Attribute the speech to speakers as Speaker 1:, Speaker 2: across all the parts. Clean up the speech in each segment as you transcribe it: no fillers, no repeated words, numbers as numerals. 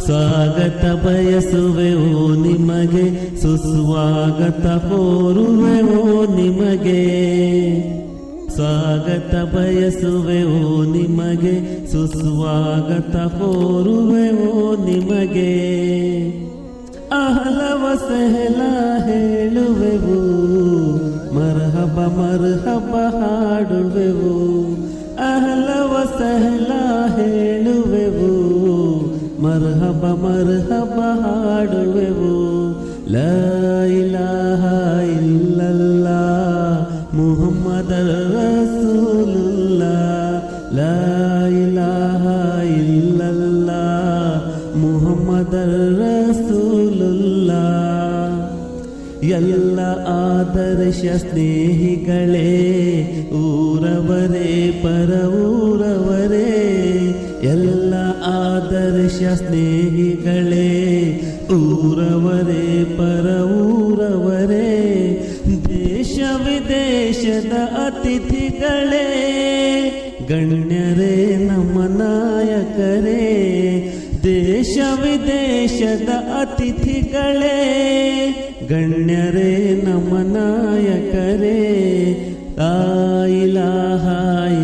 Speaker 1: ಸ್ವಾಗತ ಬಯಸುವೆವೋ ನಿಮಗೆ, ಸುಸ್ವಾಗತ ಕೋರುವೆವೋ ನಿಮಗೆ. ಸ್ವಾಗತ ಬಯಸುವೆವೋ ನಿಮಗೆ, ಸುಸ್ವಾಗತ ಕೋರುವೆವೋ ನಿಮಗೆ. ಅಹಲವ ಸಹಲ ಹೇಳುವೆವು, ಮರ್ಹಬ ಮರ್ಹಬ ಹಾಡುವೆವು. ಅಹಲವ ಸಹಲ ಹೇಳುವೆವು, ಮರ್ಹಬ ಮರ್ಹಬ ಹಾಡುವೆವು. ಲಾ ಇಲಾಹ ಇಲ್ಲಲ್ಲಾಹ್ ಮುಹಮ್ಮದರ್ ರಸೂಲುಲ್ಲಾಹ್. ಲಾ ಇಲಾಹ ಇಲ್ಲಲ್ಲಾಹ್ ಮುಹಮ್ಮದರ್ ರಸೂಲುಲ್ಲಾಹ್. ಎಲ್ಲ ಆದರ್ಶ ಸ್ನೇಹಿಗಳೇ, ಊರವರೇ ಪರ ಊರವರೇ. ಎಲ್ಲ ಆದರ್ಶ ಸ್ನೇಹಿಗಳೇ, ಊರವರೇ ಪರ ಊರವರೇ. ದೇಶ ವಿದೇಶದ ಅತಿಥಿಗಳೇ, ಗಣ್ಯರೇ ನಮ್ಮ ನಾಯಕರೇ. ದೇಶ ವಿದೇಶದ ಅತಿಥಿಗಳೇ, ಗಣ್ಯರೇ ನಮ್ಮ ನಾಯಕರೇ. ಲಾ ಇಲಾಹ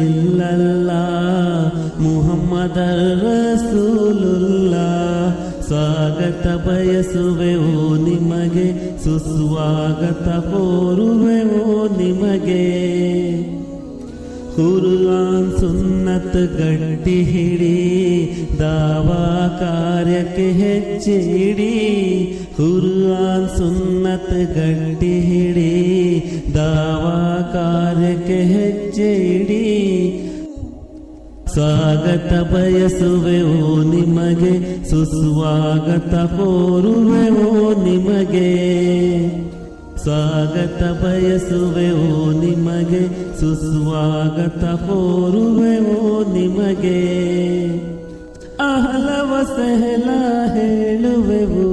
Speaker 1: ಇಲ್ಲಲ್ಲಾಹ್ ಮುಹಮ್ಮದರ್ ರಸೂಲುಲ್ಲಾಹ್. ಸ್ವಾಗತ ಬಯಸುವೆವೋ ನಿಮಗೆ, ಸುಸ್ವಾಗತ ಕೋರುವೆವೋ ನಿಮಗೆ. ಕುರ್ಆನ್ ಸುನ್ನತ್ ಗಟ್ಟಿ ಹಿಡಿ, ದಾವಾ ಕಾರ್ಯಕ್ಕೆ ಹೆಜ್ಜೆಯಿಡಿ. ಕುರ್ಆನ್ ಸುನ್ನತ್ ಗಟ್ಟಿ ಹಿಡಿ, ದಾವಾ ಕಾರ್ಯಕ್ಕೆ ಹೆಜ್ಜೆಯಿಡಿ. ಸ್ವಾಗತ ಬಯಸುವೆವೋ ನಿಮಗೆ, ಸುಸ್ವಾಗತ ಕೋರುವೆವೋ ನಿಮಗೆ. ಸ್ವಾಗತ ಬಯಸುವೆವೋ ನಿಮಗೆ, ಸುಸ್ವಾಗತ ಕೋರುವೆವೋ ನಿಮಗೆ. ಅಹಲವ ಸಹಲ ಹೇಳುವೆವು,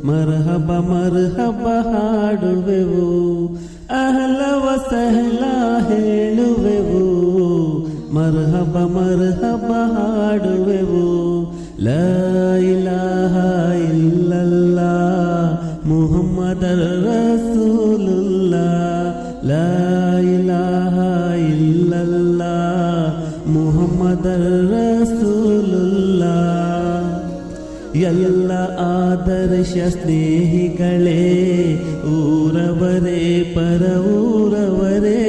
Speaker 1: ಮರ್ಹಬ ಮರ್ಹಬ ಹಾಡುವೆವು. ಅಹಲವ ಸಹಲ ಹೇಳುವೆವು, ಮರ್ಹಬ ಮರ್ಹಬ ಹಾಡುವೆವು. ಲಾ ಇಲಾಹ ಇಲ್ಲಲ್ಲಾಹ್ ಮುಹಮ್ಮದರ್ ರಸೂಲುಲ್ಲಾಹ್. ಲಾ ಇಲಾಹ ಇಲ್ಲಲ್ಲಾಹ್ ಮುಹಮ್ಮದರ್ ರಸೂಲುಲ್ಲಾಹ್. ಎಲ್ಲ ಆದರ್ಶ ಸ್ನೇಹಿಗಳೇ, ಊರವರೇ ಪರ ಊರವರೇ.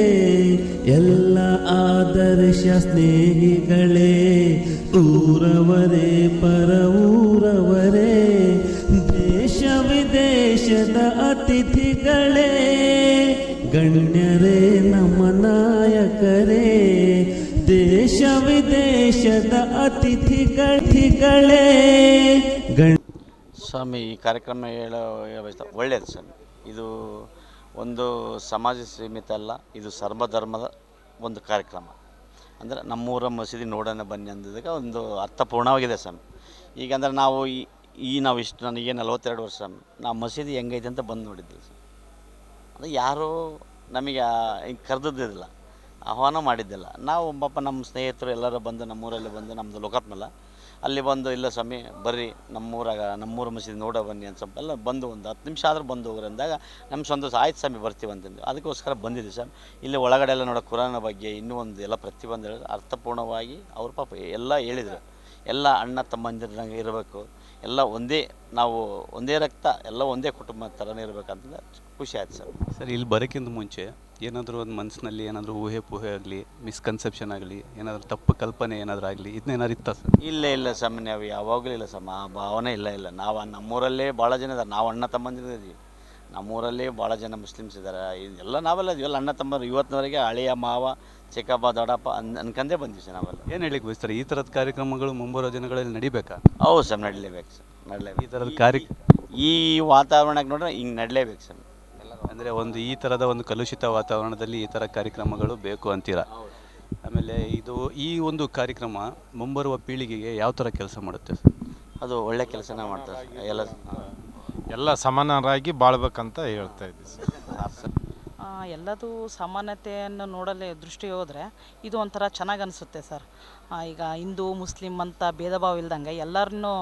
Speaker 1: ಎಲ್ಲ ಆದರ್ಶ ಸ್ನೇಹಿಗಳೇ, ಊರವರೇ ಪರ ಊರವರೇ. ದೇಶ ವಿದೇಶದ ಅತಿಥಿಗಳೇ, ಗಣ್ಯರೇ ನಮ್ಮ ನಾಯಕರೇ. ದೇಶ ವಿದೇಶದ ಅತಿಥಿಗಳೇ.
Speaker 2: ಸ್ವಾಮಿ, ಈ ಕಾರ್ಯಕ್ರಮ ಒಳ್ಳೆಯದು ಸ್ವಾಮಿ. ಇದು ಒಂದು ಸಮಾಜ ಸೀಮಿತ ಅಲ್ಲ, ಇದು ಸರ್ವಧರ್ಮದ ಒಂದು ಕಾರ್ಯಕ್ರಮ. ಅಂದರೆ ನಮ್ಮೂರ ಮಸೀದಿ ನೋಡೋಣ ಬನ್ನಿ ಅಂದಿದಾಗ ಒಂದು ಅರ್ಥಪೂರ್ಣವಾಗಿದೆ ಸ್ವಾಮಿ. ಈಗ ಅಂದರೆ ನಾವು ನಾವು ಇಷ್ಟು, ನನಗೆ 42 ವರ್ಷ ಸ್ವಾಮಿ. ನಾವು ಮಸೀದಿ ಹೆಂಗೈತೆ ಅಂತ ಬಂದು ನೋಡಿದ್ವಿ ಸ್ವಾಮಿ. ಅದು ಯಾರೂ ನಮಗೆ ಹಿಂಗೆ ಕರೆದಿದ್ದಿಲ್ಲ, ಆಹ್ವಾನ ಮಾಡಿದ್ದಿಲ್ಲ. ನಾವು ನಮ್ಮ ಸ್ನೇಹಿತರು ಎಲ್ಲರೂ ಬಂದು ನಮ್ಮೂರಲ್ಲಿ ಬಂದು, ನಮ್ಮದು ಲೋಕಾತ್ಮಲ್ಲ, ಅಲ್ಲಿ ಬಂದು ಇಲ್ಲ ಸ್ವಾಮಿ ಬರ್ರಿ ನಮ್ಮೂರ ಮಸೀದಿ ನೋಡೋ ಬನ್ನಿ ಅಂತ ಸ್ವಲ್ಪ ಎಲ್ಲ ಬಂದು ಒಂದು 10 ನಿಮಿಷ ಆದರೂ ಬಂದು ಹೋಗ್ರಿ ಅಂದಾಗ ನಮ್ಮ ಸಂತೋಷ ಆಯ್ತು ಸ್ವಾಮಿ ಬರ್ತೀವಿ ಅಂತಂದು. ಅದಕ್ಕೋಸ್ಕರ ಬಂದಿದ್ದೀವಿ ಸ್ವಾಮಿ. ಇಲ್ಲಿ ಒಳಗಡೆ ಎಲ್ಲ ನೋಡೋ ಕುರಾನ ಬಗ್ಗೆ ಇನ್ನೂ ಒಂದು ಎಲ್ಲ ಪ್ರತಿಬಂಧ ಹೇಳಿದ್ರು, ಅರ್ಥಪೂರ್ಣವಾಗಿ ಅವ್ರ ಪಾಪ ಎಲ್ಲ ಹೇಳಿದರು. ಎಲ್ಲ ಅಣ್ಣ ತಮ್ಮಂದಿರಂಗೆ ಇರಬೇಕು, ಎಲ್ಲ ಒಂದೇ, ನಾವು ಒಂದೇ ರಕ್ತ, ಎಲ್ಲ ಒಂದೇ ಕುಟುಂಬ ಥರನೇ ಇರಬೇಕಂತಂದ್ರೆ ಖುಷಿ ಆಯ್ತು ಸರ್.
Speaker 3: ಸರ್, ಇಲ್ಲಿ ಬರೋಕ್ಕಿಂತ ಮುಂಚೆ ಏನಾದರೂ ಒಂದು ಮನಸ್ಸಿನಲ್ಲಿ ಏನಾದರೂ ಊಹೆ ಆಗಲಿ, ಮಿಸ್ಕನ್ಸೆಪ್ಷನ್ ಆಗಲಿ, ಏನಾದರೂ ತಪ್ಪು ಕಲ್ಪನೆ ಏನಾದರೂ ಆಗಲಿ, ಇದನ್ನೇನಾದ್ರು ಇತ್ತ ಸರ್?
Speaker 2: ಇಲ್ಲ ಸ್ವಾಮಿ, ನಾವು ಯಾವಾಗಲೂ ಇಲ್ಲ ಸರ್, ಆ ಭಾವನೆ ಇಲ್ಲ. ನಾವು ನಮ್ಮೂರಲ್ಲೇ ಭಾಳ ಜನ ಇದ್ದಾರೆ, ನಾವು ಅಣ್ಣ ತಮ್ಮಂದಿದ್ದೀವಿ. ನಮ್ಮೂರಲ್ಲಿ ಭಾಳ ಜನ ಮುಸ್ಲಿಮ್ಸ್ ಇದ್ದಾರೆ. ಎಲ್ಲ ನಾವೆಲ್ಲ ಇವೆಲ್ಲ ಅಣ್ಣ ತಮ್ಮರು ಇವತ್ತಿನವರೆಗೆ ಹಳೆಯ ಮಾವ ಚಿಕ್ಕಪ್ಪ ದೊಡ್ಡಪ್ಪ ಅನ್ಕಂದೇ ಬಂದಿವಿ ಸರ್ ನಾವೆಲ್ಲ.
Speaker 3: ಏನು ಹೇಳಿಕ್ಕೆ ಬಯಸ್ತಾರೆ? ಈ ಥರದ ಕಾರ್ಯಕ್ರಮಗಳು ಮುಂಬರೋ ದಿನಗಳಲ್ಲಿ ನಡಿಬೇಕಾ?
Speaker 2: ಹೌದು ಸರ್, ನಡೀಲೇಬೇಕು ಸರ್, ನಡಲೇಬೇಕು.
Speaker 3: ಈ ಥರದ
Speaker 2: ಈ ವಾತಾವರಣಕ್ಕೆ ನೋಡ್ರೆ ಹಿಂಗೆ ನಡಲೇಬೇಕು ಸರ್.
Speaker 3: ಅಂದರೆ ಈ ಥರದ ಒಂದು ಕಲುಷಿತ ವಾತಾವರಣದಲ್ಲಿ ಈ ಥರ ಕಾರ್ಯಕ್ರಮಗಳು ಬೇಕು ಅಂತೀರಾ? ಆಮೇಲೆ ಈ ಒಂದು ಕಾರ್ಯಕ್ರಮ ಮುಂಬರುವ ಪೀಳಿಗೆಗೆ ಯಾವ ಥರ ಕೆಲಸ ಮಾಡುತ್ತೆ ಸರ್?
Speaker 2: ಅದು ಒಳ್ಳೆ ಕೆಲಸನೇ ಮಾಡ್ತಾರೆ.
Speaker 4: ಎಲ್ಲ ಸಮಾನರಾಗಿ ಬಾಳ್ಬೇಕಂತ ಹೇಳ್ತಾ ಇದ್ದೀವಿ ಸರ್. ಎಲ್ಲದೂ ಸಮಾನತೆಯನ್ನು ನೋಡಲು ದೃಷ್ಟಿ ಹೋದರೆ ಇದು ಒಂಥರ ಚೆನ್ನಾಗಿ ಅನಿಸುತ್ತೆ ಸರ್. ಈಗ ಹಿಂದೂ ಮುಸ್ಲಿಮ್ ಅಂತ ಭೇದ ಭಾವ ಇಲ್ದಂಗೆ ಎಲ್ಲರನ್ನೂ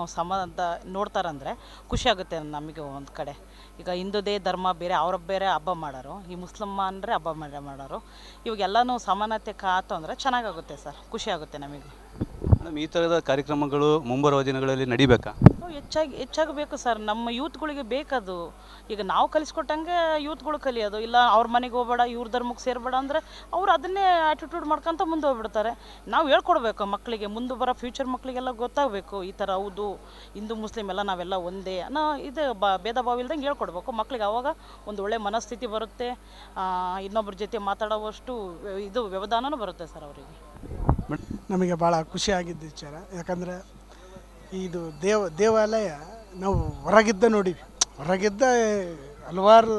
Speaker 4: ನೋಡ್ತಾರಂದರೆ ಖುಷಿಯಾಗುತ್ತೆ ನಮಗೆ ಒಂದು ಕಡೆ. ಈಗ ಹಿಂದೂದೇ ಧರ್ಮ ಬೇರೆ ಅವ್ರ ಬೇರೆ ಹಬ್ಬ ಮಾಡೋರು, ಈ ಮುಸ್ಲಿಮಾನರೇ ಹಬ್ಬ ಮಾಡೋರು, ಇವಾಗೆಲ್ಲನೂ ಸಮಾನತೆ ಕಾತು ಅಂದರೆ ಚೆನ್ನಾಗಾಗುತ್ತೆ ಸರ್, ಖುಷಿಯಾಗುತ್ತೆ ನಮಗೆ.
Speaker 3: ಮೇಡಮ್, ಈ ಥರದ ಕಾರ್ಯಕ್ರಮಗಳು ಮುಂಬರುವ ದಿನಗಳಲ್ಲಿ ನಡಿಬೇಕಾ?
Speaker 4: ಹೆಚ್ಚಾಗಿ ಬೇಕು ಸರ್, ನಮ್ಮ ಯೂತ್ಗಳಿಗೆ ಬೇಕದು. ಈಗ ನಾವು ಕಲಿಸ್ಕೊಟ್ಟಂಗೆ ಯೂತ್ಗಳು ಕಲಿಯೋದು, ಇಲ್ಲ ಅವ್ರ ಮನೆಗೆ ಹೋಗ್ಬೇಡ ಇವ್ರ ಧರ್ಮಕ್ಕೆ ಸೇರಬೇಡ ಅಂದರೆ ಅವ್ರು ಅದನ್ನೇ ಆ್ಯಟಿಟ್ಯೂಡ್ ಮಾಡ್ಕೊತ ಮುಂದೆ ಹೋಗ್ಬಿಡ್ತಾರೆ. ನಾವು ಹೇಳ್ಕೊಡ್ಬೇಕು ಮಕ್ಕಳಿಗೆ, ಮುಂದೆ ಬರೋ ಫ್ಯೂಚರ್ ಮಕ್ಕಳಿಗೆಲ್ಲ ಗೊತ್ತಾಗಬೇಕು ಈ ಥರ ಹೌದು ಹಿಂದೂ ಮುಸ್ಲಿಮ್ ಎಲ್ಲ ನಾವೆಲ್ಲ ಒಂದೇ ಅನ್ನೋ ಇದು ಭೇದ ಭಾವ ಇಲ್ದಂಗೆ ಹೇಳ್ಕೊಡ್ಬೇಕು ಮಕ್ಕಳಿಗೆ. ಆವಾಗ ಒಂದು ಒಳ್ಳೆ ಮನಸ್ಥಿತಿ ಬರುತ್ತೆ, ಇನ್ನೊಬ್ಬರ ಜೊತೆ ಮಾತಾಡೋವಷ್ಟು ಇದು ವ್ಯವಧಾನನೂ ಬರುತ್ತೆ ಸರ್ ಅವರಿಗೆ.
Speaker 5: ನಮಗೆ ಭಾಳ ಖುಷಿಯಾಗಿದ್ದ ವಿಚಾರ. ಯಾಕಂದರೆ ಇದು ದೇವಾಲಯ ನಾವು ಹೊರಗಿದ್ದ ನೋಡಿವಿ, ಹೊರಗಿದ್ದ ಹಲವಾರು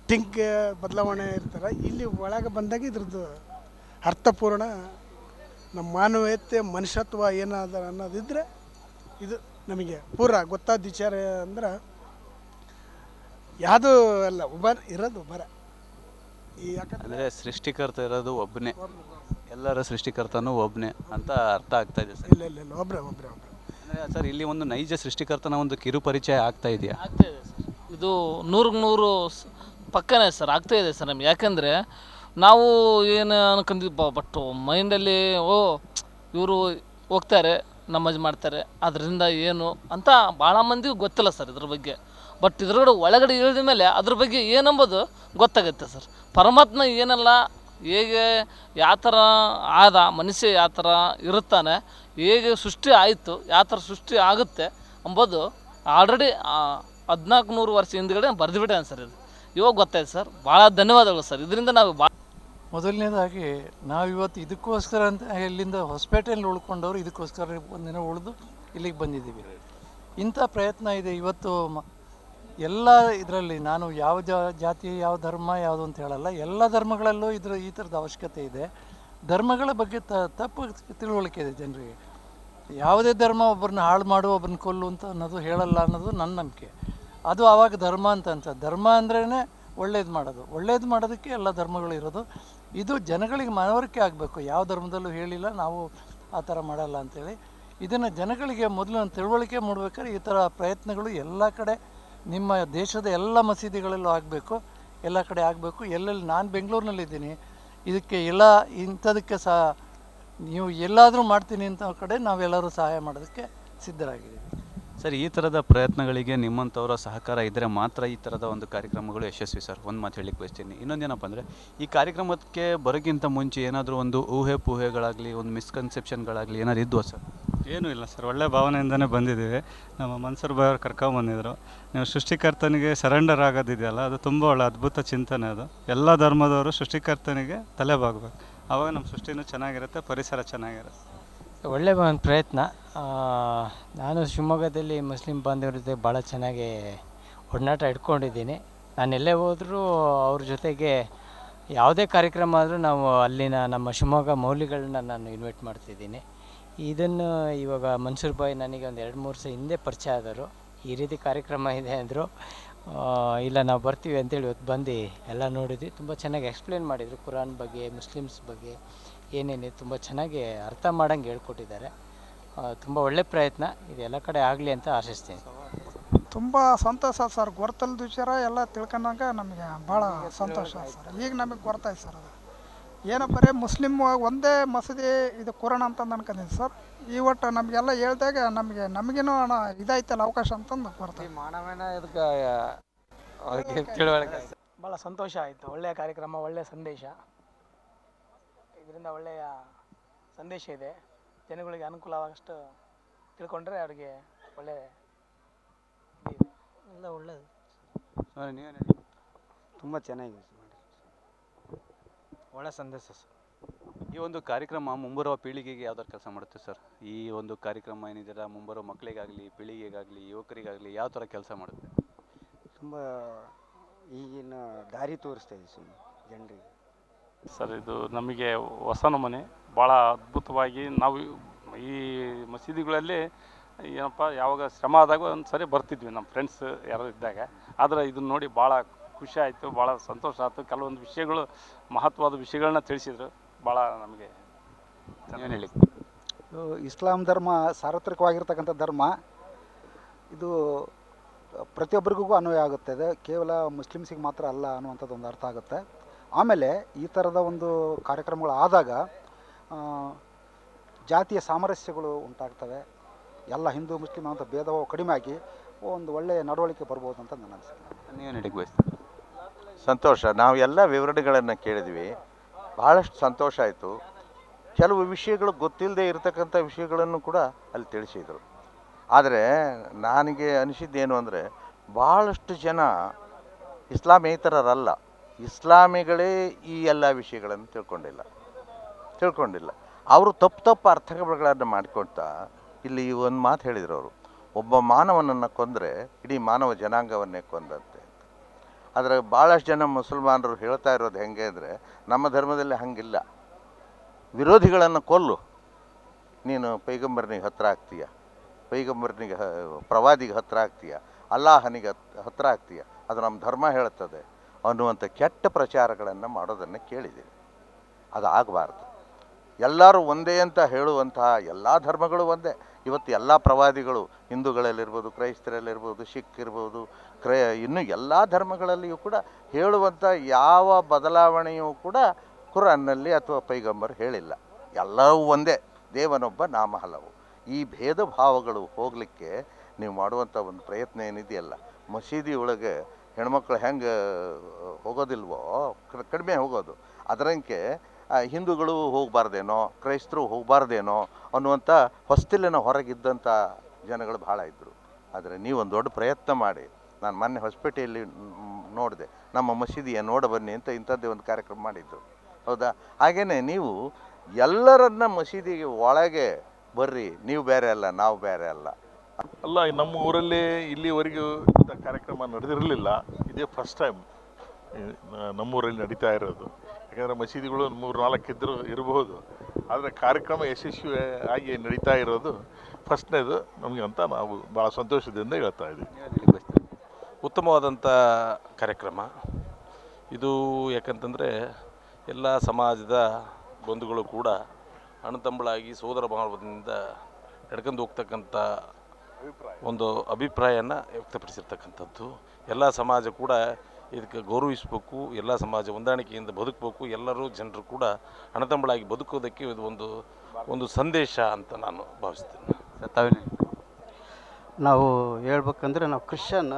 Speaker 5: ಟಿಂಕ್ ಬದಲಾವಣೆ ಇರ್ತಾರೆ. ಇಲ್ಲಿ ಒಳಗೆ ಬಂದಾಗ ಇದ್ರದ್ದು ಅರ್ಥಪೂರ್ಣ ನಮ್ಮ ಮಾನವೀಯತೆ ಮನುಷ್ಯತ್ವ ಏನಾದ ಅನ್ನೋದಿದ್ದರೆ ಇದು ನಮಗೆ ಪೂರ ಗೊತ್ತಾದ ವಿಚಾರ. ಅಂದ್ರೆ ಯಾವುದೂ ಅಲ್ಲ, ಇರೋದು ಒಬ್ಬರ.
Speaker 3: ಅಂದರೆ ಸೃಷ್ಟಿಕರ್ತ ಇರೋದು ಒಬ್ಬನೇ, ಎಲ್ಲರ ಸೃಷ್ಟಿಕರ್ತನೂ ಒಬ್ಬನೇ ಅಂತ ಅರ್ಥ ಆಗ್ತಾ ಇದೆ ಸರ್.
Speaker 5: ಇಲ್ಲ ಒಬ್ಬರೇ. ಅಂದರೆ
Speaker 3: ಸರ್, ಇಲ್ಲಿ ಒಂದು ನೈಜ ಸೃಷ್ಟಿಕರ್ತನ ಒಂದು ಕಿರು ಪರಿಚಯ ಆಗ್ತಾ ಇದೆಯಾ?
Speaker 6: ಆಗ್ತಾ ಇದೆ ಸರ್, ಇದು 100 ಪಕ್ಕನೇ ಸರ್, ಆಗ್ತಾ ಇದೆ ಸರ್ ನಮ್ಗೆ. ಯಾಕಂದರೆ ನಾವು ಏನು ಅನ್ಕೊಂಡಿದ್ವಿ, ಬಟ್ ಮೈಂಡಲ್ಲಿ ಇವರು ಹೋಗ್ತಾರೆ ನಮಾಜ್ ಮಾಡ್ತಾರೆ ಅದರಿಂದ ಏನು ಅಂತ ಭಾಳ ಮಂದಿಗೂ ಗೊತ್ತಿಲ್ಲ ಸರ್ ಇದ್ರ ಬಗ್ಗೆ. ಬಟ್ ಇದ್ರಗಡೆ ಒಳಗಡೆ ಇಳಿದ ಮೇಲೆ ಅದ್ರ ಬಗ್ಗೆ ಏನಂಬೋದು ಗೊತ್ತಾಗುತ್ತೆ ಸರ್. ಪರಮಾತ್ಮ ಏನಲ್ಲ, ಹೇಗೆ ಯಾವ ಥರ ಆದ ಮನುಷ್ಯ, ಯಾವ ಥರ ಇರುತ್ತಾನೆ, ಹೇಗೆ ಸೃಷ್ಟಿ ಆಯಿತು, ಯಾವ ಥರ ಸೃಷ್ಟಿ ಆಗುತ್ತೆ ಅಂಬೋದು ಆಲ್ರೆಡಿ 1400 ವರ್ಷ ಹಿಂದ್ಗಡೆ ಬರೆದುಬಿಟ್ಟಾನೆ ಸರ್. ಇದು ಇವಾಗ ಗೊತ್ತಾಯ್ತು ಸರ್. ಭಾಳ ಧನ್ಯವಾದಗಳು ಸರ್. ಇದರಿಂದ ನಾವು
Speaker 7: ಮೊದಲನೇದಾಗಿ ನಾವಿವತ್ತು ಇದಕ್ಕೋಸ್ಕರ ಅಂತ ಇಲ್ಲಿಂದ ಹೊಸಪೇಟೆಯಲ್ಲಿ ಉಳ್ಕೊಂಡವರು ಇದಕ್ಕೋಸ್ಕರ ಒಂದಿನ ಉಳಿದು ಇಲ್ಲಿಗೆ ಬಂದಿದ್ದೀವಿ. ಇಂಥ ಪ್ರಯತ್ನ ಇದೆ ಇವತ್ತು ಎಲ್ಲ ಇದರಲ್ಲಿ. ನಾನು ಯಾವ ಜಾತಿ, ಯಾವ ಧರ್ಮ ಯಾವುದು ಅಂತ ಹೇಳಲ್ಲ, ಎಲ್ಲ ಧರ್ಮಗಳಲ್ಲೂ ಈ ಥರದ ಅವಶ್ಯಕತೆ ಇದೆ. ಧರ್ಮಗಳ ಬಗ್ಗೆ ತಪ್ಪು ತಿಳುವಳಿಕೆ ಇದೆ ಜನರಿಗೆ. ಯಾವುದೇ ಧರ್ಮ ಒಬ್ಬರನ್ನ ಹಾಳು ಮಾಡು, ಒಬ್ಬರನ್ನ ಕೊಲ್ಲು ಅಂತ ಅನ್ನೋದು ಹೇಳಲ್ಲ ಅನ್ನೋದು ನನ್ನ ನಂಬಿಕೆ. ಅದು ಆವಾಗ ಧರ್ಮ ಅಂತ ಧರ್ಮ ಅಂದ್ರೇ ಒಳ್ಳೇದು ಮಾಡೋದು. ಒಳ್ಳೇದು ಮಾಡೋದಕ್ಕೆ ಎಲ್ಲ ಧರ್ಮಗಳು ಇರೋದು. ಇದು ಜನಗಳಿಗೆ ಮನವರಿಕೆ ಆಗಬೇಕು. ಯಾವ ಧರ್ಮದಲ್ಲೂ ಹೇಳಿಲ್ಲ ನಾವು ಆ ಥರ ಮಾಡಲ್ಲ ಅಂಥೇಳಿ. ಇದನ್ನು ಜನಗಳಿಗೆ ಮೊದಲು ತಿಳುವಳಿಕೆ ಮೂಡಬೇಕಾದ್ರೆ ಈ ಥರ ಪ್ರಯತ್ನಗಳು ಎಲ್ಲ ಕಡೆ, ನಿಮ್ಮ ದೇಶದ ಎಲ್ಲ ಮಸೀದಿಗಳಲ್ಲೂ ಆಗಬೇಕು, ಎಲ್ಲ ಕಡೆ ಆಗಬೇಕು. ಎಲ್ಲೆಲ್ಲಿ ನಾನು ಬೆಂಗಳೂರಿನಲ್ಲಿದ್ದೀನಿ, ಇದಕ್ಕೆ ಎಲ್ಲ ಇಂಥದಕ್ಕೆ ಸಹ ನೀವು ಎಲ್ಲಾದರೂ ಮಾಡ್ತೀನಿ ಅಂತ ಕಡೆ ನಾವೆಲ್ಲರೂ ಸಹಾಯ ಮಾಡೋದಕ್ಕೆ ಸಿದ್ಧರಾಗಿದ್ದೀವಿ
Speaker 3: ಸರ್. ಈ ಥರದ ಪ್ರಯತ್ನಗಳಿಗೆ ನಿಮ್ಮಂಥವರ ಸಹಕಾರ ಇದ್ದರೆ ಮಾತ್ರ ಈ ಥರದ ಒಂದು ಕಾರ್ಯಕ್ರಮಗಳು ಯಶಸ್ವಿ ಸರ್. ಒಂದು ಮಾತು ಹೇಳಲಿಕ್ಕೆ ಬಯಸ್ತೀನಿ. ಇನ್ನೊಂದೇನಪ್ಪ ಅಂದರೆ, ಈ ಕಾರ್ಯಕ್ರಮಕ್ಕೆ ಬರೋಕ್ಕಿಂತ ಮುಂಚೆ ಏನಾದರೂ ಒಂದು ಊಹೆಗಳಾಗಲಿ, ಒಂದು ಮಿಸ್ಕನ್ಸೆಪ್ಷನ್ಗಳಾಗಲಿ ಏನಾದ್ರು ಇದ್ವಾ ಸರ್?
Speaker 8: ಏನೂ ಇಲ್ಲ ಸರ್, ಒಳ್ಳೆ ಭಾವನೆಯಿಂದನೇ ಬಂದಿದ್ದೀವಿ. ನಮ್ಮ ಮನ್ಸೂರ್ ಭಾಯ್ ಅವ್ರು ಕರ್ಕೊಂಬಂದಿದ್ರು. ನೀವು ಸೃಷ್ಟಿಕರ್ತನಿಗೆ ಸರೆಂಡರ್ ಆಗೋದಿದೆಯಲ್ಲ, ಅದು ತುಂಬ ಒಳ್ಳೆ ಅದ್ಭುತ ಚಿಂತನೆ. ಅದು ಎಲ್ಲ ಧರ್ಮದವರು ಸೃಷ್ಟಿಕರ್ತನಿಗೆ ತಲೆ ಬಾಗಬೇಕು, ಆವಾಗ ನಮ್ಮ ಸೃಷ್ಟಿನೂ ಚೆನ್ನಾಗಿರುತ್ತೆ, ಪರಿಸರ ಚೆನ್ನಾಗಿರುತ್ತೆ.
Speaker 9: ಒಳ್ಳೆ ಒಂದು ಪ್ರಯತ್ನ. ನಾನು ಶಿವಮೊಗ್ಗದಲ್ಲಿ ಮುಸ್ಲಿಂ ಬಾಂಧವ್ರ ಜೊತೆ ಭಾಳ ಚೆನ್ನಾಗಿ ಒಡನಾಟ ಇಟ್ಕೊಂಡಿದ್ದೀನಿ. ನಾನು ಎಲ್ಲೇ ಹೋದರೂ ಅವ್ರ ಜೊತೆಗೆ ಯಾವುದೇ ಕಾರ್ಯಕ್ರಮ ಆದರೂ ನಾವು ಅಲ್ಲಿನ ನಮ್ಮ ಶಿವಮೊಗ್ಗ ಮೌಲ್ಯಗಳನ್ನ ನಾನು ಇನ್ವೈಟ್ ಮಾಡ್ತಿದ್ದೀನಿ. ಇದನ್ನು ಇವಾಗ ಮನ್ಸೂರ್ ಭಾಯ್ ನನಗೆ ಒಂದು 2-3 ವರ್ಷ ಹಿಂದೆ ಪರಿಚಯ ಆದರು. ಈ ರೀತಿ ಕಾರ್ಯಕ್ರಮ ಇದೆ ಅಂದರು. ಇಲ್ಲ ನಾವು ಬರ್ತೀವಿ ಅಂತೇಳಿ ಇವತ್ತು ಬಂದು ಎಲ್ಲ ನೋಡಿದ್ವಿ. ತುಂಬ ಚೆನ್ನಾಗಿ ಎಕ್ಸ್ಪ್ಲೇನ್ ಮಾಡಿದರು, ಕುರಾನ್ ಬಗ್ಗೆ, ಮುಸ್ಲಿಮ್ಸ್ ಬಗ್ಗೆ ಏನೇನಿದೆ ತುಂಬ ಚೆನ್ನಾಗಿ ಅರ್ಥ ಮಾಡೋಂಗೆ ಹೇಳ್ಕೊಟ್ಟಿದ್ದಾರೆ. ತುಂಬ ಒಳ್ಳೆ ಪ್ರಯತ್ನ. ಇದು ಎಲ್ಲ ಕಡೆ ಆಗಲಿ ಅಂತ ಆಶಿಸ್ತೀನಿ.
Speaker 10: ತುಂಬ ಸಂತೋಷ ಸರ್. ಗೊತ್ತಲ್ದ ವಿಚಾರ ಎಲ್ಲ ತಿಳ್ಕೊಂಡಾಗ ನಮಗೆ ಭಾಳ ಸಂತೋಷ ಸರ್. ಈಗ ನಮಗೆ ಗೊತ್ತಾಯ್ತು ಸರ್. ಅದು ಏನಪ್ಪ ರೀ, ಮುಸ್ಲಿಮ್ ಒಂದೇ ಮಸೀದಿ ಇದು ಕುರಾನ್ ಅಂತಂದು ಅನ್ಕೊಂಡಿದ್ದೆ ಸರ್. ಈ ಒಟ್ಟು ನಮಗೆಲ್ಲ ಹೇಳ್ದಾಗ ನಮಗೇನು ಇದಾಯ್ತಲ್ಲ ಅವಕಾಶ ಅಂತಂದು ಬರ್ತೀವಿ.
Speaker 9: ಮಾನವನ ಇದಕ್ಕೆ ತಿಳುವಳಿಕೆ
Speaker 11: ಭಾಳ ಸಂತೋಷ ಆಯಿತು. ಒಳ್ಳೆಯ ಕಾರ್ಯಕ್ರಮ, ಒಳ್ಳೆಯ ಸಂದೇಶ. ಇದರಿಂದ ಒಳ್ಳೆಯ ಸಂದೇಶ ಇದೆ. ಜನಗಳಿಗೆ ಅನುಕೂಲವಾಗಷ್ಟು ತಿಳ್ಕೊಂಡ್ರೆ ಅವ್ರಿಗೆ ಒಳ್ಳೆಯ ಎಲ್ಲ ಒಳ್ಳೆಯದು.
Speaker 2: ತುಂಬ ಚೆನ್ನಾಗಿದೆ,
Speaker 3: ಒಳ್ಳೆ ಸಂದೇಶ ಸರ್. ಈ ಒಂದು ಕಾರ್ಯಕ್ರಮ ಮುಂಬರುವ ಪೀಳಿಗೆಗೆ ಯಾವ್ದಾರು ಕೆಲಸ ಮಾಡುತ್ತೆ ಸರ್? ಈ ಒಂದು ಕಾರ್ಯಕ್ರಮ ಏನಿದೆಯಲ್ಲ, ಮುಂಬರುವ ಮಕ್ಕಳಿಗಾಗಲಿ, ಪೀಳಿಗೆಗಾಗಲಿ, ಯುವಕರಿಗಾಗಲಿ ಯಾವ ಥರ ಕೆಲಸ ಮಾಡುತ್ತೆ?
Speaker 2: ತುಂಬ ಈಗಿನ ದಾರಿ ತೋರಿಸ್ತಾ ಇದೆ ಜನರಿಗೆ
Speaker 12: ಸರ್. ಇದು ನಮಗೆ ಹೊಸ ನಮೂನೆ, ಭಾಳ ಅದ್ಭುತವಾಗಿ ನಾವು ಈ ಮಸೀದಿಗಳಲ್ಲಿ ಏನಪ್ಪ ಯಾವಾಗ ಶ್ರಮ ಆದಾಗ ಒಂದು ಸರಿ ಬರ್ತಿದ್ವಿ ನಮ್ಮ ಫ್ರೆಂಡ್ಸ್ ಯಾರು ಇದ್ದಾಗ. ಆದರೆ ಇದನ್ನ ನೋಡಿ ಭಾಳ ಖುಷಿ ಆಯಿತು, ಭಾಳ ಸಂತೋಷ ಆಯಿತು. ಕೆಲವೊಂದು ವಿಷಯಗಳು ಮಹತ್ವದ ವಿಷಯಗಳನ್ನ ತಿಳಿಸಿದ್ರು, ಭಾಳ ನಮಗೆ
Speaker 3: ಏನು ಹೇಳಿ.
Speaker 13: ಇಸ್ಲಾಂ ಧರ್ಮ ಸಾರ್ವತ್ರಿಕವಾಗಿರ್ತಕ್ಕಂಥ ಧರ್ಮ. ಇದು ಪ್ರತಿಯೊಬ್ಬರಿಗೂ ಅನ್ವಯ ಆಗುತ್ತದೆ, ಕೇವಲ ಮುಸ್ಲಿಮ್ಸಿಗೆ ಮಾತ್ರ ಅಲ್ಲ ಅನ್ನುವಂಥದ್ದು ಒಂದು ಅರ್ಥ ಆಗುತ್ತೆ. ಆಮೇಲೆ ಈ ಥರದ ಒಂದು ಕಾರ್ಯಕ್ರಮಗಳು ಆದಾಗ ಜಾತಿಯ ಸಾಮರಸ್ಯಗಳು ಉಂಟಾಗ್ತವೆ. ಎಲ್ಲ ಹಿಂದೂ ಮುಸ್ಲಿಂ ಅಂತ ಭೇದವು ಕಡಿಮೆ ಆಗಿ ಒಂದು ಒಳ್ಳೆಯ ನಡವಳಿಕೆ ಬರ್ಬೋದು ಅಂತ ನನ್ನ ಅನಿಸಿಕೆ.
Speaker 3: ನೀವೇನು ಹೇಳಿ ಬಯಸ್ತೀರಿ?
Speaker 14: ಸಂತೋಷ. ನಾವು ಎಲ್ಲ ವಿವರಣೆಗಳನ್ನು ಕೇಳಿದ್ವಿ, ಭಾಳಷ್ಟು ಸಂತೋಷ ಆಯಿತು. ಕೆಲವು ವಿಷಯಗಳು ಗೊತ್ತಿಲ್ಲದೆ ಇರತಕ್ಕಂಥ ವಿಷಯಗಳನ್ನು ಕೂಡ ಅಲ್ಲಿ ತಿಳಿಸಿದರು. ಆದರೆ ನನಗೆ ಅನಿಸಿದ್ದೇನು ಅಂದರೆ, ಭಾಳಷ್ಟು ಜನ ಇಸ್ಲಾಮೇತರರಲ್ಲ, ಇಸ್ಲಾಮಿಗಳೇ ಈ ಎಲ್ಲ ವಿಷಯಗಳನ್ನು ತಿಳ್ಕೊಂಡಿಲ್ಲ. ಅವರು ತಪ್ಪು ಅರ್ಥಗಳನ್ನು ಮಾಡಿಕೊಳ್ತಾ ಇಲ್ಲಿ ಒಂದು ಮಾತು ಹೇಳಿದರು ಅವರು, ಒಬ್ಬ ಮಾನವನನ್ನು ಕೊಂದರೆ ಇಡೀ ಮಾನವ ಜನಾಂಗವನ್ನೇ ಕೊಂದಂತೆ. ಆದರೆ ಭಾಳಷ್ಟು ಜನ ಮುಸಲ್ಮಾನರು ಹೇಳ್ತಾ ಇರೋದು ಹೆಂಗೆ ಅಂದರೆ, ನಮ್ಮ ಧರ್ಮದಲ್ಲಿ ಹಂಗಿಲ್ಲ, ವಿರೋಧಿಗಳನ್ನು ಕೊಲ್ಲು, ನೀನು ಪೈಗಂಬರ್ನಿಗೆ ಹತ್ತಿರ ಆಗ್ತೀಯ, ಪ್ರವಾದಿಗೆ ಹತ್ತಿರ ಆಗ್ತೀಯ, ಅಲ್ಲಾಹನಿಗೆ ಹತ್ತಿರ ಆಗ್ತೀಯ, ಅದು ನಮ್ಮ ಧರ್ಮ ಹೇಳುತ್ತದೆ ಅನ್ನುವಂಥ ಕೆಟ್ಟ ಪ್ರಚಾರಗಳನ್ನು ಮಾಡೋದನ್ನು ಕೇಳಿದ್ದೀವಿ. ಅದು ಆಗಬಾರ್ದು. ಎಲ್ಲರೂ ಒಂದೇ ಅಂತ ಹೇಳುವಂತಹ ಎಲ್ಲ ಧರ್ಮಗಳು ಒಂದೇ. ಇವತ್ತು ಎಲ್ಲ ಪ್ರವಾದಿಗಳು ಹಿಂದೂಗಳಲ್ಲಿರ್ಬೋದು, ಕ್ರೈಸ್ತರಲ್ಲಿರ್ಬೋದು, ಸಿಖ್ ಇರ್ಬೋದು, ಇನ್ನೂ ಎಲ್ಲ ಧರ್ಮಗಳಲ್ಲಿಯೂ ಕೂಡ ಹೇಳುವಂಥ ಯಾವ ಬದಲಾವಣೆಯೂ ಕೂಡ ಕುರಾನ್ನಲ್ಲಿ ಅಥವಾ ಪೈಗಂಬರ್ ಹೇಳಿಲ್ಲ. ಎಲ್ಲವೂ ಒಂದೇ, ದೇವನೊಬ್ಬ ನಾಮ ಹಲವು. ಈ ಭೇದ ಭಾವಗಳು ಹೋಗಲಿಕ್ಕೆ ನೀವು ಮಾಡುವಂಥ ಒಂದು ಪ್ರಯತ್ನ ಏನಿದೆಯಲ್ಲ, ಮಸೀದಿ ಒಳಗೆ ಹೆಣ್ಮಕ್ಳು ಹೆಂಗೆ ಹೋಗೋದಿಲ್ವೋ, ಕಡಿಮೆ ಹೋಗೋದು, ಅದರಂಗೆ ಹಿಂದೂಗಳು ಹೋಗಬಾರ್ದೇನೋ, ಕ್ರೈಸ್ತರು ಹೋಗಬಾರ್ದೇನೋ ಅನ್ನುವಂಥ ಹೊಸ್ತಿಲಿನ ಹೊರಗಿದ್ದಂಥ ಜನಗಳು ಭಾಳ ಇದ್ದರು. ಆದರೆ ನೀವೊಂದು ದೊಡ್ಡ ಪ್ರಯತ್ನ ಮಾಡಿ, ನಾನು ಮೊನ್ನೆ ಹೊಸಪೇಟೆಯಲ್ಲಿ ನೋಡಿದೆ, ನಮ್ಮ ಮಸೀದಿಯ ನೋಡ ಬನ್ನಿ ಅಂತ ಇಂಥದ್ದೇ ಒಂದು ಕಾರ್ಯಕ್ರಮ ಮಾಡಿದ್ದು, ಹೌದಾ? ಹಾಗೆಯೇ ನೀವು ಎಲ್ಲರನ್ನ ಮಸೀದಿಗೆ ಒಳಗೆ ಬರ್ರಿ, ನೀವು ಬೇರೆ ಅಲ್ಲ, ನಾವು ಬೇರೆ ಅಲ್ಲ.
Speaker 15: ನಮ್ಮ ಊರಲ್ಲಿ ಇಲ್ಲಿವರೆಗೂ ಇಂಥ ಕಾರ್ಯಕ್ರಮ ನಡೆದಿರಲಿಲ್ಲ, ಇದೇ ಫಸ್ಟ್ ಟೈಮ್ ನಮ್ಮೂರಲ್ಲಿ ನಡೀತಾ ಇರೋದು. ಯಾಕಂದರೆ ಮಸೀದಿಗಳು 3-4 ಇರಬಹುದು, ಆದರೆ ಕಾರ್ಯಕ್ರಮ ಯಶಸ್ವಿಯಾಗಿ ನಡೀತಾ ಇರೋದು ಫಸ್ಟ್ನೇದು ನಮಗೆ ಅಂತ ನಾವು ಭಾಳ ಸಂತೋಷದಿಂದ ಹೇಳ್ತಾ ಇದ್ದೀವಿ.
Speaker 16: ಉತ್ತಮವಾದಂಥ ಕಾರ್ಯಕ್ರಮ ಇದು. ಯಾಕಂತಂದರೆ ಎಲ್ಲ ಸಮಾಜದ ಬಂಧುಗಳು ಕೂಡ ಅಣ್ಣತಂಬಳಾಗಿ ಸೋದರ ಭಾವದಿಂದ ನಡ್ಕೊಂಡು ಹೋಗ್ತಕ್ಕಂಥ ಒಂದು ಅಭಿಪ್ರಾಯನ ವ್ಯಕ್ತಪಡಿಸಿರ್ತಕ್ಕಂಥದ್ದು. ಎಲ್ಲ ಸಮಾಜ ಕೂಡ ಇದಕ್ಕೆ ಗೌರವಿಸಬೇಕು, ಎಲ್ಲ ಸಮಾಜ ಹೊಂದಾಣಿಕೆಯಿಂದ ಬದುಕಬೇಕು, ಎಲ್ಲರೂ ಜನರು ಕೂಡ ಅಣ್ಣತಂಬಳಾಗಿ ಬದುಕೋದಕ್ಕೆ ಇದು ಒಂದು ಸಂದೇಶ ಅಂತ ನಾನು ಭಾವಿಸ್ತೇನೆ.
Speaker 17: ನಾವು ಹೇಳ್ಬೇಕಂದ್ರೆ ನಾವು ಕ್ರಿಶ್ಚಿಯನ್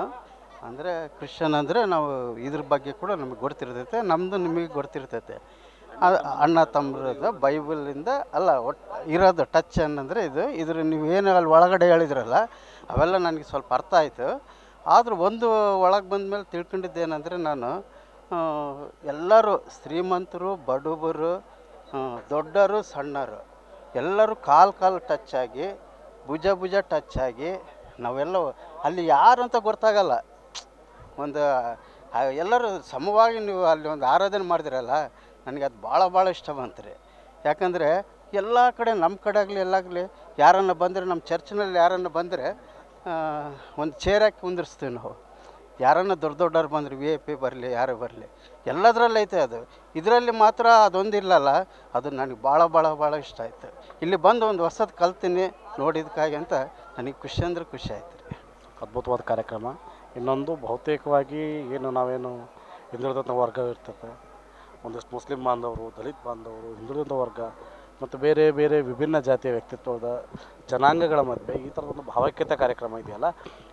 Speaker 17: ಅಂದರೆ ನಾವು ಇದ್ರ ಬಗ್ಗೆ ಕೂಡ ನಮಗೆ ಗೊತ್ತಿರ್ತೈತೆ, ನಮ್ಮದು ನಿಮಗೆ ಗೊತ್ತಿರ್ತೈತೆ. ಅಣ್ಣ ತಮ್ಮರದ ಬೈಬಲಿಂದ ಅಲ್ಲ ಇರೋದು ಟಚ್ ಅನ್ನಂದರೆ ಇದ್ರ ನೀವೇನು ಅಲ್ಲಿ ಒಳಗಡೆ ಹೇಳಿದ್ರಲ್ಲ ಅವೆಲ್ಲ ನನಗೆ ಸ್ವಲ್ಪ ಅರ್ಥ ಆಯಿತು. ಆದರೂ ಒಂದು ಒಳಗೆ ಬಂದ ಮೇಲೆ ತಿಳ್ಕೊಂಡಿದ್ದೇನೆಂದರೆ, ನಾನು ಎಲ್ಲರೂ ಶ್ರೀಮಂತರು, ಬಡವರು, ದೊಡ್ಡವರು, ಸಣ್ಣರು ಎಲ್ಲರೂ ಕಾಲು ಟಚ್ ಆಗಿ, ಭುಜ ಟಚ್ ಆಗಿ, ನಾವೆಲ್ಲ ಅಲ್ಲಿ ಯಾರು ಅಂತ ಗೊತ್ತಾಗಲ್ಲ. ಒಂದು ಎಲ್ಲರೂ ಸಮವಾಗಿ ನೀವು ಅಲ್ಲಿ ಒಂದು ಆರಾಧನೆ ಮಾಡಿದಿರಲ್ಲ, ನನಗೆ ಅದು ಭಾಳ ಇಷ್ಟ ಬಂತು. ಯಾಕಂದರೆ ಎಲ್ಲ ಕಡೆ ನಮ್ಮ ಕಡೆ ಆಗಲಿ ಎಲ್ಲಾಗಲಿ ಯಾರನ್ನು ಬಂದರೆ, ನಮ್ಮ ಚರ್ಚ್ನಲ್ಲಿ ಯಾರನ್ನು ಬಂದರೆ ಒಂದು ಚೇರ್ ಹಾಕಿ ಕುಂದಿರ್ಸ್ತೀವಿ ನಾವು. ಯಾರನ್ನು ದೊಡ್ಡವ್ರು ಬಂದರೆ VIP ಬರಲಿ, ಯಾರು ಬರಲಿ, ಎಲ್ಲದರಲ್ಲಿ ಐತೆ ಅದು. ಇದರಲ್ಲಿ ಮಾತ್ರ ಅದೊಂದಿಲ್ಲಲ್ಲ, ಅದು ನನಗೆ ಭಾಳ ಇಷ್ಟ ಆಯಿತು. ಇಲ್ಲಿ ಬಂದು ಒಂದು ಹೊಸದು ಕಲ್ತೀನಿ ನೋಡಿದ್ದಕ್ಕಾಗಿ ಅಂತ ನನಗೆ ಖುಷಿ ಆಯ್ತು ರೀ.
Speaker 18: ಅದ್ಭುತವಾದ ಕಾರ್ಯಕ್ರಮ. ಇನ್ನೊಂದು ಬಹುತೇಕವಾಗಿ ನಾವೇನು ಹಿಂದುಳಿದಂಥ ವರ್ಗ ಇರ್ತದೆ, ಒಂದಷ್ಟು ಮುಸ್ಲಿಂ ಬಾಂಧವರು, ದಲಿತ ಬಾಂಧವರು, ಹಿಂದುಳಿದ ವರ್ಗ ಮತ್ತು ಬೇರೆ ವಿಭಿನ್ನ ಜಾತಿಯ ವ್ಯಕ್ತಿತ್ವದ ಜನಾಂಗಗಳ ಮಧ್ಯೆ ಈ ಥರದೊಂದು ಭಾವೈಕ್ಯತೆ ಕಾರ್ಯಕ್ರಮ ಇದೆಯಲ್ಲ,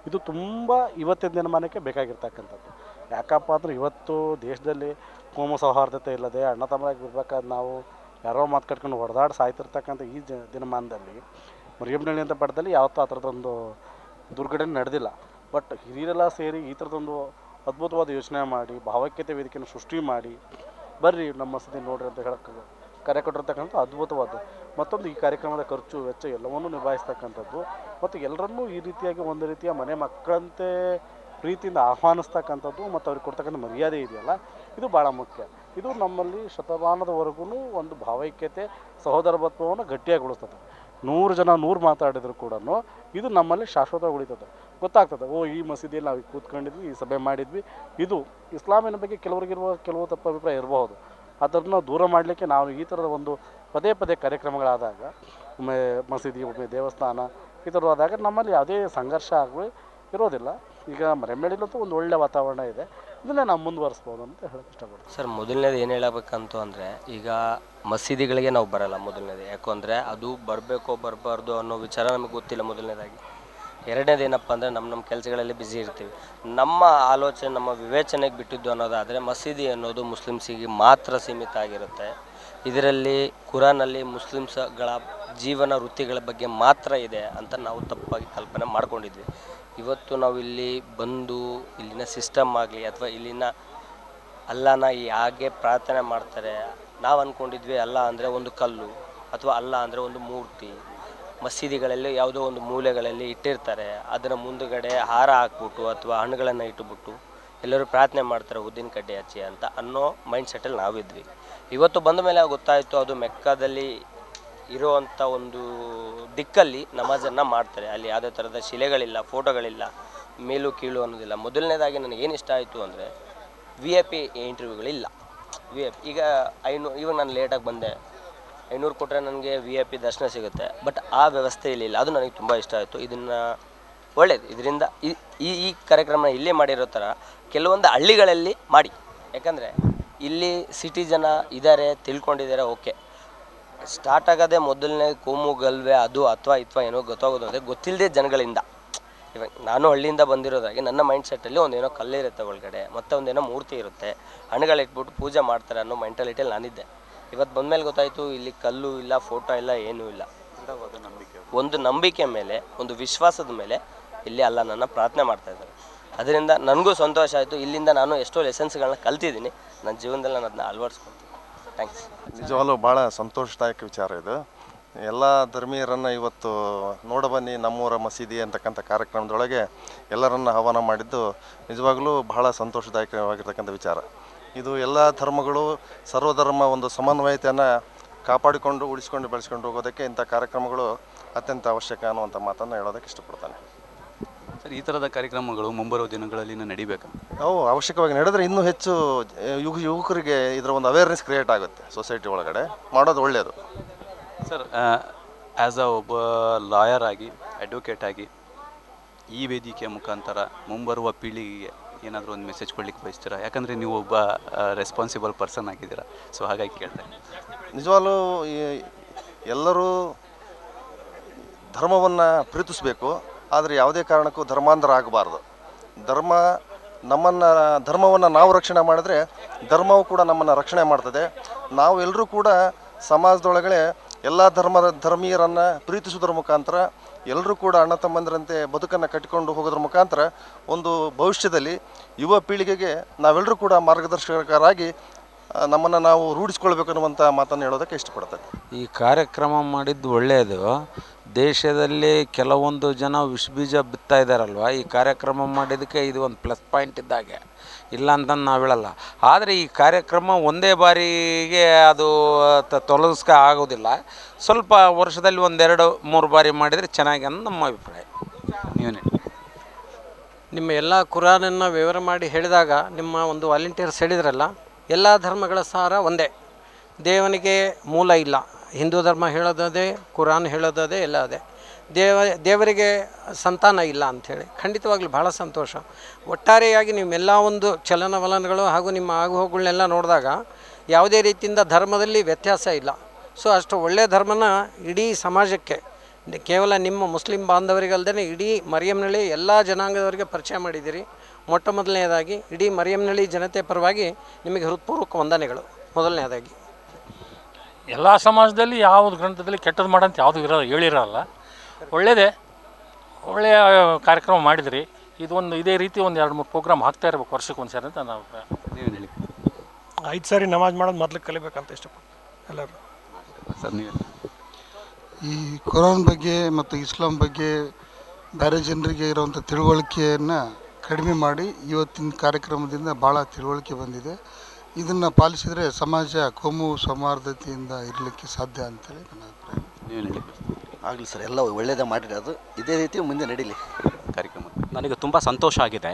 Speaker 18: ಇದು ತುಂಬ ಇವತ್ತಿನ ದಿನಮಾನಕ್ಕೆ ಬೇಕಾಗಿರ್ತಕ್ಕಂಥದ್ದು. ಯಾಕಪ್ಪ ಅಂದರೆ ಇವತ್ತು ದೇಶದಲ್ಲಿ ಕೋಮು ಸೌಹಾರ್ದತೆ ಇಲ್ಲದೆ ಅಣ್ಣ ತಮ್ಮರಾಗಿ ಇರ್ಬೇಕಾದ್ರೆ ನಾವು ಯಾರೋ ಮಾತು ಕಟ್ಕೊಂಡು ಹೊಡೆದಾಡಿ ಸಾಯ್ತಿರ್ತಕ್ಕಂಥ ಈ ದಿನಮಾನದಲ್ಲಿ ಮರಿಯಮ್ಮನಹಳ್ಳಿ ಅಂತ ಪಡೆದಲ್ಲಿ ಯಾವತ್ತೂ ಆ ಥರದೊಂದು ದುರ್ಘಟನೆ ನಡೆದಿಲ್ಲ. ಬಟ್ ಹಿರಿಯರೆಲ್ಲ ಸೇರಿ ಈ ಥರದೊಂದು ಅದ್ಭುತವಾದ ಯೋಚನೆ ಮಾಡಿ ಭಾವೈಕ್ಯತೆ ವೇದಿಕೆಯನ್ನು ಸೃಷ್ಟಿ ಮಾಡಿ ಬರ್ರಿ ನಮ್ಮ ಮಸೀದಿ ನೋಡ್ರಿ ಅಂತ ಹೇಳಕ್ಕೆ ಕರೆ ಕೊಟ್ಟಿರ್ತಕ್ಕಂಥ ಅದ್ಭುತವಾದ್ದು. ಮತ್ತೊಂದು ಈ ಕಾರ್ಯಕ್ರಮದ ಖರ್ಚು ವೆಚ್ಚ ಎಲ್ಲವನ್ನೂ ನಿಭಾಯಿಸ್ತಕ್ಕಂಥದ್ದು ಮತ್ತು ಎಲ್ಲರನ್ನೂ ಈ ರೀತಿಯಾಗಿ ಒಂದು ರೀತಿಯ ಮನೆ ಮಕ್ಕಳಂತೆ ಪ್ರೀತಿಯಿಂದ ಆಹ್ವಾನಿಸ್ತಕ್ಕಂಥದ್ದು ಮತ್ತು ಅವ್ರಿಗೆ ಕೊಡ್ತಕ್ಕಂಥ ಮರ್ಯಾದೆ ಇದೆಯಲ್ಲ, ಇದು ಭಾಳ ಮುಖ್ಯ. ಇದು ನಮ್ಮಲ್ಲಿ ಶತಮಾನದವರೆಗೂ ಒಂದು ಭಾವೈಕ್ಯತೆ ಸಹೋದರತ್ವವನ್ನು ಗಟ್ಟಿಯಾಗಿಗೊಳಿಸ್ತದೆ. 100 ಜನ 100 ಮಾತಾಡಿದ್ರು ಕೂಡ ಇದು ನಮ್ಮಲ್ಲಿ ಶಾಶ್ವತವಾಗಿ ಉಳಿತದೆ, ಗೊತ್ತಾಗ್ತದೆ. ಓ, ಈ ಮಸೀದಿಯಲ್ಲಿ ನಾವು ಕೂತ್ಕೊಂಡಿದ್ವಿ, ಈ ಸಭೆ ಮಾಡಿದ್ವಿ. ಇದು ಇಸ್ಲಾಮಿನ ಬಗ್ಗೆ ಕೆಲವು ತಪ್ಪು ಅಭಿಪ್ರಾಯ ಇರಬಹುದು. ಅದನ್ನು ದೂರ ಮಾಡಲಿಕ್ಕೆ ನಾವು ಈ ಥರದ ಒಂದು ಪದೇ ಪದೇ ಕಾರ್ಯಕ್ರಮಗಳಾದಾಗ, ಒಮ್ಮೆ ಮಸೀದಿ, ಒಮ್ಮೆ ದೇವಸ್ಥಾನ, ಈ ಥರ ಆದಾಗ ನಮ್ಮಲ್ಲಿ ಯಾವುದೇ ಸಂಘರ್ಷ ಇರೋದಿಲ್ಲ. ಈಗ ಮರೆಮೇಳಿಲಂತೂ ಒಂದು ಒಳ್ಳೆಯ ವಾತಾವರಣ ಇದೆ, ಇದನ್ನೇ ನಾವು ಮುಂದುವರಿಸ್ಬೋದು ಅಂತ ಹೇಳಕ್ಕೆ ಇಷ್ಟಪಡ್ತೀನಿ.
Speaker 19: ಸರ್, ಮೊದಲನೇದು ಏನು ಹೇಳಬೇಕಂತ ಅಂದರೆ, ಈಗ ಮಸೀದಿಗಳಿಗೆ ನಾವು ಬರಲ್ಲ ಮೊದಲನೇದು. ಯಾಕೆಂದರೆ ಅದು ಬರಬೇಕೋ ಬರಬಾರ್ದು ಅನ್ನೋ ವಿಚಾರ ನಮಗೆ ಗೊತ್ತಿಲ್ಲ ಮೊದಲನೇದಾಗಿ. ಎರಡನೇದು ಏನಪ್ಪ ಅಂದರೆ, ನಮ್ಮ ಕೆಲಸಗಳಲ್ಲಿ ಬ್ಯುಸಿ ಇರ್ತೀವಿ. ನಮ್ಮ ಆಲೋಚನೆ, ನಮ್ಮ ವಿವೇಚನೆಗೆ ಬಿಟ್ಟಿದ್ದು ಅನ್ನೋದಾದರೆ, ಮಸೀದಿ ಅನ್ನೋದು ಮುಸ್ಲಿಮ್ಸಿಗೆ ಮಾತ್ರ ಸೀಮಿತ ಆಗಿರುತ್ತೆ. ಇದರಲ್ಲಿ ಕುರಾನಲ್ಲಿ ಮುಸ್ಲಿಮ್ಸ್ಗಳ ಜೀವನ ವೃತ್ತಿಗಳ ಬಗ್ಗೆ ಮಾತ್ರ ಇದೆ ಅಂತ ನಾವು ತಪ್ಪಾಗಿ ಕಲ್ಪನೆ ಮಾಡ್ಕೊಂಡಿದ್ವಿ. ಇವತ್ತು ನಾವು ಇಲ್ಲಿ ಬಂದು ಇಲ್ಲಿನ ಸಿಸ್ಟಮ್ ಆಗಲಿ ಅಥವಾ ಇಲ್ಲಿನ ಅಲ್ಲಾನ ಹೇಗೆ ಪ್ರಾರ್ಥನೆ ಮಾಡ್ತಾರೆ, ನಾವು ಅಂದ್ಕೊಂಡಿದ್ವಿ ಅಲ್ಲ ಅಂದರೆ ಒಂದು ಕಲ್ಲು ಅಥವಾ ಅಲ್ಲ ಅಂದರೆ ಒಂದು ಮೂರ್ತಿ. ಮಸೀದಿಗಳಲ್ಲಿ ಯಾವುದೋ ಒಂದು ಮೂಲೆಗಳಲ್ಲಿ ಇಟ್ಟಿರ್ತಾರೆ, ಅದರ ಮುಂದುಗಡೆ ಹಾರ ಹಾಕ್ಬಿಟ್ಟು ಅಥವಾ ಹಣ್ಣುಗಳನ್ನು ಇಟ್ಟುಬಿಟ್ಟು ಎಲ್ಲರೂ ಪ್ರಾರ್ಥನೆ ಮಾಡ್ತಾರೆ ಉದ್ದಿನ ಕಡ್ಡಿ ಹಚ್ಚಿ ಅಂತ ಅನ್ನೋ ಮೈಂಡ್ ಸೆಟ್ಟಲ್ಲಿ ನಾವಿದ್ವಿ. ಇವತ್ತು ಬಂದ ಮೇಲೆ ಗೊತ್ತಾಯಿತು ಅದು ಮೆಕ್ಕಾದಲ್ಲಿ ಇರುವಂಥ ಒಂದು ದಿಕ್ಕಲ್ಲಿ ನಮಾಜನ್ನು ಮಾಡ್ತಾರೆ. ಅಲ್ಲಿ ಯಾವುದೇ ಥರದ ಶಿಲೆಗಳಿಲ್ಲ, ಫೋಟೋಗಳಿಲ್ಲ, ಮೇಲು ಕೀಳು ಅನ್ನೋದಿಲ್ಲ. ಮೊದಲನೇದಾಗಿ ನನಗೇನು ಇಷ್ಟ ಆಯಿತು ಅಂದರೆ, VIP ಇಂಟರ್ವ್ಯೂಗಳಿಲ್ಲ. VIP ಈಗ 500, ಇವಾಗ ನಾನು ಲೇಟಾಗಿ ಬಂದೆ, 500 ಕೊಟ್ಟರೆ ನನಗೆ VIP ದರ್ಶನ ಸಿಗುತ್ತೆ. ಬಟ್ ಆ ವ್ಯವಸ್ಥೆ ಇಲ್ಲ. ಅದು ನನಗೆ ತುಂಬ ಇಷ್ಟ ಆಯಿತು. ಇದನ್ನು ಒಳ್ಳೆಯದು. ಇದರಿಂದ ಈ ಕಾರ್ಯಕ್ರಮ ಇಲ್ಲೇ ಮಾಡಿರೋ ಥರ ಕೆಲವೊಂದು ಹಳ್ಳಿಗಳಲ್ಲಿ ಮಾಡಿ. ಯಾಕಂದರೆ ಇಲ್ಲಿ ಸಿಟಿ ಜನ ಇದ್ದಾರೆ, ತಿಳ್ಕೊಂಡಿದ್ದಾರೆ, ಓಕೆ. ಸ್ಟಾರ್ಟ್ ಆಗೋದೇ ಮೊದಲನೇ ಕೋಮು ಗಲ್ವೆ ಅದು ಅಥವಾ ಏನೋ ಗೊತ್ತಾಗೋದು ಅಂದರೆ ಗೊತ್ತಿಲ್ಲದೆ ಜನಗಳಿಂದ. ಇವಾಗ ನಾನು ಹಳ್ಳಿಯಿಂದ ಬಂದಿರೋದಾಗಿ ನನ್ನ ಮೈಂಡ್ ಸೆಟ್ಟಲ್ಲಿ ಒಂದೇನೋ ಕಲ್ಲಿರುತ್ತೆ ಒಳಗಡೆ, ಮತ್ತು ಒಂದೇನೋ ಮೂರ್ತಿ ಇರುತ್ತೆ, ಹಣ್ಣುಗಳಿಟ್ಬಿಟ್ಟು ಪೂಜೆ ಮಾಡ್ತಾರೆ ಅನ್ನೋ ಮೆಂಟಾಲಿಟಿಯಲ್ಲಿ ನಾನಿದ್ದೆ. ಇವತ್ತು ಬಂದಮೇಲೆ ಗೊತ್ತಾಯಿತು ಇಲ್ಲಿ ಕಲ್ಲು ಇಲ್ಲ, ಫೋಟೋ ಇಲ್ಲ, ಏನೂ ಇಲ್ಲ. ಒಂದು ನಂಬಿಕೆ ಮೇಲೆ, ಒಂದು ವಿಶ್ವಾಸದ ಮೇಲೆ ಇಲ್ಲಿ ಅಲ್ಲ ನನ್ನ ಪ್ರಾರ್ಥನೆ ಮಾಡ್ತಾಯಿದ್ದಾರೆ. ಅದರಿಂದ ನನಗೂ ಸಂತೋಷ ಆಯಿತು. ಇಲ್ಲಿಂದ ನಾನು ಎಷ್ಟೋ ಲೆಸನ್ಸ್ಗಳನ್ನ ಕಲ್ತಿದ್ದೀನಿ, ನನ್ನ ಜೀವನದಲ್ಲಿ ನಾನು ಅದನ್ನ ಅಳವಡಿಸ್ಕೊಳ್ತೀನಿ. ಥ್ಯಾಂಕ್ಸ್.
Speaker 20: ನಿಜವಾಗ್ಲೂ ಭಾಳ ಸಂತೋಷದಾಯಕ ವಿಚಾರ ಇದು. ಎಲ್ಲ ಧರ್ಮೀಯರನ್ನು ಇವತ್ತು ನೋಡಬನ್ನಿ ನಮ್ಮೂರ ಮಸೀದಿ ಅಂತಕ್ಕಂಥ ಕಾರ್ಯಕ್ರಮದೊಳಗೆ ಎಲ್ಲರನ್ನು ಆಹ್ವಾನ ಮಾಡಿದ್ದು ನಿಜವಾಗ್ಲೂ ಬಹಳ ಸಂತೋಷದಾಯಕವಾಗಿರ್ತಕ್ಕಂಥ ವಿಚಾರ. ಇದು ಎಲ್ಲ ಧರ್ಮಗಳು, ಸರ್ವಧರ್ಮ ಒಂದು ಸಮನ್ವಯತೆಯನ್ನು ಕಾಪಾಡಿಕೊಂಡು ಉಳಿಸ್ಕೊಂಡು ಬೆಳೆಸ್ಕೊಂಡು ಹೋಗೋದಕ್ಕೆ ಇಂಥ ಕಾರ್ಯಕ್ರಮಗಳು ಅತ್ಯಂತ ಅವಶ್ಯಕ ಅನ್ನುವಂಥ ಮಾತನ್ನು ಹೇಳೋದಕ್ಕೆ ಇಷ್ಟಪಡ್ತಾನೆ.
Speaker 3: ಸರ್, ಈ ಥರದ ಕಾರ್ಯಕ್ರಮಗಳು ಮುಂಬರುವ ದಿನಗಳಲ್ಲಿ ನಡಿಬೇಕಾ?
Speaker 20: ಅವು ಅವಶ್ಯಕವಾಗಿ ನಡೆದರೆ ಇನ್ನೂ ಹೆಚ್ಚು ಯುವಕರಿಗೆ ಇದರ ಒಂದು ಅವೇರ್ನೆಸ್ ಕ್ರಿಯೇಟ್ ಆಗುತ್ತೆ ಸೊಸೈಟಿ ಒಳಗಡೆ, ಮಾಡೋದು ಒಳ್ಳೆಯದು.
Speaker 3: ಸರ್, ಆ್ಯಸ್ ಒಬ್ಬ ಲಾಯರ್ ಆಗಿ, ಅಡ್ವೊಕೇಟ್ ಆಗಿ ಈ ವೇದಿಕೆಯ ಮುಖಾಂತರ ಮುಂಬರುವ ಪೀಳಿಗೆಗೆ ಏನಾದರೂ ಒಂದು ಮೆಸೇಜ್ ಕೊಡ್ಲಿಕ್ಕೆ ಬಯಸ್ತೀರಾ? ಯಾಕಂದರೆ ನೀವು ಒಬ್ಬ ರೆಸ್ಪಾನ್ಸಿಬಲ್ ಪರ್ಸನ್ ಆಗಿದ್ದೀರಾ, ಸೊ ಹಾಗಾಗಿ ಕೇಳ್ತೇನೆ.
Speaker 20: ನಿಜವಾಗ್ಲೂ ಎಲ್ಲರೂ ಧರ್ಮವನ್ನು ಪ್ರೀತಿಸಬೇಕು, ಆದರೆ ಯಾವುದೇ ಕಾರಣಕ್ಕೂ ಧರ್ಮಾಂತರ ಆಗಬಾರ್ದು. ಧರ್ಮವನ್ನು ನಾವು ರಕ್ಷಣೆ ಮಾಡಿದ್ರೆ ಧರ್ಮವು ಕೂಡ ನಮ್ಮನ್ನು ರಕ್ಷಣೆ ಮಾಡ್ತದೆ. ನಾವು ಎಲ್ಲರೂ ಕೂಡ ಸಮಾಜದೊಳಗಡೆ ಎಲ್ಲ ಧರ್ಮೀಯರನ್ನು ಪ್ರೀತಿಸೋದ್ರ ಮುಖಾಂತರ ಎಲ್ಲರೂ ಕೂಡ ಅಣ್ಣ ತಮ್ಮಂದಿರಂತೆ ಬದುಕನ್ನು ಕಟ್ಟಿಕೊಂಡು ಹೋಗೋದ್ರ ಮುಖಾಂತರ ಒಂದು ಭವಿಷ್ಯದಲ್ಲಿ ಯುವ ಪೀಳಿಗೆಗೆ ನಾವೆಲ್ಲರೂ ಕೂಡ ಮಾರ್ಗದರ್ಶಕರಾಗಿ ನಮ್ಮನ್ನು ನಾವು ರೂಢಿಸ್ಕೊಳ್ಬೇಕು ಅನ್ನುವಂಥ ಮಾತನ್ನು ಹೇಳೋದಕ್ಕೆ ಇಷ್ಟಪಡ್ತೇನೆ.
Speaker 21: ಈ ಕಾರ್ಯಕ್ರಮ ಮಾಡಿದ್ದು ಒಳ್ಳೆಯದು. ದೇಶದಲ್ಲಿ ಕೆಲವೊಂದು ಜನ ವಿಷಬೀಜ ಬಿತ್ತಾ ಇದ್ದಾರಲ್ವ, ಈ ಕಾರ್ಯಕ್ರಮ ಮಾಡಿದ್ದಕ್ಕೆ ಇದು ಒಂದು ಪ್ಲಸ್ ಪಾಯಿಂಟ್ ಇದ್ದಾಗೆ, ಇಲ್ಲ ಅಂತ ನಾವು ಹೇಳಲ್ಲ. ಆದರೆ ಈ ಕಾರ್ಯಕ್ರಮ ಒಂದೇ ಬಾರಿಗೆ ಅದು ತೊಲಗಿಸ್ಕ ಆಗೋದಿಲ್ಲ. ಸ್ವಲ್ಪ ವರ್ಷದಲ್ಲಿ 1-2-3 ಬಾರಿ ಮಾಡಿದರೆ ಚೆನ್ನಾಗಿ ಅಂತ ನಮ್ಮ ಅಭಿಪ್ರಾಯ.
Speaker 3: ನೀವೇನು?
Speaker 22: ನಿಮ್ಮ ಎಲ್ಲ ಕುರಾನನ್ನು ವಿವರ ಮಾಡಿ ಹೇಳಿದಾಗ ನಿಮ್ಮ ಒಂದು ವಾಲಂಟಿಯರ್ಸ್ ಹೇಳಿದ್ರಲ್ಲ, ಎಲ್ಲ ಧರ್ಮಗಳ ಸಾರ ಒಂದೇ. ದೇವನಿಗೆ ಮೂಲ ಇಲ್ಲ. ಹಿಂದೂ ಧರ್ಮ ಹೇಳೋದೇ, ಕುರಾನ್ ಹೇಳೋದೇ ಎಲ್ಲ ಅದೇ. ದೇವರಿಗೆ ಸಂತಾನ ಇಲ್ಲ ಅಂಥೇಳಿ ಖಂಡಿತವಾಗ್ಲೂ ಭಾಳ ಸಂತೋಷ. ಒಟ್ಟಾರೆಯಾಗಿ ನಿಮ್ಮೆಲ್ಲ ಒಂದು ಚಲನವಲನಗಳು ಹಾಗೂ ನಿಮ್ಮ ಆಗುಹೋಗುಗಳನ್ನೆಲ್ಲ ನೋಡಿದಾಗ ಯಾವುದೇ ರೀತಿಯಿಂದ ಧರ್ಮದಲ್ಲಿ ವ್ಯತ್ಯಾಸ ಇಲ್ಲ. ಸೊ ಅಷ್ಟು ಒಳ್ಳೆಯ ಧರ್ಮನ ಇಡೀ ಸಮಾಜಕ್ಕೆ, ಕೇವಲ ನಿಮ್ಮ ಮುಸ್ಲಿಂ ಬಾಂಧವರಿಗಲ್ಲದೆ ಇಡೀ ಮರಿಯಮ್ನಳ್ಳಿ ಎಲ್ಲ ಜನಾಂಗದವರಿಗೆ ಪರಿಚಯ ಮಾಡಿದ್ದೀರಿ. ಮೊಟ್ಟ ಮೊದಲನೇದಾಗಿ ಇಡೀ ಮರಿಯಮ್ನಳ್ಳಿ ಜನತೆ ಪರವಾಗಿ ನಿಮಗೆ ಹೃತ್ಪೂರ್ವಕ ವಂದನೆಗಳು. ಮೊದಲನೇದಾಗಿ
Speaker 12: ಎಲ್ಲ ಸಮಾಜದಲ್ಲಿ ಯಾವುದು ಗ್ರಂಥದಲ್ಲಿ ಕೆಟ್ಟದ್ದು ಮಾಡಂತ ಯಾವುದು ಹೇಳಿರಲ್ಲ. ಒಳ್ಳೆಯದೇ, ಒಳ್ಳೆಯ ಕಾರ್ಯಕ್ರಮ ಮಾಡಿದ್ರಿ. ಇದೇ ರೀತಿ 1-2-3 ಪ್ರೋಗ್ರಾಮ್ ಹಾಕ್ತಾ ಇರ್ಬೇಕು ವರ್ಷಕ್ಕೆ ಒಂದು ಸಾರಿ ಅಂತ ನಾವು.
Speaker 3: ನೀವೇನು ಹೇಳಿ?
Speaker 10: 5 ಸಾರಿ ನಮಾಜ್ ಮಾಡೋದು ಮೊದಲು ಕಲಿಬೇಕಂತ ಇಷ್ಟಪಡ್ತೀನಿ ಎಲ್ಲರೂ.
Speaker 3: ಸರ್, ನೀವು?
Speaker 23: ಈ ಕುರಾನ್ ಬಗ್ಗೆ ಮತ್ತು ಇಸ್ಲಾಂ ಬಗ್ಗೆ ಬೇರೆ ಜನರಿಗೆ ಇರುವಂಥ ತಿಳುವಳಿಕೆಯನ್ನು ಕಡಿಮೆ ಮಾಡಿ ಇವತ್ತಿನ ಕಾರ್ಯಕ್ರಮದಿಂದ ಭಾಳ ತಿಳುವಳಿಕೆ ಬಂದಿದೆ. ಇದನ್ನು ಪಾಲಿಸಿದರೆ ಸಮಾಜ ಕೋಮು ಸೌಹಾರ್ದತೆಯಿಂದ ಇರಲಿಕ್ಕೆ ಸಾಧ್ಯ ಅಂತೇಳಿ ನನ್ನ ಅಭಿಪ್ರಾಯ.
Speaker 3: ನೀವೇನು ಹೇಳಿ?
Speaker 1: ಆಗಲಿ ಸರ್, ಎಲ್ಲ ಒಳ್ಳೆಯದೇ ಮಾಡಿರೋದು, ಇದೇ ರೀತಿ ಮುಂದೆ ನಡೀಲಿ
Speaker 4: ಕಾರ್ಯಕ್ರಮ. ನನಗೆ ತುಂಬ ಸಂತೋಷ ಆಗಿದೆ.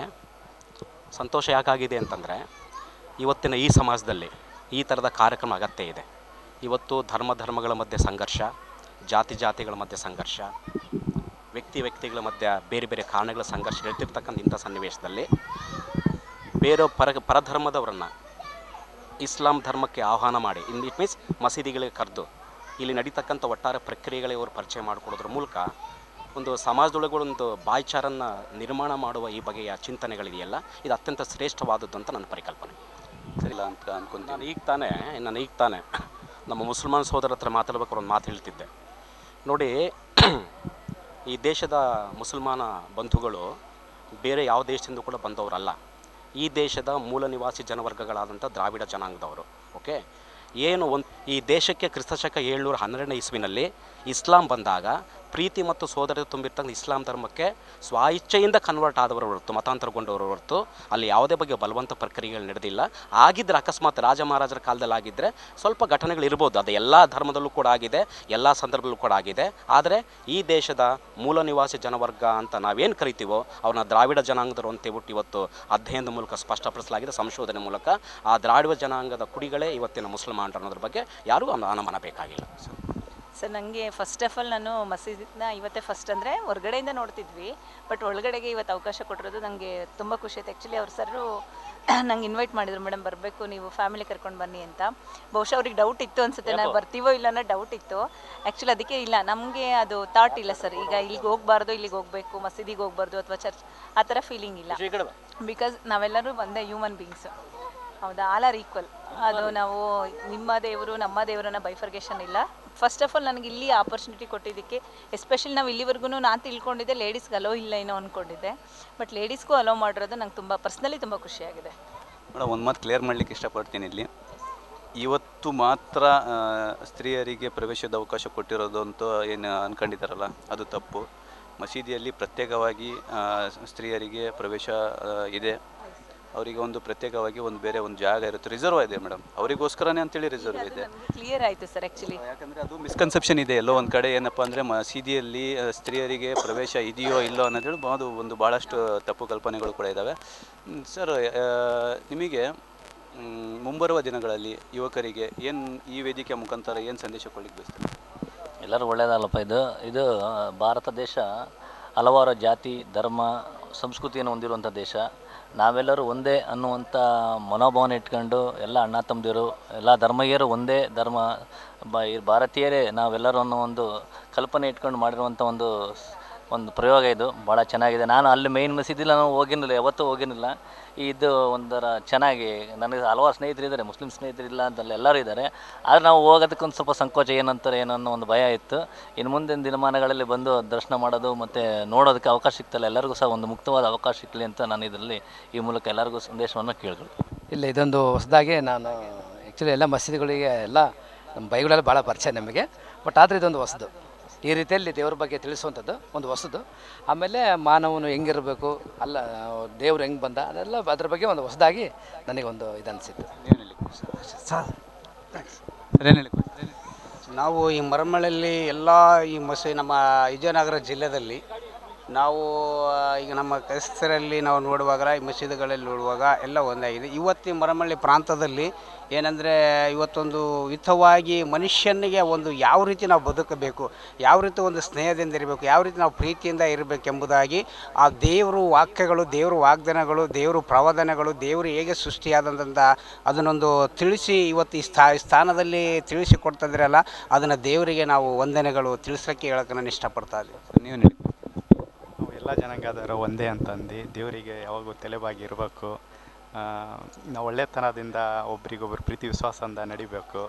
Speaker 4: ಸಂತೋಷ ಯಾಕಾಗಿದೆ ಅಂತಂದರೆ ಇವತ್ತಿನ ಈ ಸಮಾಜದಲ್ಲಿ ಈ ಥರದ ಕಾರ್ಯಕ್ರಮ ಅಗತ್ಯ ಇದೆ. ಇವತ್ತು ಧರ್ಮಗಳ ಮಧ್ಯೆ ಸಂಘರ್ಷ, ಜಾತಿಗಳ ಮಧ್ಯೆ ಸಂಘರ್ಷ, ವ್ಯಕ್ತಿಗಳ ಮಧ್ಯೆ ಬೇರೆ ಬೇರೆ ಕಾರಣಗಳ ಸಂಘರ್ಷ ಇರ್ತಿರ್ತಕ್ಕಂಥ ಇಂಥ ಸನ್ನಿವೇಶದಲ್ಲಿ ಬೇರೆ ಪರಧರ್ಮದವರನ್ನು ಇಸ್ಲಾಂ ಧರ್ಮಕ್ಕೆ ಆಹ್ವಾನ ಮಾಡಿ, ಇಟ್ ಮೀನ್ಸ್ ಮಸೀದಿಗಳಿಗೆ ಕರೆದು ಇಲ್ಲಿ ನಡೀತಕ್ಕಂಥ ಒಟ್ಟಾರೆ ಪ್ರಕ್ರಿಯೆಗಳಿಗೆ ಅವರು ಪರಿಚಯ ಮಾಡಿಕೊಡೋದ್ರ ಮೂಲಕ ಒಂದು ಸಮಾಜದೊಳಗೆ ಒಂದು ಭಾಯ್ಚಾರನ್ನು ನಿರ್ಮಾಣ ಮಾಡುವ ಈ ಬಗೆಯ ಚಿಂತನೆಗಳಿದೆಯಲ್ಲ, ಇದು ಅತ್ಯಂತ ಶ್ರೇಷ್ಠವಾದದ್ದು ಅಂತ ನನ್ನ ಪರಿಕಲ್ಪನೆ.
Speaker 3: ಸರಿಲ್ಲ ಅಂತ ಅನ್ಕೊಂತೀನಿ.
Speaker 4: ನಾನು ಈಗ ತಾನೇ ನಮ್ಮ ಮುಸಲ್ಮಾನ್ ಸೋದರ ಹತ್ರ ಮಾತಾಡ್ಬೇಕಾದ್ರೆ ಒಂದು ಮಾತು ಹೇಳ್ತಿದ್ದೆ ನೋಡಿ. ಈ ದೇಶದ ಮುಸಲ್ಮಾನ ಬಂಧುಗಳು ಬೇರೆ ಯಾವ ದೇಶದಿಂದ ಕೂಡ ಬಂದವರಲ್ಲ. ಈ ದೇಶದ ಮೂಲ ನಿವಾಸಿ ಜನವರ್ಗಗಳಾದಂಥ ದ್ರಾವಿಡ ಜನಾಂಗದವರು. ಓಕೆ, ಏನು ಈ ದೇಶಕ್ಕೆ ಕ್ರಿಸ್ತಶಕ 712 ಇಸ್ವಿನಲ್ಲಿ ಇಸ್ಲಾಂ ಬಂದಾಗ ಪ್ರೀತಿ ಮತ್ತು ಸೋದರತೆ ತುಂಬಿರ್ತಕ್ಕಂಥ ಇಸ್ಲಾಂ ಧರ್ಮಕ್ಕೆ ಸ್ವ-ಇಚ್ಛೆಯಿಂದ ಕನ್ವರ್ಟ್ ಆದವರು ಹೊರತು, ಮತಾಂತರಗೊಂಡವರು ಹೊರತು ಅಲ್ಲಿ ಯಾವುದೇ ಬಗ್ಗೆ ಬಲವಂತ ಪ್ರಕ್ರಿಯೆಗಳು ನಡೆದಿಲ್ಲ. ಆಗಿದ್ದರೆ ಅಕಸ್ಮಾತ್ ರಾಜ ಮಹಾರಾಜರ ಕಾಲದಲ್ಲಿ ಆಗಿದ್ದರೆ ಸ್ವಲ್ಪ ಘಟನೆಗಳು ಇರ್ಬೋದು. ಅದು ಎಲ್ಲ ಧರ್ಮದಲ್ಲೂ ಕೂಡ ಆಗಿದೆ, ಎಲ್ಲ ಸಂದರ್ಭದಲ್ಲೂ ಕೂಡ ಆಗಿದೆ. ಆದರೆ ಈ ದೇಶದ ಮೂಲ ನಿವಾಸಿ ಜನವರ್ಗ ಅಂತ ನಾವೇನು ಕರಿತೀವೋ ಅವ್ರನ್ನ ದ್ರಾವಿಡ ಜನಾಂಗದವರು ಅಂತೇಳ್ಬಿಟ್ಟು ಇವತ್ತು ಅಧ್ಯಯನದ ಮೂಲಕ ಸ್ಪಷ್ಟಪಡಿಸಲಾಗಿದೆ, ಸಂಶೋಧನೆ ಮೂಲಕ. ಆ ದ್ರಾವಿಡ ಜನಾಂಗದ ಕುಡಿಗಳೇ ಇವತ್ತಿನ ಮುಸಲ್ಮಾನರು ಅನ್ನೋದ್ರ ಬಗ್ಗೆ ಯಾರಿಗೂ ಅನುಮಾನ ಬೇಕಾಗಿಲ್ಲ.
Speaker 5: ಸರ್, ನನಗೆ ಫಸ್ಟ್ ಆಫ್ ಆಲ್ ನಾನು ಮಸೀದಿನ ಇವತ್ತೇ ಫಸ್ಟ್ ಅಂದರೆ ಹೊರಗಡೆಯಿಂದ ನೋಡ್ತಿದ್ವಿ, ಬಟ್ ಒಳಗಡೆಗೆ ಇವತ್ತು ಅವಕಾಶ ಕೊಟ್ಟಿರೋದು ನನಗೆ ತುಂಬ ಖುಷಿ ಆಯ್ತು. ಆ್ಯಕ್ಚುಲಿ ಅವ್ರು ಸರು ನಂಗೆ ಇನ್ವೈಟ್ ಮಾಡಿದ್ರು, ಮೇಡಮ್ ಬರಬೇಕು ನೀವು ಫ್ಯಾಮಿಲಿ ಕರ್ಕೊಂಡು ಬನ್ನಿ ಅಂತ. ಬಹುಶಃ ಅವ್ರಿಗೆ ಡೌಟ್ ಇತ್ತು ಅನಿಸುತ್ತೆ, ನಾನು ಬರ್ತೀವೋ ಇಲ್ಲ ಅನ್ನೋ ಡೌಟ್ ಇತ್ತು. ಆ್ಯಕ್ಚುಲಿ ಅದಕ್ಕೆ ಇಲ್ಲ, ನಮಗೆ ಅದು ಥಾಟ್ ಇಲ್ಲ ಸರ್. ಈಗ ಇಲ್ಲಿಗೆ ಹೋಗಬಾರ್ದು, ಇಲ್ಲಿಗೆ ಹೋಗಬೇಕು, ಮಸೀದಿಗೆ ಹೋಗಬಾರ್ದು ಅಥವಾ ಚರ್ಚ್ ಆ ಥರ ಫೀಲಿಂಗ್ ಇಲ್ಲ. ಬಿಕಾಸ್ ನಾವೆಲ್ಲರೂ ಒಂದೇ ಹ್ಯೂಮನ್ ಬೀಯಿಂಗ್ಸು, ಹೌದಾ, ಆಲ್ ಆರ್ ಈಕ್ವಲ್. ಅದು ನಾವು ನಿಮ್ಮ ದೇವರು ನಮ್ಮ ದೇವರನ್ನ ಬೈಫರ್ಗೇಷನ್ ಇಲ್ಲ. ಫಸ್ಟ್ ಆಫ್ ಆಲ್ ನನಗೆ ಇಲ್ಲಿ ಆಪರ್ಚುನಿಟಿ ಕೊಟ್ಟಿದ್ದಕ್ಕೆ, ಎಸ್ಪೆಷಲಿ ನಾವು ಇಲ್ಲಿವರೆಗೂ ನಾನು ತಿಳ್ಕೊಂಡಿದ್ದೆ ಲೇಡೀಸ್ಗೆ ಅಲೋ ಇಲ್ಲ ಏನೋ ಅಂದ್ಕೊಂಡಿದ್ದೆ, ಬಟ್ ಲೇಡೀಸ್ಗೂ ಅಲೋ ಮಾಡಿರೋದು ನಂಗೆ ತುಂಬ ಪರ್ಸ್ನಲಿ ತುಂಬ ಖುಷಿಯಾಗಿದೆ.
Speaker 3: ಮೇಡಮ್, ಒಂದು ಮಾತು ಕ್ಲಿಯರ್ ಮಾಡಲಿಕ್ಕೆ ಇಷ್ಟಪಡ್ತೀನಿ. ಇಲ್ಲಿ ಇವತ್ತು ಮಾತ್ರ ಸ್ತ್ರೀಯರಿಗೆ ಪ್ರವೇಶದ ಅವಕಾಶ ಕೊಟ್ಟಿರೋದು ಅಂತ ಏನು ಅಂದ್ಕೊಂಡಿದ್ದಾರಲ್ಲ, ಅದು ತಪ್ಪು. ಮಸೀದಿಯಲ್ಲಿ ಪ್ರತ್ಯೇಕವಾಗಿ ಸ್ತ್ರೀಯರಿಗೆ ಪ್ರವೇಶ ಇದೆ. ಅವರಿಗೆ ಒಂದು ಪ್ರತ್ಯೇಕವಾಗಿ ಒಂದು ಬೇರೆ ಒಂದು ಜಾಗ ಇರುತ್ತೆ, ರಿಸರ್ವ್ ಇದೆ ಮೇಡಮ್, ಅವರಿಗೋಸ್ಕರನೇ ಅಂತೇಳಿ ರಿಸರ್ವ್ ಇದೆ.
Speaker 5: ಕ್ಲಿಯರ್ ಆಯಿತು ಸರ್. ಆ್ಯಕ್ಚುಲಿ
Speaker 3: ಯಾಕಂದರೆ ಅದು ಮಿಸ್ಕನ್ಸೆಪ್ಷನ್ ಇದೆ ಎಲ್ಲೋ ಒಂದು ಕಡೆ. ಏನಪ್ಪ ಅಂದರೆ ಮಸೀದಿಯಲ್ಲಿ ಸ್ತ್ರೀಯರಿಗೆ ಪ್ರವೇಶ ಇದೆಯೋ ಇಲ್ಲೋ ಅನ್ನೋದು ಅದು ಒಂದು ಭಾಳಷ್ಟು ತಪ್ಪು ಕಲ್ಪನೆಗಳು ಕೂಡ ಇದ್ದಾವೆ. ಸರ್, ನಿಮಗೆ ಮುಂಬರುವ ದಿನಗಳಲ್ಲಿ ಯುವಕರಿಗೆ ಏನು ಈ ವೇದಿಕೆ ಮುಖಾಂತರ ಏನು ಸಂದೇಶ ಕೊಡಲಿಕ್ಕೆ ಬಯಸ್ತಾರೆ?
Speaker 24: ಎಲ್ಲರೂ ಒಳ್ಳೆಯದಲ್ಲಪ್ಪ. ಇದು ಭಾರತ ದೇಶ ಹಲವಾರು ಜಾತಿ ಧರ್ಮ ಸಂಸ್ಕೃತಿಯನ್ನು ಹೊಂದಿರುವಂಥ ದೇಶ. ನಾವೆಲ್ಲರೂ ಒಂದೇ ಅನ್ನುವಂಥ ಮನೋಭಾವನೆ ಇಟ್ಕೊಂಡು ಎಲ್ಲ ಅಣ್ಣ ತಮ್ಮದಿರು, ಎಲ್ಲ ಧರ್ಮೀಯರು ಒಂದೇ ಧರ್ಮ, ಭಾರತೀಯರೇ ನಾವೆಲ್ಲರೂ ಅನ್ನೋ ಒಂದು ಕಲ್ಪನೆ ಇಟ್ಕೊಂಡು ಮಾಡಿರುವಂಥ ಒಂದು ಪ್ರಯೋಗ ಇದು ಭಾಳ ಚೆನ್ನಾಗಿದೆ. ನಾನು ಅಲ್ಲಿ ಮೇಯ್ನ್ ಮಸೀದಿಲ್ಲ ನಾನು ಹೋಗಿರಲಿಲ್ಲ, ಯಾವತ್ತೂ ಹೋಗಿರಲಿಲ್ಲ. ಇದು ಒಂಥರ ಚೆನ್ನಾಗಿ, ನನಗೆ ಹಲವಾರು ಸ್ನೇಹಿತರಿದ್ದಾರೆ, ಮುಸ್ಲಿಂ ಸ್ನೇಹಿತರಿಲ್ಲ ಅಂತಲ್ಲ, ಎಲ್ಲರೂ ಇದ್ದಾರೆ. ಆದರೆ ನಾವು ಹೋಗೋದಕ್ಕೊಂದು ಸ್ವಲ್ಪ ಸಂಕೋಚ, ಏನಂತಾರೆ ಏನೋ ಅನ್ನೋ ಒಂದು ಭಯ ಇತ್ತು. ಇನ್ನು ಮುಂದಿನ ದಿನಮಾನಗಳಲ್ಲಿ ಬಂದು ದರ್ಶನ ಮಾಡೋದು ಮತ್ತು ನೋಡೋದಕ್ಕೆ ಅವಕಾಶ ಸಿಗ್ತಲ್ಲ, ಎಲ್ಲರಿಗೂ ಸಹ ಒಂದು ಮುಕ್ತವಾದ ಅವಕಾಶ ಸಿಗಲಿ ಅಂತ ನಾನು ಇದರಲ್ಲಿ ಈ ಮೂಲಕ ಎಲ್ಲರಿಗೂ ಸಂದೇಶವನ್ನು ಕೇಳ್ಕೊಳ್ತೀನಿ.
Speaker 25: ಇಲ್ಲ, ಇದೊಂದು ಹೊಸದಾಗಿ ನಾನು ಆ್ಯಕ್ಚುಲಿ ಎಲ್ಲ ಮಸೀದಿಗಳಿಗೆ ಎಲ್ಲ ನಮ್ಮ ಬೈಗಳೆಲ್ಲ ಭಾಳ ಪರಿಚಯ ನಮಗೆ, ಬಟ್ ಆದರೆ ಇದೊಂದು ಹೊಸದು, ಈ ರೀತಿಯಲ್ಲಿ ದೇವ್ರ ಬಗ್ಗೆ ತಿಳಿಸುವಂಥದ್ದು ಒಂದು ಹೊಸದು. ಆಮೇಲೆ ಮಾನವನು ಹೆಂಗಿರಬೇಕು, ಅಲ್ಲ ದೇವ್ರು ಹೆಂಗೆ ಬಂದ, ಅದೆಲ್ಲ ಅದ್ರ ಬಗ್ಗೆ ಒಂದು ಹೊಸದಾಗಿ ನನಗೊಂದು ಇದು ಅನಿಸಿತ್ತು.
Speaker 26: ನಾವು ಈ ಮರಮಳಲ್ಲಿ ಎಲ್ಲ ಈ ನಮ್ಮ ವಿಜಯನಗರ ಜಿಲ್ಲೆಯಲ್ಲಿ ನಾವು ಈಗ ನಮ್ಮ ಕ್ರೈಸ್ತರಲ್ಲಿ ನಾವು ನೋಡುವಾಗ, ಈ ಮಸೀದಿಗಳಲ್ಲಿ ನೋಡುವಾಗ ಎಲ್ಲ ಒಂದಾಗಿದೆ. ಇವತ್ತು ಮರಮಳ್ಳಿ ಪ್ರಾಂತದಲ್ಲಿ ಏನಂದರೆ ಇವತ್ತೊಂದು ಹಿತವಾಗಿ ಮನುಷ್ಯನಿಗೆ ಒಂದು ಯಾವ ರೀತಿ ನಾವು ಬದುಕಬೇಕು, ಯಾವ ರೀತಿ ಒಂದು ಸ್ನೇಹದಿಂದ ಇರಬೇಕು, ಯಾವ ರೀತಿ ನಾವು ಪ್ರೀತಿಯಿಂದ ಇರಬೇಕೆಂಬುದಾಗಿ ಆ ದೇವರು ವಾಕ್ಯಗಳು, ದೇವರು ವಾಗ್ದಾನಗಳು, ದೇವರು ಪ್ರವಾದನೆಗಳು, ದೇವರು ಹೇಗೆ ಸೃಷ್ಟಿಯಾದಂಥ ಅದನ್ನೊಂದು ತಿಳಿಸಿ ಇವತ್ತು ಈ ಸ್ಥಾನದಲ್ಲಿ ತಿಳಿಸಿಕೊಡ್ತಿದ್ರಲ್ಲ, ಅದನ್ನು ದೇವರಿಗೆ ನಾವು ವಂದನೆಗಳು ತಿಳಿಸೋಕ್ಕೆ ಹೇಳೋಕ್ಕೆ ನಾನು ಇಷ್ಟಪಡ್ತಾ ಇದ್ದೀನಿ.
Speaker 3: ನೀವು
Speaker 27: ಎಲ್ಲ ಜನಾಂಗದವರು ಒಂದೇ ಅಂತಂದು ದೇವರಿಗೆ ಯಾವಾಗೂ ತಲೆಬಾಗಿ ಇರಬೇಕು. ನಾವು ಒಳ್ಳೆತನದಿಂದ ಒಬ್ರಿಗೊಬ್ರು ಪ್ರೀತಿ ವಿಶ್ವಾಸದಿಂದ ನಡಿಬೇಕು.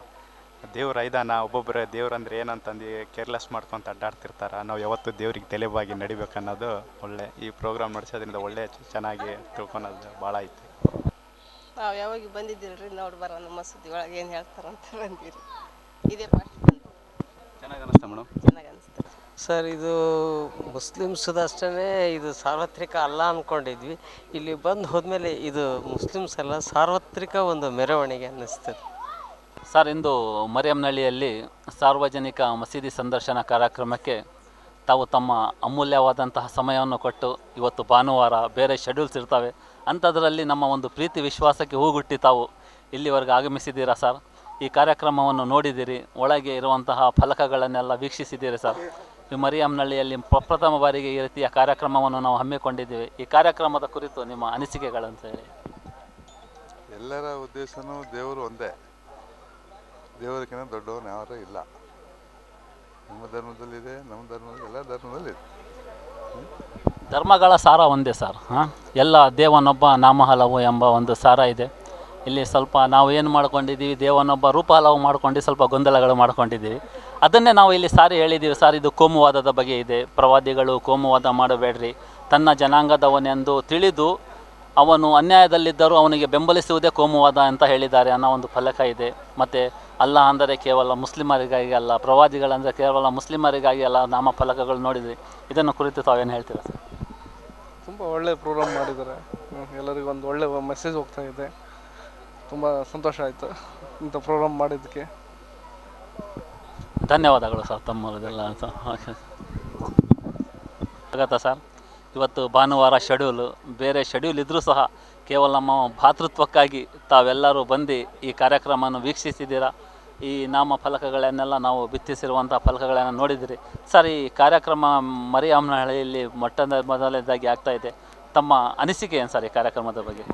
Speaker 27: ದೇವ್ರು ಐದಾನ ಒಬ್ಬೊಬ್ಬರು ದೇವ್ರಂದ್ರೆ ಏನಂತಂದು ಕೇರ್ಲೆಸ್ ಮಾಡ್ಕೊತ ಅಡ್ಡಾಡ್ತಿರ್ತಾರೆ. ನಾವು ಯಾವತ್ತೂ ದೇವ್ರಿಗೆ ತಲೆಬಾಗಿ ನಡಿಬೇಕು ಅನ್ನೋದು ಒಳ್ಳೆ ಈ ಪ್ರೋಗ್ರಾಮ್ ನಡೆಸೋದ್ರಿಂದ ಒಳ್ಳೆ ಚೆನ್ನಾಗಿ ತಿಳ್ಕೊಳೋದು ಭಾಳ ಐತಿ.
Speaker 28: ನಾವು ಯಾವಾಗ ಬಂದಿದ್ದಿಲ್ರಿ, ನೋಡಿ ಬರೋಣ ಮಸೂದಿ ಒಳಗೆ ಏನು ಹೇಳ್ತಾರಂತ ಬಂದಿರಿ. ಇದೇ
Speaker 3: ಚೆನ್ನಾಗಿ ಅನ್ನಿಸ್ತಾ ಮೇಡಮ್?
Speaker 28: ಚೆನ್ನಾಗಿ ಅನಿಸ್ತು
Speaker 22: ಸರ್. ಇದು ಮುಸ್ಲಿಮ್ಸ್ದಷ್ಟೇ ಇದು ಸಾರ್ವತ್ರಿಕ ಅಲ್ಲ ಅಂದ್ಕೊಂಡಿದ್ವಿ. ಇಲ್ಲಿ ಬಂದು ಹೋದ್ಮೇಲೆ ಇದು ಮುಸ್ಲಿಮ್ಸ್ ಎಲ್ಲ ಸಾರ್ವತ್ರಿಕ ಒಂದು ಮೆರವಣಿಗೆ ಅನ್ನಿಸ್ತದೆ.
Speaker 2: ಸರ್, ಇಂದು ಮರಿಯಮ್ನಹಳ್ಳಿಯಲ್ಲಿ ಸಾರ್ವಜನಿಕ ಮಸೀದಿ ಸಂದರ್ಶನ ಕಾರ್ಯಕ್ರಮಕ್ಕೆ ತಾವು ತಮ್ಮ ಅಮೂಲ್ಯವಾದಂತಹ ಸಮಯವನ್ನು ಕೊಟ್ಟು, ಇವತ್ತು ಭಾನುವಾರ ಬೇರೆ ಶೆಡ್ಯೂಲ್ಸ್ ಇರ್ತವೆ, ಅಂಥದ್ರಲ್ಲಿ ನಮ್ಮ ಒಂದು ಪ್ರೀತಿ ವಿಶ್ವಾಸಕ್ಕೆ ಹೂಗುಟ್ಟಿ ತಾವು ಇಲ್ಲಿವರೆಗೆ ಆಗಮಿಸಿದ್ದೀರಾ ಸರ್. ಈ ಕಾರ್ಯಕ್ರಮವನ್ನು ನೋಡಿದ್ದೀರಿ, ಒಳಗೆ ಇರುವಂತಹ ಫಲಕಗಳನ್ನೆಲ್ಲ ವೀಕ್ಷಿಸಿದ್ದೀರಿ ಸರ್. ಈ ಮರಿಯಮ್ನಹಳ್ಳಿಯಲ್ಲಿ ಪ್ರಪ್ರಥಮ ಬಾರಿಗೆ ಈ ರೀತಿಯ ಕಾರ್ಯಕ್ರಮವನ್ನು ನಾವು ಹಮ್ಮಿಕೊಂಡಿದ್ದೀವಿ. ಈ ಕಾರ್ಯಕ್ರಮದ ಕುರಿತು ನಿಮ್ಮ ಅನಿಸಿಕೆಗಳಂತ ಹೇಳಿ.
Speaker 6: ಎಲ್ಲರ ಉದ್ದೇಶನೂ ದೇವರು ಒಂದೇ, ದೇವರಿಗಿಂತ ದೊಡ್ಡವನು ಯಾರೂ ಇಲ್ಲ. ನಮ್ಮ ಧರ್ಮದಲ್ಲಿದೆ, ನಮ್ಮ ಧರ್ಮದಲ್ಲಿ, ಎಲ್ಲ ಧರ್ಮದಲ್ಲಿದೆ.
Speaker 2: ಧರ್ಮಗಳ ಸಾರ ಒಂದೇ ಸರ್. ಎಲ್ಲ ದೇವನೊಬ್ಬ ನಾಮ ಹಲವು ಎಂಬ ಒಂದು ಸಾರ ಇದೆ. ಇಲ್ಲಿ ಸ್ವಲ್ಪ ನಾವು ಏನು ಮಾಡ್ಕೊಂಡಿದ್ದೀವಿ, ದೇವನೊಬ್ಬ ರೂಪ ಹಲವು ಮಾಡ್ಕೊಂಡು ಸ್ವಲ್ಪ ಗೊಂದಲಗಳು ಮಾಡ್ಕೊಂಡಿದ್ದೀವಿ. ಅದನ್ನೇ ನಾವು ಇಲ್ಲಿ ಸಾರಿ ಹೇಳಿದ್ದೀವಿ ಸರ್. ಇದು ಕೋಮುವಾದದ ಬಗ್ಗೆ ಇದೆ. ಪ್ರವಾದಿಗಳು ಕೋಮುವಾದ ಮಾಡಬೇಡ್ರಿ, ತನ್ನ ಜನಾಂಗದವನೆಂದು ತಿಳಿದು ಅವನು ಅನ್ಯಾಯದಲ್ಲಿದ್ದರೂ ಅವನಿಗೆ ಬೆಂಬಲಿಸುವುದೇ ಕೋಮುವಾದ ಅಂತ ಹೇಳಿದ್ದಾರೆ ಅನ್ನೋ ಒಂದು ಫಲಕ ಇದೆ. ಮತ್ತು ಅಲ್ಲಾಹ್ ಅಂದರೆ ಕೇವಲ ಮುಸ್ಲಿಮರಿಗಾಗಿ ಅಲ್ಲ, ಪ್ರವಾದಿಗಳಂದರೆ ಕೇವಲ ಮುಸ್ಲಿಮರಿಗಾಗಿ ಅಲ್ಲ ನಾಮಫಲಕಗಳು ನೋಡಿದ್ವಿ. ಇದನ್ನು ಕುರಿತು ತಾವೇನು ಹೇಳ್ತೀರಾ ಸರ್?
Speaker 7: ತುಂಬ ಒಳ್ಳೆ ಪ್ರೋಗ್ರಾಮ್ ಮಾಡಿದ್ದಾರೆ. ಎಲ್ಲರಿಗೂ ಒಂದು ಒಳ್ಳೆ ಮೆಸೇಜ್ ಹೋಗ್ತಾ ಇದೆ. ತುಂಬ ಸಂತೋಷ ಆಯಿತು ಇಂಥ ಪ್ರೋಗ್ರಾಮ್ ಮಾಡಿದ್ದಕ್ಕೆ.
Speaker 2: ಧನ್ಯವಾದಗಳು ಸರ್ ತಮ್ಮದೆಲ್ಲ. ಆಗತ್ತಾ ಸರ್, ಇವತ್ತು ಭಾನುವಾರ ಶೆಡ್ಯೂಲು, ಬೇರೆ ಶೆಡ್ಯೂಲ್ ಇದ್ದರೂ ಸಹ ಕೇವಲ ನಮ್ಮ ಭಾತೃತ್ವಕ್ಕಾಗಿ ತಾವೆಲ್ಲರೂ ಬಂದು ಈ ಕಾರ್ಯಕ್ರಮವನ್ನು ವೀಕ್ಷಿಸಿದ್ದೀರಾ. ಈ ನಾಮ ಫಲಕಗಳನ್ನೆಲ್ಲ ನಾವು ಬಿತ್ತಿಸಿರುವಂಥ ಫಲಕಗಳನ್ನು ನೋಡಿದ್ದೀರಿ ಸರ್. ಈ ಕಾರ್ಯಕ್ರಮ ಮರಿಯಮ್ನಹಳ್ಳಿಯಲ್ಲಿ ಮೊದಲನೇದಾಗಿ ಆಗ್ತಾ ಇದೆ. ತಮ್ಮ ಅನಿಸಿಕೆ ಏನು ಸರ್ ಈ ಕಾರ್ಯಕ್ರಮದ ಬಗ್ಗೆ?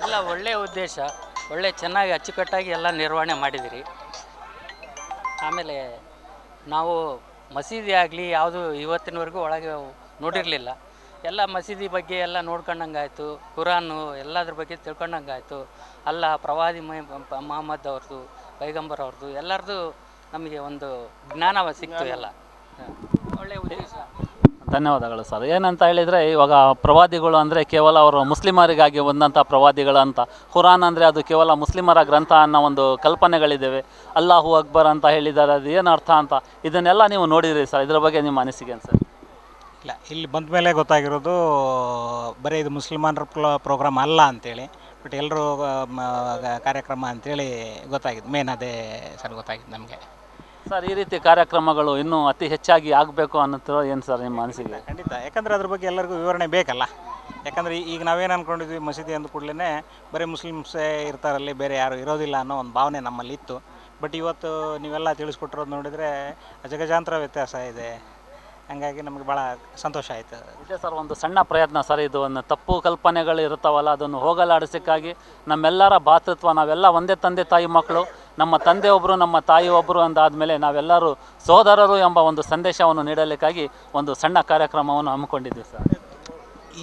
Speaker 8: ಎಲ್ಲ ಒಳ್ಳೆಯ ಉದ್ದೇಶ, ಒಳ್ಳೆ ಚೆನ್ನಾಗಿ ಅಚ್ಚುಕಟ್ಟಾಗಿ ಎಲ್ಲ ನಿರ್ವಹಣೆ ಮಾಡಿದಿರಿ. ಆಮೇಲೆ ನಾವು ಮಸೀದಿ ಆಗಲಿ ಯಾವುದು ಇವತ್ತಿನವರೆಗೂ ಒಳಗೆ ನೋಡಿರಲಿಲ್ಲ. ಎಲ್ಲ ಮಸೀದಿ ಬಗ್ಗೆ ಎಲ್ಲ ನೋಡ್ಕೊಂಡಂಗಾಯಿತು, ಕುರಾನು ಎಲ್ಲದ್ರ ಬಗ್ಗೆ ತಿಳ್ಕೊಂಡಂಗಾಯಿತು. ಅಲ್ಲ ಪ್ರವಾದಿ ಮಹಮ್ಮದ್ ಅವ್ರದ್ದು, ಪೈಗಂಬರ್ ಅವ್ರದ್ದು ಎಲ್ಲರದ್ದು ನಮಗೆ ಒಂದು ಜ್ಞಾನ ಸಿಕ್ತು. ಎಲ್ಲ ಒಳ್ಳೆಯ ಉದ್ದೇಶ.
Speaker 2: ಧನ್ಯವಾದಗಳು ಸರ್. ಏನಂತ ಹೇಳಿದರೆ, ಇವಾಗ ಪ್ರವಾದಿಗಳು ಅಂದರೆ ಕೇವಲ ಅವರು ಮುಸ್ಲಿಮರಿಗಾಗಿ ಬಂದಂಥ ಪ್ರವಾದಿಗಳು ಅಂತ. ಕುರಾನ್ ಅಂದರೆ ಅದು ಕೇವಲ ಮುಸ್ಲಿಮರ ಗ್ರಂಥ ಅನ್ನೋ ಒಂದು ಕಲ್ಪನೆಗಳಿದ್ದಾವೆ. ಅಲ್ಲಾಹು ಅಕ್ಬರ್ ಅಂತ ಹೇಳಿದ್ದಾರೆ, ಅದು ಏನು ಅರ್ಥ ಅಂತ ಇದನ್ನೆಲ್ಲ ನೀವು ನೋಡಿದಿರಿ ಸರ್. ಇದರ ಬಗ್ಗೆ ನಿಮ್ಮ ಅನಿಸಿಕೆ ಏನು ಸರ್?
Speaker 9: ಇಲ್ಲ, ಇಲ್ಲಿ ಬಂದ ಮೇಲೆ ಗೊತ್ತಾಗಿರೋದು ಬರೀ ಇದು ಮುಸ್ಲಿಮಾನರ ಪ್ರೋಗ್ರಾಮ್ ಅಲ್ಲ ಅಂಥೇಳಿ. ಬಟ್ ಎಲ್ಲರೂ ಕಾರ್ಯಕ್ರಮ ಅಂಥೇಳಿ ಗೊತ್ತಾಗಿದ್ದು. ಮೇನ್ ಅದೇ ಸರ್ ಗೊತ್ತಾಗಿದ್ದು ನಮಗೆ
Speaker 2: ಸರ್. ಈ ರೀತಿ ಕಾರ್ಯಕ್ರಮಗಳು ಇನ್ನೂ ಅತಿ ಹೆಚ್ಚಾಗಿ ಆಗಬೇಕು ಅನ್ನೋದು ಏನು ಸರ್ ನಿಮ್ಮ ಅನಿಸಿಕೆ?
Speaker 9: ಖಂಡಿತ. ಯಾಕಂದರೆ ಅದ್ರ ಬಗ್ಗೆ ಎಲ್ಲರಿಗೂ ವಿವರಣೆ ಬೇಕಲ್ಲ. ಯಾಕಂದರೆ ಈಗ ನಾವೇನು ಅಂದ್ಕೊಂಡಿದ್ವಿ, ಮಸೀದಿ ಅಂದ ಕೂಡಲೇ ಬರೀ ಮುಸ್ಲಿಮ್ಸೇ ಇರ್ತಾರಲ್ಲಿ, ಬೇರೆ ಯಾರು ಇರೋದಿಲ್ಲ ಅನ್ನೋ ಒಂದು ಭಾವನೆ ನಮ್ಮಲ್ಲಿ ಇತ್ತು. ಬಟ್ ಇವತ್ತು ನೀವೆಲ್ಲ ತಿಳಿಸ್ಕೊಟ್ಟಿರೋದು ನೋಡಿದರೆ ಅಜಗಜಾಂತರ ವ್ಯತ್ಯಾಸ ಇದೆ. ಹಾಗಾಗಿ ನಮಗೆ ಭಾಳ ಸಂತೋಷ ಆಯಿತು.
Speaker 2: ಇದೆ ಸರ್, ಒಂದು ಸಣ್ಣ ಪ್ರಯತ್ನ ಸರ್. ಇದು ಒಂದು ತಪ್ಪು ಕಲ್ಪನೆಗಳು ಇರ್ತಾವಲ್ಲ, ಅದನ್ನು ಹೋಗಲಾಡಿಸೋಕ್ಕಾಗಿ ನಮ್ಮೆಲ್ಲರ ಭಾತೃತ್ವ, ನಾವೆಲ್ಲ ಒಂದೇ ತಂದೆ ತಾಯಿ ಮಕ್ಕಳು, ನಮ್ಮ ತಂದೆ ಒಬ್ಬರು ನಮ್ಮ ತಾಯಿ ಒಬ್ಬರು ಅಂದಾದಮೇಲೆ ನಾವೆಲ್ಲರೂ ಸೋದರರು ಎಂಬ ಒಂದು ಸಂದೇಶವನ್ನು ನೀಡಲಿಕ್ಕಾಗಿ ಒಂದು ಸಣ್ಣ ಕಾರ್ಯಕ್ರಮವನ್ನು ಹಮ್ಮಿಕೊಂಡಿದ್ದೀವಿ ಸರ್.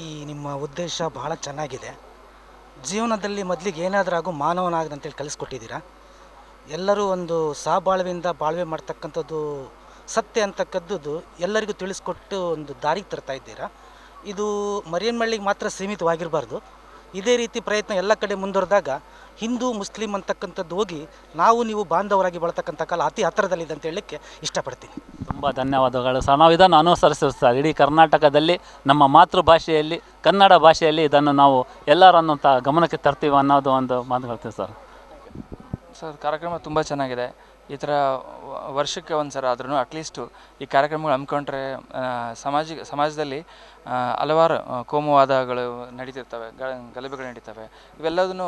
Speaker 11: ಈ ನಿಮ್ಮ ಉದ್ದೇಶ ಬಹಳ ಚೆನ್ನಾಗಿದೆ. ಜೀವನದಲ್ಲಿ ಮೊದಲಿಗೆ ಏನಾದರೂ ಆಗು ಮಾನವನಾಗದಂತೇಳಿ ಕಲಿಸ್ಕೊಟ್ಟಿದ್ದೀರಾ. ಎಲ್ಲರೂ ಒಂದು ಸಹಬಾಳ್ವೆಯಿಂದ ಬಾಳ್ವೆ ಮಾಡ್ತಕ್ಕಂಥದ್ದು ಸತ್ಯ ಅಂತಕ್ಕದ್ದು ಎಲ್ಲರಿಗೂ ತಿಳಿಸ್ಕೊಟ್ಟು ಒಂದು ದಾರಿಗೆ ತರ್ತಾ ಇದ್ದೀರಾ. ಇದು ಮರಿಯಮ್ನಹಳ್ಳಿಗೆ ಮಾತ್ರ ಸೀಮಿತವಾಗಿರಬಾರ್ದು. ಇದೇ ರೀತಿ ಪ್ರಯತ್ನ ಎಲ್ಲ ಕಡೆ ಮುಂದುವರೆದಾಗ ಹಿಂದೂ ಮುಸ್ಲಿಂ ಅಂತಕ್ಕಂಥದ್ದು ಹೋಗಿ ನಾವು ನೀವು ಬಾಂಧವರಾಗಿ ಬಳತಕ್ಕಂಥ ಕಾಲ ಅತಿ ಹತ್ತಿರದಲ್ಲಿದೆ ಅಂತ ಹೇಳಲಿಕ್ಕೆ ಇಷ್ಟಪಡ್ತೀನಿ.
Speaker 2: ತುಂಬ ಧನ್ಯವಾದಗಳು ಸರ್. ನಾವು ಇದನ್ನು ಅನುಸರಿಸ್ತೀವಿ ಸರ್. ಇಡೀ ಕರ್ನಾಟಕದಲ್ಲಿ ನಮ್ಮ ಮಾತೃಭಾಷೆಯಲ್ಲಿ, ಕನ್ನಡ ಭಾಷೆಯಲ್ಲಿ ಇದನ್ನು ನಾವು ಎಲ್ಲರನ್ನು ಗಮನಕ್ಕೆ ತರ್ತೀವಿ ಅನ್ನೋದು ಒಂದು ಮಾತು ಹೇಳ್ತೀವಿ ಸರ್.
Speaker 13: ಸರ್, ಕಾರ್ಯಕ್ರಮ ತುಂಬ ಚೆನ್ನಾಗಿದೆ. ಈ ಥರ ವರ್ಷಕ್ಕೆ ಒಂದು ಸಲ ಆದ್ರೂ ಅಟ್ಲೀಸ್ಟು ಈ ಕಾರ್ಯಕ್ರಮಗಳು ಹಮ್ಮಿಕೊಂಡ್ರೆ ಸಮಾಜದಲ್ಲಿ ಹಲವಾರು ಕೋಮುವಾದಗಳು ನಡೀತಿರ್ತವೆ, ಗಲಭೆಗಳು ನಡೀತವೆ. ಇವೆಲ್ಲದನ್ನು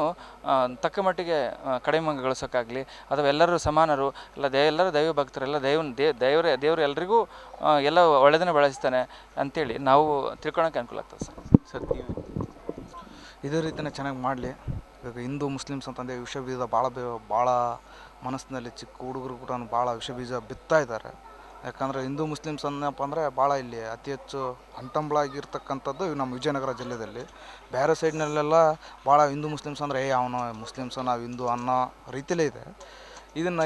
Speaker 13: ತಕ್ಕ ಮಟ್ಟಿಗೆ ಕಡಿಮೆಗೊಳಿಸೋಕ್ಕಾಗಲಿ, ಅಥವಾ ಎಲ್ಲರೂ ಸಮಾನರು, ಎಲ್ಲರೂ ದೈವ ಭಕ್ತರು, ಎಲ್ಲ ದೇವರು ಎಲ್ರಿಗೂ ಎಲ್ಲ ಒಳ್ಳೆಯದನ್ನು ಬೆಳೆಸ್ತಾನೆ ಅಂಥೇಳಿ ನಾವು ತಿಳ್ಕೊಳಕ್ಕೆ ಅನುಕೂಲ ಆಗ್ತದೆ ಸರ್.
Speaker 14: ಸರ್, ಇದೇ ರೀತಿಯೇ ಚೆನ್ನಾಗಿ ಮಾಡಲಿ. ಇವಾಗ ಹಿಂದೂ ಮುಸ್ಲಿಮ್ಸ್ ಅಂತಂದರೆ ವಿಷ ಬೀಜ ಭಾಳ ಮನಸ್ಸಿನಲ್ಲಿ ಚಿಕ್ಕ ಹುಡುಗರು ಕೂಡ ಭಾಳ ವಿಷ ಬೀಜ ಬಿತ್ತಾ ಇದ್ದಾರೆ. ಯಾಕಂದರೆ ಹಿಂದೂ ಮುಸ್ಲಿಮ್ಸ್ ಅನ್ನಪ್ಪ ಅಂದರೆ ಭಾಳ ಇಲ್ಲಿ ಅತಿ ಹೆಚ್ಚು ಅಂಟಂಬಳಾಗಿರ್ತಕ್ಕಂಥದ್ದು ನಮ್ಮ ವಿಜಯನಗರ ಜಿಲ್ಲೆಯಲ್ಲಿ. ಬೇರೆ ಸೈಡ್ನಲ್ಲೆಲ್ಲ ಭಾಳ ಹಿಂದೂ ಮುಸ್ಲಿಮ್ಸ್ ಅಂದರೆ ಅವನು ಮುಸ್ಲಿಮ್ಸು ನಾವು ಹಿಂದೂ ಅನ್ನೋ ರೀತಿಯಲ್ಲೇ ಇದೆ. ಇದನ್ನು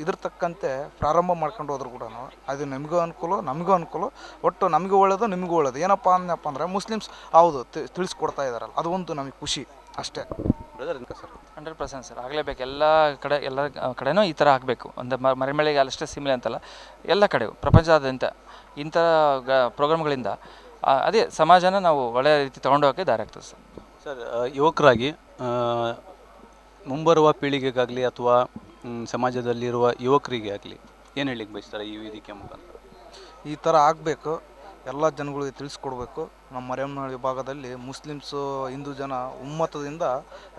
Speaker 14: ಇದ್ರ ತಕ್ಕಂತೆ ಪ್ರಾರಂಭ ಮಾಡ್ಕೊಂಡು ಹೋದ್ರು ಕೂಡ ಅದು ನಿಮಗೂ ಅನುಕೂಲ, ನಮಗೂ ಅನುಕೂಲ, ಒಟ್ಟು ನಮಗೂ ಒಳ್ಳೆಯದು, ನಿಮಗೂ ಒಳ್ಳೆಯದು. ಏನಪ್ಪ ಅಂದರೆ ಮುಸ್ಲಿಮ್ಸ್ ಹೌದು ತಿಳಿಸ್ಕೊಡ್ತಾ ಇದ್ದಾರಲ್ಲ, ಅದು ಒಂದು ನಮಗೆ ಖುಷಿ ಅಷ್ಟೇ.
Speaker 13: ಸರ್ 100% ಸರ್, ಆಗಲೇಬೇಕು. ಎಲ್ಲ ಕಡೆನೂ ಈ ಥರ ಆಗಬೇಕು. ಒಂದು ಮರಿಯಮ್ನಹಳ್ಳಿಗೆ ಅಷ್ಟೇ ಸೀಮಿತ ಅಂತಲ್ಲ, ಎಲ್ಲ ಕಡೆ ಪ್ರಪಂಚದಾದ್ಯಂತ ಇಂಥ ಪ್ರೋಗ್ರಾಮ್ಗಳಿಂದ ಅದೇ ಸಮಾಜನ ನಾವು ಒಳ್ಳೆಯ ರೀತಿ ತೊಗೊಂಡೋಗೋಕ್ಕೆ ದಾರಿ ಆಗ್ತದೆ ಸರ್.
Speaker 3: ಸರ್, ಯುವಕರಾಗಿ ಮುಂಬರುವ ಪೀಳಿಗೆಗಾಗಲಿ ಅಥವಾ ಸಮಾಜದಲ್ಲಿರುವ ಯುವಕರಿಗೆ ಆಗಲಿ ಏನು ಹೇಳಲಿಕ್ಕೆ ಬಯಸ್ತಾರೆ ಈ ವೇದಿಕೆ ಮುಖಾಂತರ?
Speaker 14: ಈ ಥರ ಆಗಬೇಕು, ಎಲ್ಲ ಜನಗಳಿಗೆ ತಿಳಿಸ್ಕೊಡ್ಬೇಕು. ನಮ್ಮ ಮರಿಯಮ್ಮನಹಳ್ಳಿ ಭಾಗದಲ್ಲಿ ಮುಸ್ಲಿಮ್ಸು ಹಿಂದೂ ಜನ ಒಮ್ಮತದಿಂದ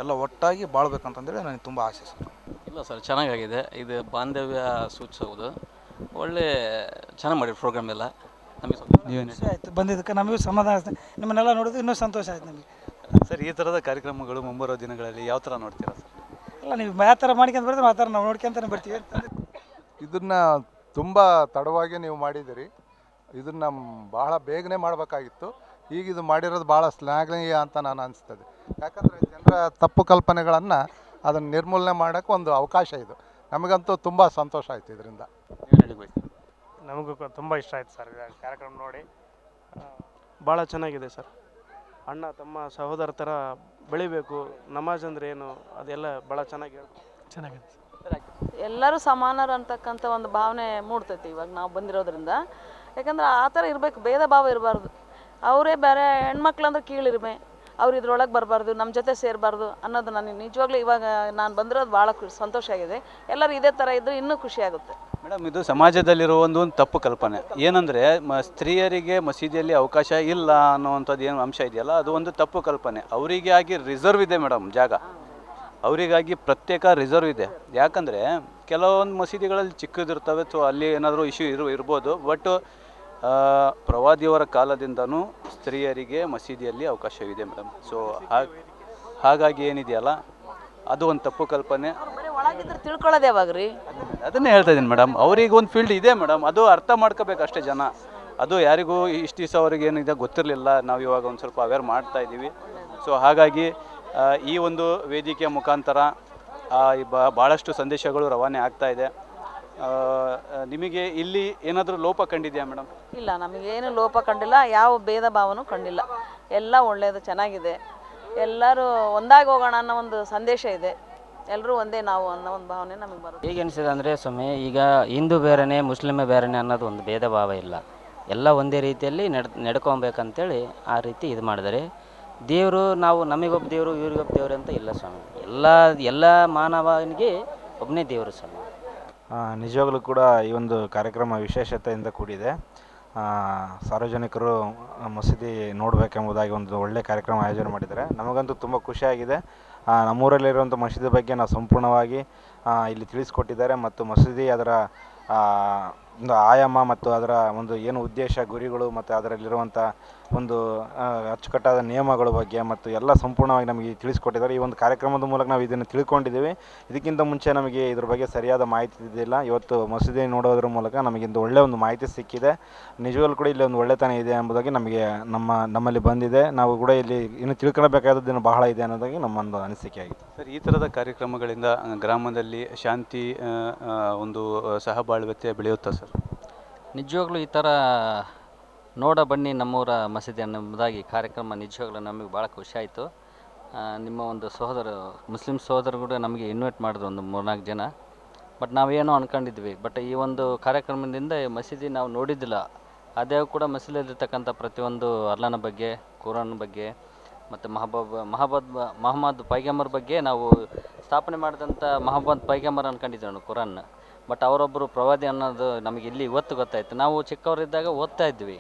Speaker 14: ಎಲ್ಲ ಒಟ್ಟಾಗಿ ಬಾಳ್ಬೇಕಂತಂದೇಳಿ ನನಗೆ ತುಂಬ ಆಸೆ ಸರ್.
Speaker 12: ಇಲ್ಲ ಸರ್, ಚೆನ್ನಾಗಾಗಿದೆ. ಇದು ಬಾಂಧವ್ಯ ಸೂಚಿಸೋದು ಒಳ್ಳೆ ಚೆನ್ನಾಗಿ ಮಾಡಿ ಪ್ರೋಗ್ರಾಮ್ ಎಲ್ಲ. ನಮಗೆ
Speaker 3: ನೀವೇನು
Speaker 15: ಆಯಿತು ಬಂದಿದ್ದಕ್ಕೆ ನಮಗೂ ಸಮಾಧಾನ. ನಿಮ್ಮನ್ನೆಲ್ಲ ನೋಡಿದ್ರೆ ಇನ್ನೂ ಸಂತೋಷ ಆಯ್ತು ನಮಗೆ.
Speaker 3: ಸರ್, ಈ ಥರದ ಕಾರ್ಯಕ್ರಮಗಳು ಮುಂಬರುವ ದಿನಗಳಲ್ಲಿ ಯಾವ ಥರ ನೋಡ್ತೀರಾ ಸರ್?
Speaker 15: ಅಲ್ಲ, ನೀವು ಯಾವ ಥರ ಮಾಡ್ಕೊಂತ ಬರ್ತೀವಿ ಆ ಥರ ನಾವು ನೋಡ್ಕೊಂತಾನೆ ಬರ್ತೀವಿ.
Speaker 6: ಇದನ್ನು ತುಂಬ ತಡವಾಗಿ ನೀವು ಮಾಡಿದ್ದೀರಿ. ಇದನ್ನು ಬಹಳ ಬೇಗನೆ ಮಾಡಬೇಕಾಗಿತ್ತು. ಈಗ ಇದು ಮಾಡಿರೋದು ಭಾಳ ಶ್ಲಾಘನೀಯ ಅಂತ ನಾನು ಅನಿಸ್ತದೆ. ಯಾಕಂದರೆ ಜನರ ತಪ್ಪು ಕಲ್ಪನೆಗಳನ್ನು ಅದನ್ನು ನಿರ್ಮೂಲನೆ ಮಾಡೋಕ್ಕೆ ಒಂದು ಅವಕಾಶ ಇದು. ನಮಗಂತೂ ತುಂಬ ಸಂತೋಷ ಆಯಿತು ಇದರಿಂದ.
Speaker 7: ನಮಗೂ ತುಂಬ ಇಷ್ಟ ಆಯ್ತು ಸರ್ ಕಾರ್ಯಕ್ರಮ ನೋಡಿ. ಭಾಳ ಚೆನ್ನಾಗಿದೆ ಸರ್. ಅಣ್ಣ ತಮ್ಮ ಸಹೋದರ ಥರ ಬೆಳಿಬೇಕು, ನಮಾಜ್ ಅಂದರೆ ಏನು ಅದೆಲ್ಲ ಭಾಳ ಚೆನ್ನಾಗಿದೆ.
Speaker 16: ಎಲ್ಲರೂ ಸಮಾನರು ಅಂತಕ್ಕಂಥ ಒಂದು ಭಾವನೆ ಮೂಡ್ತೈತಿ ಇವಾಗ ನಾವು ಬಂದಿರೋದ್ರಿಂದ. ಯಾಕಂದ್ರೆ ಆ ಥರ ಇರಬೇಕು, ಭೇದ ಭಾವ ಇರಬಾರ್ದು. ಅವರೇ ಬೇರೆ ಹೆಣ್ಮಕ್ಳು ಅಂದ್ರೆ ಕೀಳಿರ್ಮೆ, ಅವ್ರು ಇದ್ರೊಳಗೆ ಬರಬಾರ್ದು, ನಮ್ಮ ಜೊತೆ ಸೇರಬಾರ್ದು ಅನ್ನೋದು ನನಗೆ ನಿಜವಾಗ್ಲೂ ಇವಾಗ ನಾನು ಬಂದಿರೋದು ಭಾಳ ಸಂತೋಷ ಆಗಿದೆ. ಎಲ್ಲರೂ ಇದೇ ಥರ ಇದ್ದರೆ ಇನ್ನೂ ಖುಷಿ ಆಗುತ್ತೆ.
Speaker 3: ಮೇಡಮ್, ಇದು ಸಮಾಜದಲ್ಲಿರುವ ಒಂದು ತಪ್ಪು ಕಲ್ಪನೆ ಏನಂದರೆ ಸ್ತ್ರೀಯರಿಗೆ ಮಸೀದಿಯಲ್ಲಿ ಅವಕಾಶ ಇಲ್ಲ ಅನ್ನೋವಂಥದ್ದು ಏನು ಅಂಶ ಇದೆಯಲ್ಲ, ಅದು ಒಂದು ತಪ್ಪು ಕಲ್ಪನೆ. ಅವರಿಗೆ ಆಗಿ ರಿಸರ್ವ್ ಇದೆ ಮೇಡಮ್, ಜಾಗ ಅವರಿಗಾಗಿ ಪ್ರತ್ಯೇಕ ರಿಸರ್ವ್ ಇದೆ. ಯಾಕಂದರೆ ಕೆಲವೊಂದು ಮಸೀದಿಗಳಲ್ಲಿ ಚಿಕ್ಕದಿರ್ತವೆ, ಸೊ ಅಲ್ಲಿ ಏನಾದರೂ ಇಶ್ಯೂ ಇರ್ಬೋದು. ಬಟ್ ಪ್ರವಾದಿಯವರ ಕಾಲದಿಂದನೂ ಸ್ತ್ರೀಯರಿಗೆ ಮಸೀದಿಯಲ್ಲಿ ಅವಕಾಶವಿದೆ ಮೇಡಮ್. ಸೊ ಹಾಗಾಗಿ ಏನಿದೆಯಲ್ಲ ಅದು ಒಂದು ತಪ್ಪು ಕಲ್ಪನೆ.
Speaker 16: ಒಳಗಿದ್ರೆ ತಿಳ್ಕೊಳ್ಳೋದು ಯಾವಾಗ್ರಿ?
Speaker 3: ಅದನ್ನೇ ಹೇಳ್ತಾ ಇದ್ದೀನಿ ಮೇಡಮ್. ಅವ್ರಿಗೆ ಒಂದು ಫೀಲ್ಡ್ ಇದೆ ಮೇಡಮ್, ಅದು ಅರ್ಥ ಮಾಡ್ಕೋಬೇಕು ಅಷ್ಟೇ ಜನ. ಅದು ಯಾರಿಗೂ ಇಷ್ಟು ದಿವಸ ಅವ್ರಿಗೆ ಏನಿದೆ ಗೊತ್ತಿರಲಿಲ್ಲ, ನಾವು ಇವಾಗ ಒಂದು ಸ್ವಲ್ಪ ಅವೇರ್ ಮಾಡ್ತಾ ಇದ್ದೀವಿ. ಸೊ ಹಾಗಾಗಿ ಈ ಒಂದು ವೇದಿಕೆಯ ಮುಖಾಂತರ ಭಾಳಷ್ಟು ಸಂದೇಶಗಳು ರವಾನೆ ಆಗ್ತಾ ಇದೆ. ನಿಮಗೆ ಇಲ್ಲಿ ಏನಾದರೂ ಲೋಪ ಕಂಡಿದೆಯಾ ಮೇಡಮ್?
Speaker 16: ಇಲ್ಲ, ನಮಗೇನು ಲೋಪ ಕಂಡಿಲ್ಲ, ಯಾವ ಭೇದ ಭಾವನೂ ಕಂಡಿಲ್ಲ. ಎಲ್ಲ ಒಳ್ಳೆಯದು, ಚೆನ್ನಾಗಿದೆ. ಎಲ್ಲರೂ ಒಂದಾಗಿ ಹೋಗೋಣ ಅನ್ನೋ ಒಂದು ಸಂದೇಶ ಇದೆ. ಎಲ್ಲರೂ ಒಂದೇ ನಾವು ಅನ್ನೋ ಒಂದು ಭಾವನೆ ನಮಗೆ ಬರುತ್ತೆ.
Speaker 17: ಹೇಗೆ ಅನಿಸಿದೆ ಅಂದರೆ ಸ್ವಾಮಿ, ಈಗ ಹಿಂದೂ ಬೇರೆಯೇ ಮುಸ್ಲಿಮೇ ಬೇರೆಯೇ ಅನ್ನೋದು ಒಂದು ಭೇದ ಭಾವ ಇಲ್ಲ. ಎಲ್ಲ ಒಂದೇ ರೀತಿಯಲ್ಲಿ ನಡ್ಕೊಬೇಕಂತೇಳಿ ಆ ರೀತಿ ಇದು ಮಾಡಿದರೆ ದೇವರು ನಾವು ನಮಗೊಬ್ಬ ದೇವರು ಇವ್ರಿಗೊಬ್ಬ ದೇವರು ಅಂತ ಇಲ್ಲ ಸ್ವಾಮಿ. ಎಲ್ಲ ಮಾನವನಿಗೆ ಒಬ್ಬನೇ ದೇವರು ಸ್ವಾಮಿ.
Speaker 18: ನಿಜವಾಗ್ಲೂ ಕೂಡ ಈ ಒಂದು ಕಾರ್ಯಕ್ರಮ ವಿಶೇಷತೆಯಿಂದ ಕೂಡಿದೆ. ಸಾರ್ವಜನಿಕರು ಮಸೀದಿ ನೋಡಬೇಕೆಂಬುದಾಗಿ ಒಂದು ಒಳ್ಳೆಯ ಕಾರ್ಯಕ್ರಮ ಆಯೋಜನೆ ಮಾಡಿದ್ದಾರೆ. ನಮಗಂತೂ ತುಂಬ ಖುಷಿಯಾಗಿದೆ. ನಮ್ಮೂರಲ್ಲಿರುವಂಥ ಮಸೀದಿ ಬಗ್ಗೆ ನಾವು ಸಂಪೂರ್ಣವಾಗಿ ಇಲ್ಲಿ ತಿಳಿಸ್ಕೊಟ್ಟಿದ್ದಾರೆ ಮತ್ತು ಮಸೀದಿ ಅದರ ಒಂದು ಆಯಾಮ ಮತ್ತು ಅದರ ಒಂದು ಏನು ಉದ್ದೇಶ, ಗುರಿಗಳು ಮತ್ತು ಅದರಲ್ಲಿರುವಂಥ ಒಂದು ಅಚ್ಚುಕಟ್ಟಾದ ನಿಯಮಗಳ ಬಗ್ಗೆ ಮತ್ತು ಎಲ್ಲ ಸಂಪೂರ್ಣವಾಗಿ ನಮಗೆ ತಿಳಿಸ್ಕೊಟ್ಟಿದ್ದಾರೆ. ಈ ಒಂದು ಕಾರ್ಯಕ್ರಮದ ಮೂಲಕ ನಾವು ಇದನ್ನು ತಿಳ್ಕೊಂಡಿದ್ದೀವಿ. ಇದಕ್ಕಿಂತ ಮುಂಚೆ ನಮಗೆ ಇದ್ರ ಬಗ್ಗೆ ಸರಿಯಾದ ಮಾಹಿತಿ ಇದ್ದಿಲ್ಲ. ಇವತ್ತು ಮಸೀದಿ ನೋಡೋದ್ರ ಮೂಲಕ ನಮಗಿಂದು ಒಳ್ಳೆಯ ಒಂದು ಮಾಹಿತಿ ಸಿಕ್ಕಿದೆ. ನಿಜವಾಗ್ಲೂ ಕೂಡ ಇಲ್ಲಿ ಒಂದು ಒಳ್ಳೆತನ ಇದೆ ಎಂಬುದಾಗಿ ನಮಗೆ ನಮ್ಮಲ್ಲಿ ಬಂದಿದೆ. ನಾವು ಕೂಡ ಇಲ್ಲಿ ಇನ್ನು ತಿಳ್ಕೊಳ್ಬೇಕಾದದ್ದು ಬಹಳ ಇದೆ ಅನ್ನೋದಾಗಿ ನಮ್ಮೊಂದು ಅನಿಸಿಕೆ ಆಗಿದೆ.
Speaker 3: ಸರ್, ಈ ಥರದ ಕಾರ್ಯಕ್ರಮಗಳಿಂದ ಗ್ರಾಮದಲ್ಲಿ ಶಾಂತಿ ಒಂದು ಸಹಬಾಳ್ವತೆ ಬೆಳೆಯುತ್ತಾ ಸರ್?
Speaker 24: ನಿಜವಾಗ್ಲೂ ಈ ಥರ ನೋಡ ಬನ್ನಿ ನಮ್ಮೂರ ಮಸೀದಿ ಅನ್ನೋದಾಗಿ ಕಾರ್ಯಕ್ರಮ ನಿಜವಾಗ್ಲೂ ನಮಗೆ ಭಾಳ ಖುಷಿ ಆಯಿತು. ನಿಮ್ಮ ಒಂದು ಮುಸ್ಲಿಂ ಸಹೋದರರು ಕೂಡ ನಮಗೆ ಇನ್ವೈಟ್ ಮಾಡಿದ್ರು ಒಂದು 3-4 ಜನ. ಬಟ್ ನಾವೇನೋ ಅಂದ್ಕೊಂಡಿದ್ವಿ. ಬಟ್ ಈ ಒಂದು ಕಾರ್ಯಕ್ರಮದಿಂದ ಮಸೀದಿ ನಾವು ನೋಡಿದ್ದಿಲ್ಲ. ಅದೇ ಕೂಡ ಮಸೀದಿಯಲ್ಲಿರ್ತಕ್ಕಂಥ ಪ್ರತಿಯೊಂದು ಅಲ್ಲಾನ ಬಗ್ಗೆ, ಕುರಾನ್ ಬಗ್ಗೆ ಮತ್ತು ಮೊಹಮ್ಮದ್ ಪೈಗಂಬರ್ ಬಗ್ಗೆ ನಾವು ಸ್ಥಾಪನೆ ಮಾಡಿದಂಥ ಮೊಹಮ್ಮದ್ ಪೈಗಂಬರ್ ಅಂದ್ಕೊಂಡಿದ್ವಿ ನಾವು ಕುರಾನ್. ಬಟ್ ಅವರೊಬ್ಬರು ಪ್ರವಾದಿ ಅನ್ನೋದು ನಮಗೆ ಇಲ್ಲಿ ಇವತ್ತು ಗೊತ್ತಾಯಿತು. ನಾವು ಚಿಕ್ಕವರಿದ್ದಾಗ ಓದ್ತಾ ಇದ್ವಿ,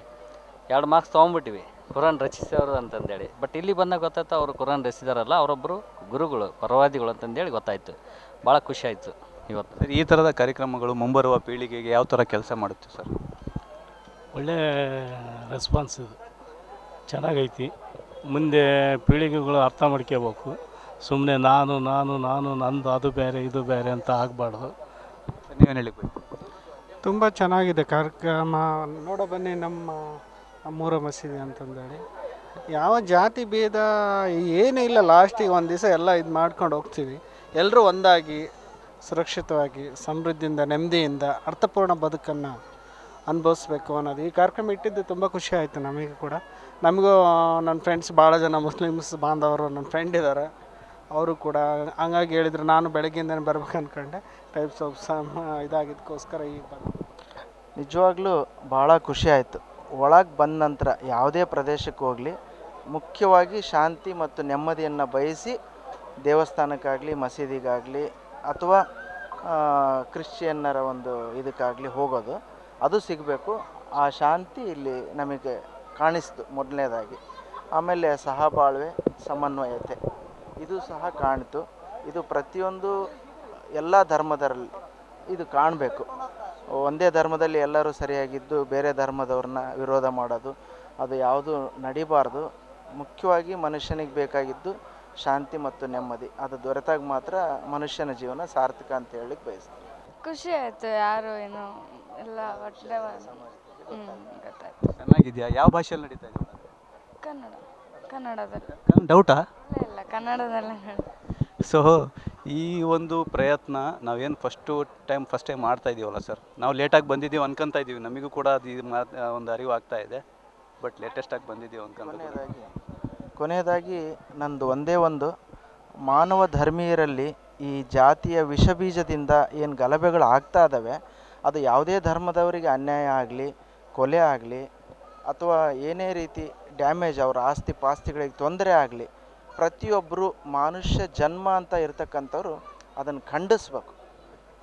Speaker 24: 2 ಮಾರ್ಕ್ಸ್ ತೊಗೊಂಡ್ಬಿಟ್ಟಿವಿ ಕುರಾನ್ ರಚಿಸಿದವರು ಅಂತಂದೇಳಿ. ಬಟ್ ಇಲ್ಲಿ ಬಂದಾಗ ಗೊತ್ತಾಯ್ತು ಅವರು ಕುರಾನ್ ರಚಿಸಿದಾರಲ್ಲ, ಅವರೊಬ್ಬರು ಗುರುಗಳು, ಪ್ರವಾದಿಗಳು ಅಂತಂದೇಳಿ ಗೊತ್ತಾಯಿತು. ಭಾಳ ಖುಷಿ ಆಯಿತು ಇವತ್ತು.
Speaker 3: ಸರ್, ಈ ಥರದ ಕಾರ್ಯಕ್ರಮಗಳು ಮುಂಬರುವ ಪೀಳಿಗೆಗೆ ಯಾವ ಥರ ಕೆಲಸ ಮಾಡುತ್ತೆ ಸರ್?
Speaker 19: ಒಳ್ಳೆ ರೆಸ್ಪಾನ್ಸ್ ಇದು, ಚೆನ್ನಾಗೈತಿ. ಮುಂದೆ ಪೀಳಿಗೆಗಳು ಅರ್ಥ ಮಾಡ್ಕೋಬೇಕು. ಸುಮ್ಮನೆ ನಾನು ನಂದು ಅದು ಬೇರೆ ಇದು ಬೇರೆ ಅಂತ ಆಗಬಾರ್ದು.
Speaker 3: ನೀವೇನು ಹೇಳಿಕ್ಕೆ?
Speaker 20: ತುಂಬ ಚೆನ್ನಾಗಿದೆ ಕಾರ್ಯಕ್ರಮ. ನೋಡ ಬನ್ನಿ ನಮ್ಮೂರ ಮಸೀದಿ ಅಂತಂದೇಳಿ ಯಾವ ಜಾತಿ ಭೇದ ಏನೂ ಇಲ್ಲ. ಲಾಸ್ಟಿಗೆ ಒಂದು ದಿವಸ ಎಲ್ಲ ಇದು ಮಾಡ್ಕೊಂಡು ಹೋಗ್ತೀವಿ. ಎಲ್ಲರೂ ಒಂದಾಗಿ ಸುರಕ್ಷಿತವಾಗಿ ಸಮೃದ್ಧಿಯಿಂದ ನೆಮ್ಮದಿಯಿಂದ ಅರ್ಥಪೂರ್ಣ ಬದುಕನ್ನು ಅನುಭವಿಸ್ಬೇಕು ಅನ್ನೋದು ಈ ಕಾರ್ಯಕ್ರಮ ಇಟ್ಟಿದ್ದು ತುಂಬ ಖುಷಿ ಆಯಿತು ನಮಗೆ ಕೂಡ. ನಮಗೂ ನನ್ನ ಫ್ರೆಂಡ್ಸ್ ಭಾಳ ಜನ ಮುಸ್ಲಿಮ್ಸ್ ಬಾಂಧವರು ನನ್ನ ಫ್ರೆಂಡ್ ಇದ್ದಾರೆ, ಅವರು ಕೂಡ ಹಂಗಾಗಿ ಹೇಳಿದ್ರು. ನಾನು ಬೆಳಗ್ಗೆಯಿಂದನೇ ಬರ್ಬೇಕು ಅಂದ್ಕೊಂಡೆ, ಟೈಪ್ಸ್ ಆಫ್ ಇದಾಗಿದ್ದಕ್ಕೋಸ್ಕರ ಈಗ ಬಂದು
Speaker 21: ನಿಜವಾಗ್ಲೂ ಭಾಳ ಖುಷಿ ಆಯಿತು. ಒಳಗೆ ಬಂದ ನಂತರ ಯಾವುದೇ ಪ್ರದೇಶಕ್ಕೆ ಹೋಗಲಿ ಮುಖ್ಯವಾಗಿ ಶಾಂತಿ ಮತ್ತು ನೆಮ್ಮದಿಯನ್ನು ಬಯಸಿ ದೇವಸ್ಥಾನಕ್ಕಾಗಲಿ ಮಸೀದಿಗಾಗಲಿ ಅಥವಾ ಕ್ರಿಶ್ಚಿಯನ್ನರ ಒಂದು ಇದಕ್ಕಾಗಲಿ ಹೋಗೋದು ಅದು ಸಿಗಬೇಕು. ಆ ಶಾಂತಿ ಇಲ್ಲಿ ನಮಗೆ ಕಾಣಿಸ್ತು ಮೊದಲನೇದಾಗಿ. ಆಮೇಲೆ ಸಹಬಾಳ್ವೆ, ಸಮನ್ವಯತೆ ಇದು ಸಹ ಕಾಣಿತು. ಇದು ಪ್ರತಿಯೊಂದು ಎಲ್ಲ ಧರ್ಮದಲ್ಲಿ ಇದು ಕಾಣಬೇಕು. ಒಂದೇ ಧರ್ಮದಲ್ಲಿ ಎಲ್ಲರೂ ಸರಿಯಾಗಿದ್ದು ಬೇರೆ ಧರ್ಮದವ್ರನ್ನ ವಿರೋಧ ಮಾಡೋದು ಅದು ಯಾವುದು ನಡಿಬಾರ್ದು. ಮುಖ್ಯವಾಗಿ ಮನುಷ್ಯನಿಗೆ ಬೇಕಾಗಿದ್ದು ಶಾಂತಿ ಮತ್ತು ನೆಮ್ಮದಿ. ಅದು ದೊರೆತಾಗ ಮಾತ್ರ ಮನುಷ್ಯನ ಜೀವನ ಸಾರ್ಥಕ ಅಂತ ಹೇಳಲಿಕ್ಕೆ ಬಯಸ್ತೀನಿ.
Speaker 1: ಖುಷಿ ಆಯಿತು. ಯಾರು ಏನು ಎಲ್ಲ ಒಳ್ಳೆ ಗೊತ್ತಾಯ್ತು.
Speaker 3: ಚೆನ್ನಾಗಿದೆಯಾ? ಯಾವ ಭಾಷೆಯಲ್ಲಿ ನಡೀತಾ ಇದೆ?
Speaker 1: ಕನ್ನಡದಲ್ಲಿ.
Speaker 3: ಡೌಟಾ?
Speaker 1: ಇಲ್ಲ ಕನ್ನಡದಲ್ಲೇ
Speaker 3: ಸೊ ಈ ಒಂದು ಪ್ರಯತ್ನ ನಾವೇನು ಫಸ್ಟ್ ಟೈಮ್ ಮಾಡ್ತಾ ಇದ್ದೀವಲ್ಲ ಸರ್, ನಾವು ಲೇಟಾಗಿ ಬಂದಿದ್ದೀವಿ ಅನ್ಕೊತಾ ಇದ್ದೀವಿ. ನಮಗೂ ಕೂಡ ಅದು ಒಂದು ಅರಿವು ಆಗ್ತಾ ಇದೆ. ಬಟ್ ಲೇಟೆಸ್ಟಾಗಿ ಬಂದಿದ್ದೀವಿ
Speaker 21: ಕೊನೆಯದಾಗಿ ನಂದು ಒಂದೇ ಒಂದು, ಮಾನವ ಧರ್ಮೀಯರಲ್ಲಿ ಈ ಜಾತಿಯ ವಿಷಬೀಜದಿಂದ ಏನು ಗಲಭೆಗಳು ಆಗ್ತಾ ಇದ್ದಾವೆ ಅದು ಯಾವುದೇ ಧರ್ಮದವರಿಗೆ ಅನ್ಯಾಯ ಆಗಲಿ, ಕೊಲೆ ಆಗಲಿ ಅಥವಾ ಏನೇ ರೀತಿ ಡ್ಯಾಮೇಜ್ ಅವರ ಆಸ್ತಿ ಪಾಸ್ತಿಗಳಿಗೆ ತೊಂದರೆ ಆಗಲಿ, ಪ್ರತಿಯೊಬ್ಬರು ಮನುಷ್ಯ ಜನ್ಮ ಅಂತ ಇರ್ತಕ್ಕಂಥವ್ರು ಅದನ್ನು ಖಂಡಿಸ್ಬೇಕು.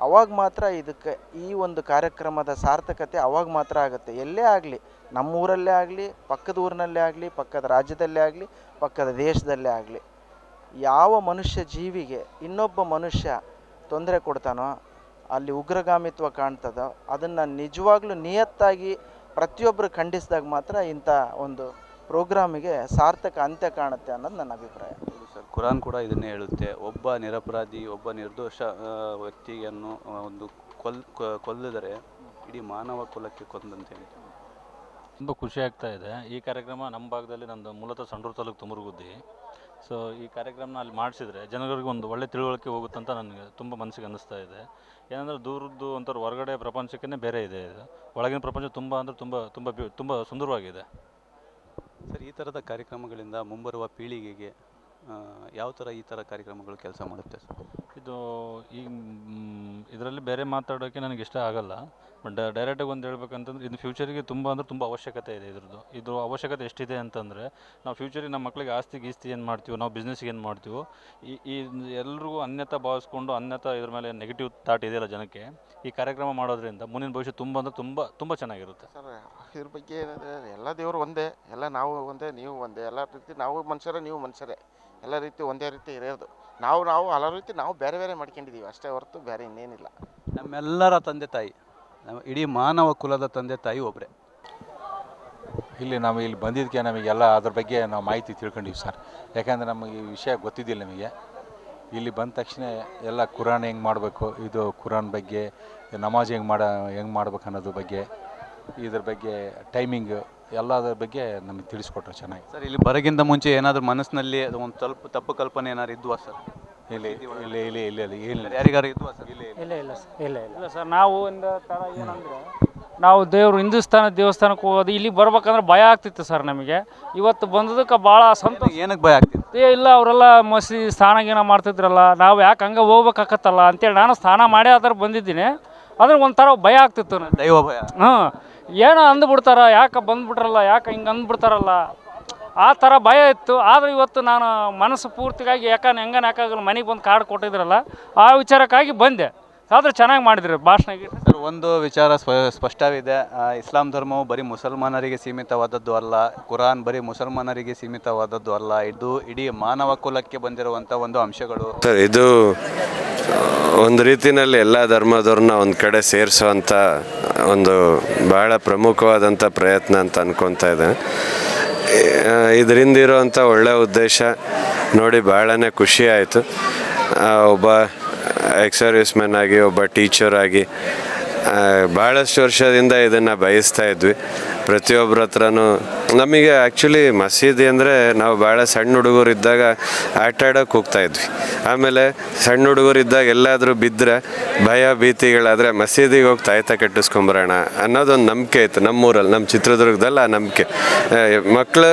Speaker 21: ಅವಾಗ ಮಾತ್ರ ಇದಕ್ಕೆ ಈ ಒಂದು ಕಾರ್ಯಕ್ರಮದ ಸಾರ್ಥಕತೆ ಅವಾಗ ಮಾತ್ರ ಆಗುತ್ತೆ. ಎಲ್ಲೇ ಆಗಲಿ, ನಮ್ಮೂರಲ್ಲೇ ಆಗಲಿ, ಪಕ್ಕದ ಊರಿನಲ್ಲೇ ಆಗಲಿ, ಪಕ್ಕದ ರಾಜ್ಯದಲ್ಲೇ ಆಗಲಿ, ಪಕ್ಕದ ದೇಶದಲ್ಲೇ ಆಗಲಿ, ಯಾವ ಮನುಷ್ಯ ಜೀವಿಗೆ ಇನ್ನೊಬ್ಬ ಮನುಷ್ಯ ತೊಂದರೆ ಕೊಡ್ತಾನೋ ಅಲ್ಲಿ ಉಗ್ರಗಾಮಿತ್ವ ಕಾಣ್ತದೋ ಅದನ್ನು ನಿಜವಾಗ್ಲೂ ನಿಯತ್ತಾಗಿ ಪ್ರತಿಯೊಬ್ಬರು ಖಂಡಿಸಿದಾಗ ಮಾತ್ರ ಇಂಥ ಒಂದು ಪ್ರೋಗ್ರಾಮಿಗೆ ಸಾರ್ಥಕ ಅಂತ್ಯ ಕಾಣುತ್ತೆ ಅನ್ನೋದು ನನ್ನ ಅಭಿಪ್ರಾಯ.
Speaker 3: ಸರ್, ಕುರಾನ್ ಕೂಡ ಇದನ್ನೇ ಹೇಳುತ್ತೆ, ಒಬ್ಬ ನಿರಪರಾಧಿ, ಒಬ್ಬ ನಿರ್ದೋಷ ವ್ಯಕ್ತಿಯನ್ನು ಒಂದು ಕೊಲ್ಲಿದರೆ ಇಡೀ ಮಾನವ ಕುಲಕ್ಕೆ ಕೊಂದಂತೆ.
Speaker 2: ತುಂಬ ಖುಷಿ ಆಗ್ತಾ ಇದೆ. ಈ ಕಾರ್ಯಕ್ರಮ ನಮ್ಮ ಭಾಗದಲ್ಲಿ ನಂದು ಮೂಲತಃ ಸಂಡೂರು ತಾಲೂಕು ತುಮರಗುದ್ದಿ. ಸೊ ಈ ಕಾರ್ಯಕ್ರಮನ ಅಲ್ಲಿ ಮಾಡಿಸಿದ್ರೆ ಜನಗಳಿಗೆ ಒಂದು ಒಳ್ಳೆ ತಿಳುವಳಿಕೆ ಹೋಗುತ್ತಂತ ನನಗೆ ತುಂಬ ಮನಸ್ಸಿಗೆ ಅನ್ನಿಸ್ತಾ ಇದೆ. ಏನಂದರೆ ದೂರದ್ದು ಒಂಥರ ಹೊರಗಡೆ ಪ್ರಪಂಚಕ್ಕೇ ಬೇರೆ ಇದೆ ಇದು. ಒಳಗಿನ ಪ್ರಪಂಚ ತುಂಬ ಅಂದರೆ ತುಂಬ ಸುಂದರವಾಗಿದೆ.
Speaker 3: ಸರ್, ಈ ಥರದ ಕಾರ್ಯಕ್ರಮಗಳಿಂದ ಮುಂಬರುವ ಪೀಳಿಗೆಗೆ ಯಾವ ಥರ ಈ ಥರ ಕಾರ್ಯಕ್ರಮಗಳು ಕೆಲಸ ಮಾಡುತ್ತೆ ಸರ್?
Speaker 2: ಇದು ಇದರಲ್ಲಿ ಬೇರೆ ಮಾತಾಡೋಕ್ಕೆ ನನಗೆ ಇಷ್ಟ ಆಗಲ್ಲ. ಬಟ್ ಡೈರೆಕ್ಟಾಗಿ ಒಂದು ಹೇಳ್ಬೇಕಂತಂದ್ರೆ ಇನ್ನು ಫ್ಯೂಚರಿಗೆ ತುಂಬ ಅವಶ್ಯಕತೆ ಇದೆ ಇದ್ರ ಅವಶ್ಯಕತೆ ಎಷ್ಟಿದೆ ಅಂತಂದರೆ, ನಾವು ಫ್ಯೂಚರಿಗೆ ನಮ್ಮ ಮಕ್ಕಳಿಗೆ ಆಸ್ತಿ ಏನು ಮಾಡ್ತೀವೋ, ನಾವು ಬಿಸ್ನೆಸ್ಗೆ ಏನು ಮಾಡ್ತೀವೋ, ಈ ಎಲ್ರಿಗೂ ಅನ್ಯತಾ ಭಾವಿಸ್ಕೊಂಡು ಇದ್ರ ಮೇಲೆ ನೆಗೆಟಿವ್ ಥಾಟ್ ಇದೆಯಲ್ಲ ಜನಕ್ಕೆ, ಈ ಕಾರ್ಯಕ್ರಮ ಮಾಡೋದ್ರಿಂದ ಮುಂದಿನ ಭವಿಷ್ಯ ತುಂಬ ಚೆನ್ನಾಗಿರುತ್ತೆ.
Speaker 4: ಸರ್, ಇದ್ರ ಬಗ್ಗೆ ಏನಂದರೆ ಎಲ್ಲ ದೇವರು ಒಂದೇ, ಎಲ್ಲ ನಾವು ಒಂದೇ, ನೀವು ಒಂದೇ, ಎಲ್ಲ ರೀತಿ ನಾವು ಮನುಷ್ಯರೇ, ನೀವು ಮನುಷ್ಯರೇ, ಎಲ್ಲ ರೀತಿ ಒಂದೇ ರೀತಿ ಇರೋದು. ನಾವು ಹಲವು ರೀತಿ ನಾವು ಬೇರೆ ಬೇರೆ ಮಾಡ್ಕೊಂಡಿದ್ದೀವಿ ಅಷ್ಟೇ ಹೊರತು ಬೇರೆ ಇನ್ನೇನಿಲ್ಲ.
Speaker 3: ನಮ್ಮೆಲ್ಲರ ತಂದೆ ತಾಯಿ, ನಮ್ಮ ಇಡೀ ಮಾನವ ಕುಲದ ತಂದೆ ತಾಯಿ ಒಬ್ಬರೇ.
Speaker 5: ಇಲ್ಲಿ ಬಂದಿದ್ದಕ್ಕೆ ನಮಗೆಲ್ಲ ಅದ್ರ ಬಗ್ಗೆ ನಾವು ಮಾಹಿತಿ ತಿಳ್ಕೊಂಡಿವಿ ಸರ್. ಯಾಕಂದರೆ ನಮಗೆ ಈ ವಿಷಯ ಗೊತ್ತಿದ್ದಿಲ್ಲ ನಮಗೆ. ಇಲ್ಲಿ ಬಂದ ತಕ್ಷಣ ಎಲ್ಲ ಕುರಾನ್ ಹೆಂಗೆ ಮಾಡಬೇಕು, ಇದು ಕುರಾನ್ ಬಗ್ಗೆ, ನಮಾಜ್ ಹೆಂಗೆ ಮಾಡ್ಬೇಕು ಅನ್ನೋದ್ರ ಬಗ್ಗೆ, ಇದ್ರ ಬಗ್ಗೆ ಟೈಮಿಂಗ್ ಎಲ್ಲದ್ರ ಬಗ್ಗೆ ನಮಗೆ ತಿಳಿಸ್ಕೊಟ್ರೆ ಚೆನ್ನಾಗಿ.
Speaker 3: ಸರ್, ಇಲ್ಲಿ ಬರೋಕ್ಕಿಂತ ಮುಂಚೆ ಏನಾದರೂ ಮನಸ್ಸಿನಲ್ಲಿ ಅದು ಒಂದು ಸ್ವಲ್ಪ ತಪ್ಪು ಕಲ್ಪನೆ ಏನಾದ್ರು ಇದ್ವಾ ಸರ್? ಇಲ್ಲ ಯಾರಿಗಾರು ಇದ್ವಾ ಸರ್?
Speaker 10: ಇಲ್ಲ ಸರ್. ನಾವು ಒಂದು ಥರ ಏನಂದರೆ, ನಾವು ಹಿಂದೂಸ್ತಾನ ದೇವಸ್ಥಾನಕ್ಕೆ ಹೋಗೋದು, ಇಲ್ಲಿ ಬರ್ಬೇಕಂದ್ರೆ ಭಯ ಆಗ್ತಿತ್ತು ಸರ್ ನಮಗೆ. ಇವತ್ತು ಬಂದದಕ್ಕೆ ಭಾಳ ಸಂತೋಷ.
Speaker 3: ಏನಕ್ಕೆ ಭಯ ಆಗ್ತಿತ್ತು?
Speaker 10: ಇಲ್ಲ, ಅವರೆಲ್ಲ ಮಸೀದಿ ಸ್ನಾನ ಗೀನ ಮಾಡ್ತಿದ್ರಲ್ಲ, ನಾವು ಯಾಕೆ ಹಂಗೆ ಹೋಗ್ಬೇಕಾಗತ್ತಲ್ಲ ಅಂತೇಳಿ ನಾನು ಸ್ನಾನ ಮಾಡೇ ಆದ್ರೆ ಬಂದಿದ್ದೀನಿ. ಅದ್ರ ಒಂಥರ ಭಯ ಆಗ್ತಿತ್ತು ನನಗೆ.
Speaker 3: ದೈವ ಭಯ.
Speaker 10: ಏನೋ ಅಂದ್ಬಿಡ್ತಾರ, ಯಾಕೆ ಬಂದ್ಬಿಟ್ರಲ್ಲ, ಯಾಕೆ ಹಿಂಗೆ ಅಂದ್ಬಿಡ್ತಾರಲ್ಲ, ಆ ಥರ ಭಯ ಇತ್ತು. ಆದರೆ ಇವತ್ತು ನಾನು ಮನಸ್ಸು ಪೂರ್ತಿಗಾಗಿ ಯಾಕಾಗಲ್ಲ ಮನೆಗೆ ಬಂದು ಕಾರ್ಡ್ ಕೊಟ್ಟಿದ್ರಲ್ಲ, ಆ ವಿಚಾರಕ್ಕಾಗಿ ಬಂದೆ. ಆದರೆ ಚೆನ್ನಾಗಿ ಮಾಡಿದ್ರಿ ಭಾಷಣ.
Speaker 3: ಸರ್, ಒಂದು ವಿಚಾರ ಸ್ಪಷ್ಟವಿದೆ. ಇಸ್ಲಾಂ ಧರ್ಮವು ಬರೀ ಮುಸಲ್ಮಾನರಿಗೆ ಸೀಮಿತವಾದದ್ದು ಅಲ್ಲ, ಕುರಾನ್ ಬರೀ ಮುಸಲ್ಮಾನರಿಗೆ ಸೀಮಿತವಾದದ್ದು ಅಲ್ಲ, ಇದು ಇಡೀ ಮಾನವ ಕುಲಕ್ಕೆ ಬಂದಿರುವಂಥ ಒಂದು ಅಂಶಗಳು.
Speaker 23: ಸರ್, ಇದು ಒಂದು ರೀತಿಯಲ್ಲಿ ಎಲ್ಲ ಧರ್ಮದವ್ರನ್ನ ಒಂದು ಕಡೆ ಸೇರಿಸುವಂಥ ಒಂದು ಭಾಳ ಪ್ರಮುಖವಾದಂಥ ಪ್ರಯತ್ನ ಅಂತ ಅನ್ಕೊತಾ ಇದೆ. ಇದರಿಂದ ಇರೋವಂಥ ಒಳ್ಳೆಯ ಉದ್ದೇಶ ನೋಡಿ ಭಾಳನೇ ಖುಷಿ ಆಯಿತು. ಒಬ್ಬ ಎಕ್ಸ್ ಮ್ಯಾನ್ ಆಗಿ, ಒಬ್ಬ ಟೀಚರ್ ಆಗಿ ಭಾಳಷ್ಟು ವರ್ಷದಿಂದ ಇದನ್ನು ಬಯಸ್ತಾ ಇದ್ವಿ. ಪ್ರತಿಯೊಬ್ಬರ ಹತ್ರನೂ ನಮಗೆ ಆ್ಯಕ್ಚುಲಿ ಮಸೀದಿ ಅಂದರೆ ನಾವು ಭಾಳ ಸಣ್ಣ ಹುಡುಗರಿದ್ದಾಗ ಆಟ ಆಡೋಕೆ ಹೋಗ್ತಾಯಿದ್ವಿ. ಆಮೇಲೆ ಸಣ್ಣ ಹುಡುಗರಿದ್ದಾಗ ಎಲ್ಲಾದರೂ ಬಿದ್ದರೆ ಭಯ ಭೀತಿಗಳಾದರೆ ಮಸೀದಿಗೆ ಹೋಗಿ ತಾಯ್ತ ಕಟ್ಟಿಸ್ಕೊಂಬರೋಣ ಅನ್ನೋದೊಂದು ನಂಬಿಕೆ ಇತ್ತು ನಮ್ಮೂರಲ್ಲಿ, ನಮ್ಮ ಚಿತ್ರದುರ್ಗದಲ್ಲಿ. ಆ ನಂಬಿಕೆ ಮಕ್ಕಳು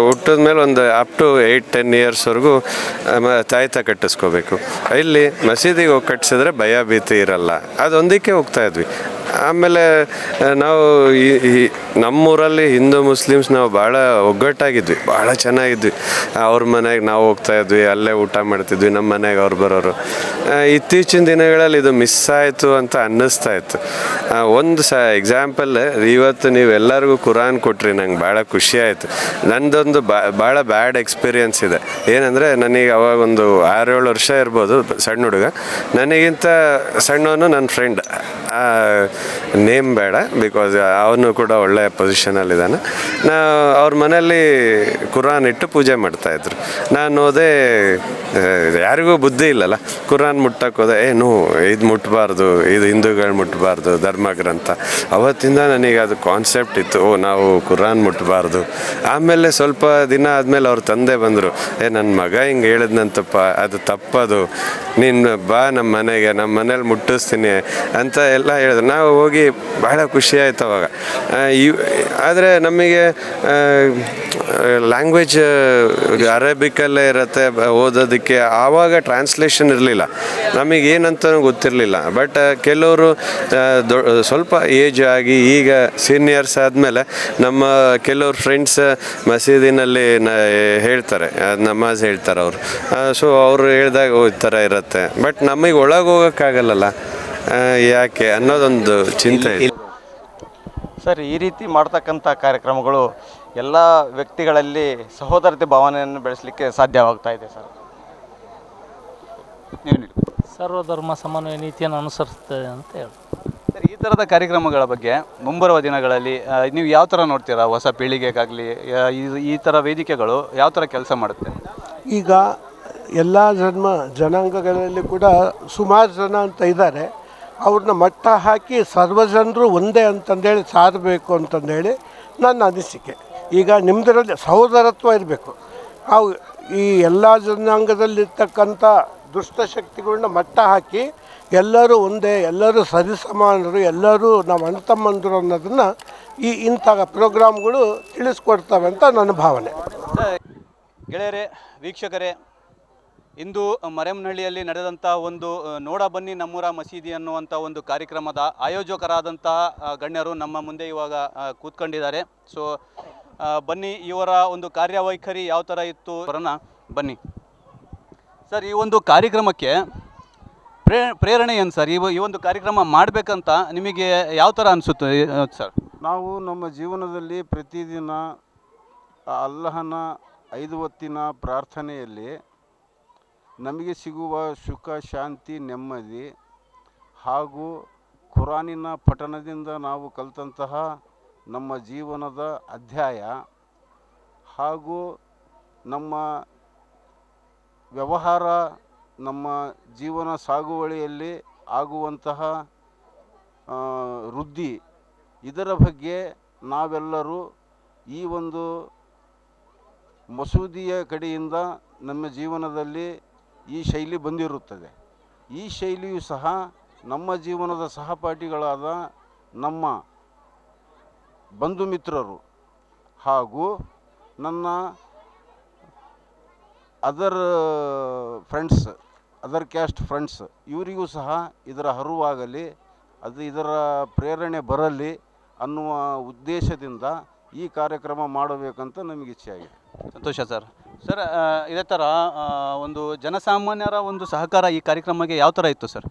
Speaker 23: ಹುಟ್ಟಿದ ಮೇಲೆ ಒಂದು ಅಪ್ ಟು 8-10 ಇಯರ್ಸ್ವರೆಗೂ ತಾಯ್ತ ಕಟ್ಟಿಸ್ಕೋಬೇಕು. ಇಲ್ಲಿ ಮಸೀದಿಗೆ ಹೋಗಿ ಕಟ್ಟಿಸಿದ್ರೆ ಭಯ ಭೀತಿ ಇರಲ್ಲ, ಅದೊಂದಕ್ಕೆ ಹೋಗ್ತಾಯಿದ್ವಿ. ಆಮೇಲೆ ನಾವು ನಮ್ಮೂರಲ್ಲಿ ಹಿಂದೂ ಮುಸ್ಲಿಮ್ಸ್ ನಾವು ಭಾಳ ಒಗ್ಗಟ್ಟಾಗಿದ್ವಿ, ಭಾಳ ಚೆನ್ನಾಗಿದ್ವಿ. ಅವ್ರ ಮನೆಗೆ ನಾವು ಹೋಗ್ತಾಯಿದ್ವಿ, ಅಲ್ಲೇ ಊಟ ಮಾಡ್ತಿದ್ವಿ, ನಮ್ಮ ಮನೆಗೆ ಅವ್ರು ಬರೋರು. ಇತ್ತೀಚಿನ ದಿನಗಳಲ್ಲಿ ಇದು ಮಿಸ್ ಆಯಿತು ಅಂತ ಅನ್ನಿಸ್ತಾ ಇತ್ತು. ಒಂದು ಎಕ್ಸಾಂಪಲ್, ಇವತ್ತು ನೀವು ಎಲ್ಲರಿಗೂ ಕುರಾನ್ ಕೊಟ್ರಿ, ನಂಗೆ ಭಾಳ ಖುಷಿ ಆಯಿತು. ನನ್ನದೊಂದು ಭಾಳ ಬ್ಯಾಡ್ ಎಕ್ಸ್ಪೀರಿಯನ್ಸ್ ಇದೆ. ಏನಂದರೆ ನನಗೆ ಅವಾಗ ಒಂದು 6-7 ವರ್ಷ ಇರ್ಬೋದು, ಸಣ್ಣ ಹುಡುಗ. ನನಗಿಂತ ಸಣ್ಣವನು ನನ್ನ ಫ್ರೆಂಡ್, ನೇಮ್ ಬೇಡ, ಬಿಕಾಸ್ ಅವನು ಕೂಡ ಒಳ್ಳೆಯ ಪೊಸಿಷನಲ್ಲಿದ್ದಾನೆ. ಅವ್ರ ಮನೆಯಲ್ಲಿ ಕುರಾನ್ ಇಟ್ಟು ಪೂಜೆ ಮಾಡ್ತಾಯಿದ್ರು. ನಾನು ಹೋದೆ, ಯಾರಿಗೂ ಬುದ್ಧಿ ಇಲ್ಲಲ್ಲ, ಕುರಾನ್ ಮುಟ್ಟಕ್ಕೆ ಹೋದೆ. ಇದು ಮುಟ್ಟಬಾರ್ದು, ಇದು ಹಿಂದೂಗಳು ಮುಟ್ಟಬಾರ್ದು ಧರ್ಮ ಗ್ರಂಥ. ಅವತ್ತಿಂದ ನನಗೆ ಅದು ಕಾನ್ಸೆಪ್ಟ್ ಇತ್ತು, ನಾವು ಕುರಾನ್ ಮುಟ್ಟಬಾರ್ದು. ಆಮೇಲೆ ಸ್ವಲ್ಪ ದಿನ ಆದಮೇಲೆ ಅವ್ರ ತಂದೆ ಬಂದರು, ನನ್ನ ಮಗ ಹಿಂಗೆ ಹೇಳಿದ್ನಂತಪ್ಪ, ಅದು ತಪ್ಪದು, ನೀನು ಬಾ ನಮ್ಮ ಮನೇಲಿ ಮುಟ್ಟಿಸ್ತೀನಿ ಅಂತ ಎಲ್ಲ ಹೇಳಿದ್ರು. ನಾವು ಹೋಗಿ ಬಹಳ ಖುಷಿ ಆಯ್ತು ಅವಾಗ. ಆದರೆ ನಮಗೆ ಲ್ಯಾಂಗ್ವೇಜ್ ಅರೇಬಿಕಲ್ಲೇ ಇರುತ್ತೆ ಓದೋದಕ್ಕೆ. ಆವಾಗ ಟ್ರಾನ್ಸ್ಲೇಷನ್ ಇರಲಿಲ್ಲ, ನಮಗೇನಂತನೂ ಗೊತ್ತಿರಲಿಲ್ಲ. ಬಟ್ ಕೆಲವರು ಸ್ವಲ್ಪ ಏಜ್ ಆಗಿ ಈಗ ಸೀನಿಯರ್ಸ್ ಆದಮೇಲೆ ನಮ್ಮ ಕೆಲವ್ರು ಫ್ರೆಂಡ್ಸ್ ಮಸೀದಿನಲ್ಲಿ ಹೇಳ್ತಾರೆ, ನಮಾಜ್ ಹೇಳ್ತಾರೆ ಅವರು. ಸೊ ಅವರು ಹೇಳಿದಾಗ ಈ ಥರ ಇರುತ್ತೆ. ಬಟ್ ನಮಗೆ ಒಳಗೆ ಹೋಗೋಕ್ಕಾಗಲ್ಲಲ್ಲ, ಯಾಕೆ ಅನ್ನೋದೊಂದು ಚಿಂತೆ ಇದೆ.
Speaker 3: ಸರ್, ಈ ರೀತಿ ಮಾಡ್ತಕ್ಕಂಥ ಕಾರ್ಯಕ್ರಮಗಳು ಎಲ್ಲ ವ್ಯಕ್ತಿಗಳಲ್ಲಿ ಸಹೋದರತೆ ಭಾವನೆಯನ್ನು ಬೆಳೆಸಲಿಕ್ಕೆ ಸಾಧ್ಯವಾಗ್ತಾ ಇದೆ ಸರ್.
Speaker 2: ಸರ್ವಧರ್ಮ ಸಮನ್ವಯ ನೀತಿಯನ್ನು ಅನುಸರಿಸ್ತದೆ ಅಂತ ಹೇಳಿ
Speaker 3: ಸರ್, ಈ ಥರದ ಕಾರ್ಯಕ್ರಮಗಳ ಬಗ್ಗೆ ಮುಂಬರುವ ದಿನಗಳಲ್ಲಿ ನೀವು ಯಾವ ಥರ ನೋಡ್ತೀರಾ? ಹೊಸ ಪೀಳಿಗೆಗಾಗಲಿ ಈ ಥರ ವೇದಿಕೆಗಳು ಯಾವ ಥರ ಕೆಲಸ ಮಾಡುತ್ತೆ?
Speaker 8: ಈಗ ಎಲ್ಲ ಜನಾಂಗಗಳಲ್ಲಿ ಕೂಡ ಸುಮಾರು ಜನ ಅಂತ ಇದ್ದಾರೆ. ಅವ್ರನ್ನ ಮಟ್ಟ ಹಾಕಿ ಸರ್ವಜನರು ಒಂದೇ ಅಂತಂದೇಳಿ ಸಾರಬೇಕು ಅಂತಂದೇಳಿ ನನ್ನ ಅನಿಸಿಕೆ. ಈಗ ನಿಮ್ಮದರಲ್ಲಿ ಸಹೋದರತ್ವ ಇರಬೇಕು. ನಾವು ಈ ಎಲ್ಲ ಜನಾಂಗದಲ್ಲಿರ್ತಕ್ಕಂಥ ದುಷ್ಟಶಕ್ತಿಗಳನ್ನ ಮಟ್ಟ ಹಾಕಿ ಎಲ್ಲರೂ ಒಂದೇ, ಎಲ್ಲರೂ ಸರಿಸಮಾನರು, ಎಲ್ಲರೂ ನಾವು ಅಣ್ಣ ತಮ್ಮಂದರು ಅನ್ನೋದನ್ನು ಇಂಥ ಪ್ರೋಗ್ರಾಮ್ಗಳು ತಿಳಿಸ್ಕೊಡ್ತವೆ ಅಂತ ನನ್ನ ಭಾವನೆ.
Speaker 3: ಗೆಳೆಯರೇ, ವೀಕ್ಷಕರೇ, ಇಂದು ಮರೆಮನಹಳ್ಳಿಯಲ್ಲಿ ನಡೆದಂಥ ಒಂದು ನೋಡ ಬನ್ನಿ ನಮ್ಮೂರ ಮಸೀದಿ ಅನ್ನುವಂಥ ಒಂದು ಕಾರ್ಯಕ್ರಮದ ಆಯೋಜಕರಾದಂಥ ಗಣ್ಯರು ನಮ್ಮ ಮುಂದೆ ಇವಾಗ ಕೂತ್ಕೊಂಡಿದ್ದಾರೆ. ಸೊ ಬನ್ನಿ, ಇವರ ಒಂದು ಕಾರ್ಯವೈಖರಿ ಯಾವ ಥರ ಇತ್ತು ಅವರನ್ನು ಬನ್ನಿ. ಸರ್, ಈ ಒಂದು ಕಾರ್ಯಕ್ರಮಕ್ಕೆ ಪ್ರೇರಣೆ ಏನು ಸರ್? ಈ ಒಂದು ಕಾರ್ಯಕ್ರಮ ಮಾಡಬೇಕಂತ ನಿಮಗೆ ಯಾವ ಥರ ಅನಿಸುತ್ತೆ ಸರ್?
Speaker 9: ನಾವು ನಮ್ಮ ಜೀವನದಲ್ಲಿ ಪ್ರತಿದಿನ ಅಲ್ಲಹನ 5 ಹೊತ್ತಿನ ಪ್ರಾರ್ಥನೆಯಲ್ಲಿ ನಮಗೆ ಸಿಗುವ ಸುಖ, ಶಾಂತಿ, ನೆಮ್ಮದಿ ಹಾಗೂ ಕುರಾನಿನ ಪಠಣದಿಂದ ನಾವು ಕಲಿತಂತಹ ನಮ್ಮ ಜೀವನದ ಅಧ್ಯಾಯ ಹಾಗೂ ನಮ್ಮ ವ್ಯವಹಾರ, ನಮ್ಮ ಜೀವನ ಸಾಗುವಳಿಯಲ್ಲಿ ಆಗುವಂತಹ ವೃದ್ಧಿ, ಇದರ ಬಗ್ಗೆ ನಾವೆಲ್ಲರೂ ಈ ಒಂದು ಮಸೂದಿಯ ಕಡೆಯಿಂದ ನಮ್ಮ ಜೀವನದಲ್ಲಿ ಈ ಶೈಲಿ ಬಂದಿರುತ್ತದೆ. ಈ ಶೈಲಿಯು ಸಹ ನಮ್ಮ ಜೀವನದ ಸಹಪಾಠಿಗಳಾದ ನಮ್ಮ ಬಂಧು ಮಿತ್ರರು ಹಾಗೂ ನನ್ನ ಅದರ್ ಕ್ಯಾಸ್ಟ್ ಫ್ರೆಂಡ್ಸ್ ಇವರಿಗೂ ಸಹ ಇದರ ಅರಿವಾಗಲಿ, ಇದರ ಪ್ರೇರಣೆ ಬರಲಿ ಅನ್ನುವ ಉದ್ದೇಶದಿಂದ ಈ ಕಾರ್ಯಕ್ರಮ ಮಾಡಬೇಕಂತ ನಮಗೆ ಇಚ್ಛೆ ಆಗಿದೆ.
Speaker 3: ಸಂತೋಷ ಸರ್. ಸರ್, ಇದೇ ಥರ ಒಂದು ಜನಸಾಮಾನ್ಯರ ಒಂದು ಸಹಕಾರ ಈ ಕಾರ್ಯಕ್ರಮಕ್ಕೆ ಯಾವ ಥರ ಇತ್ತು ಸರ್?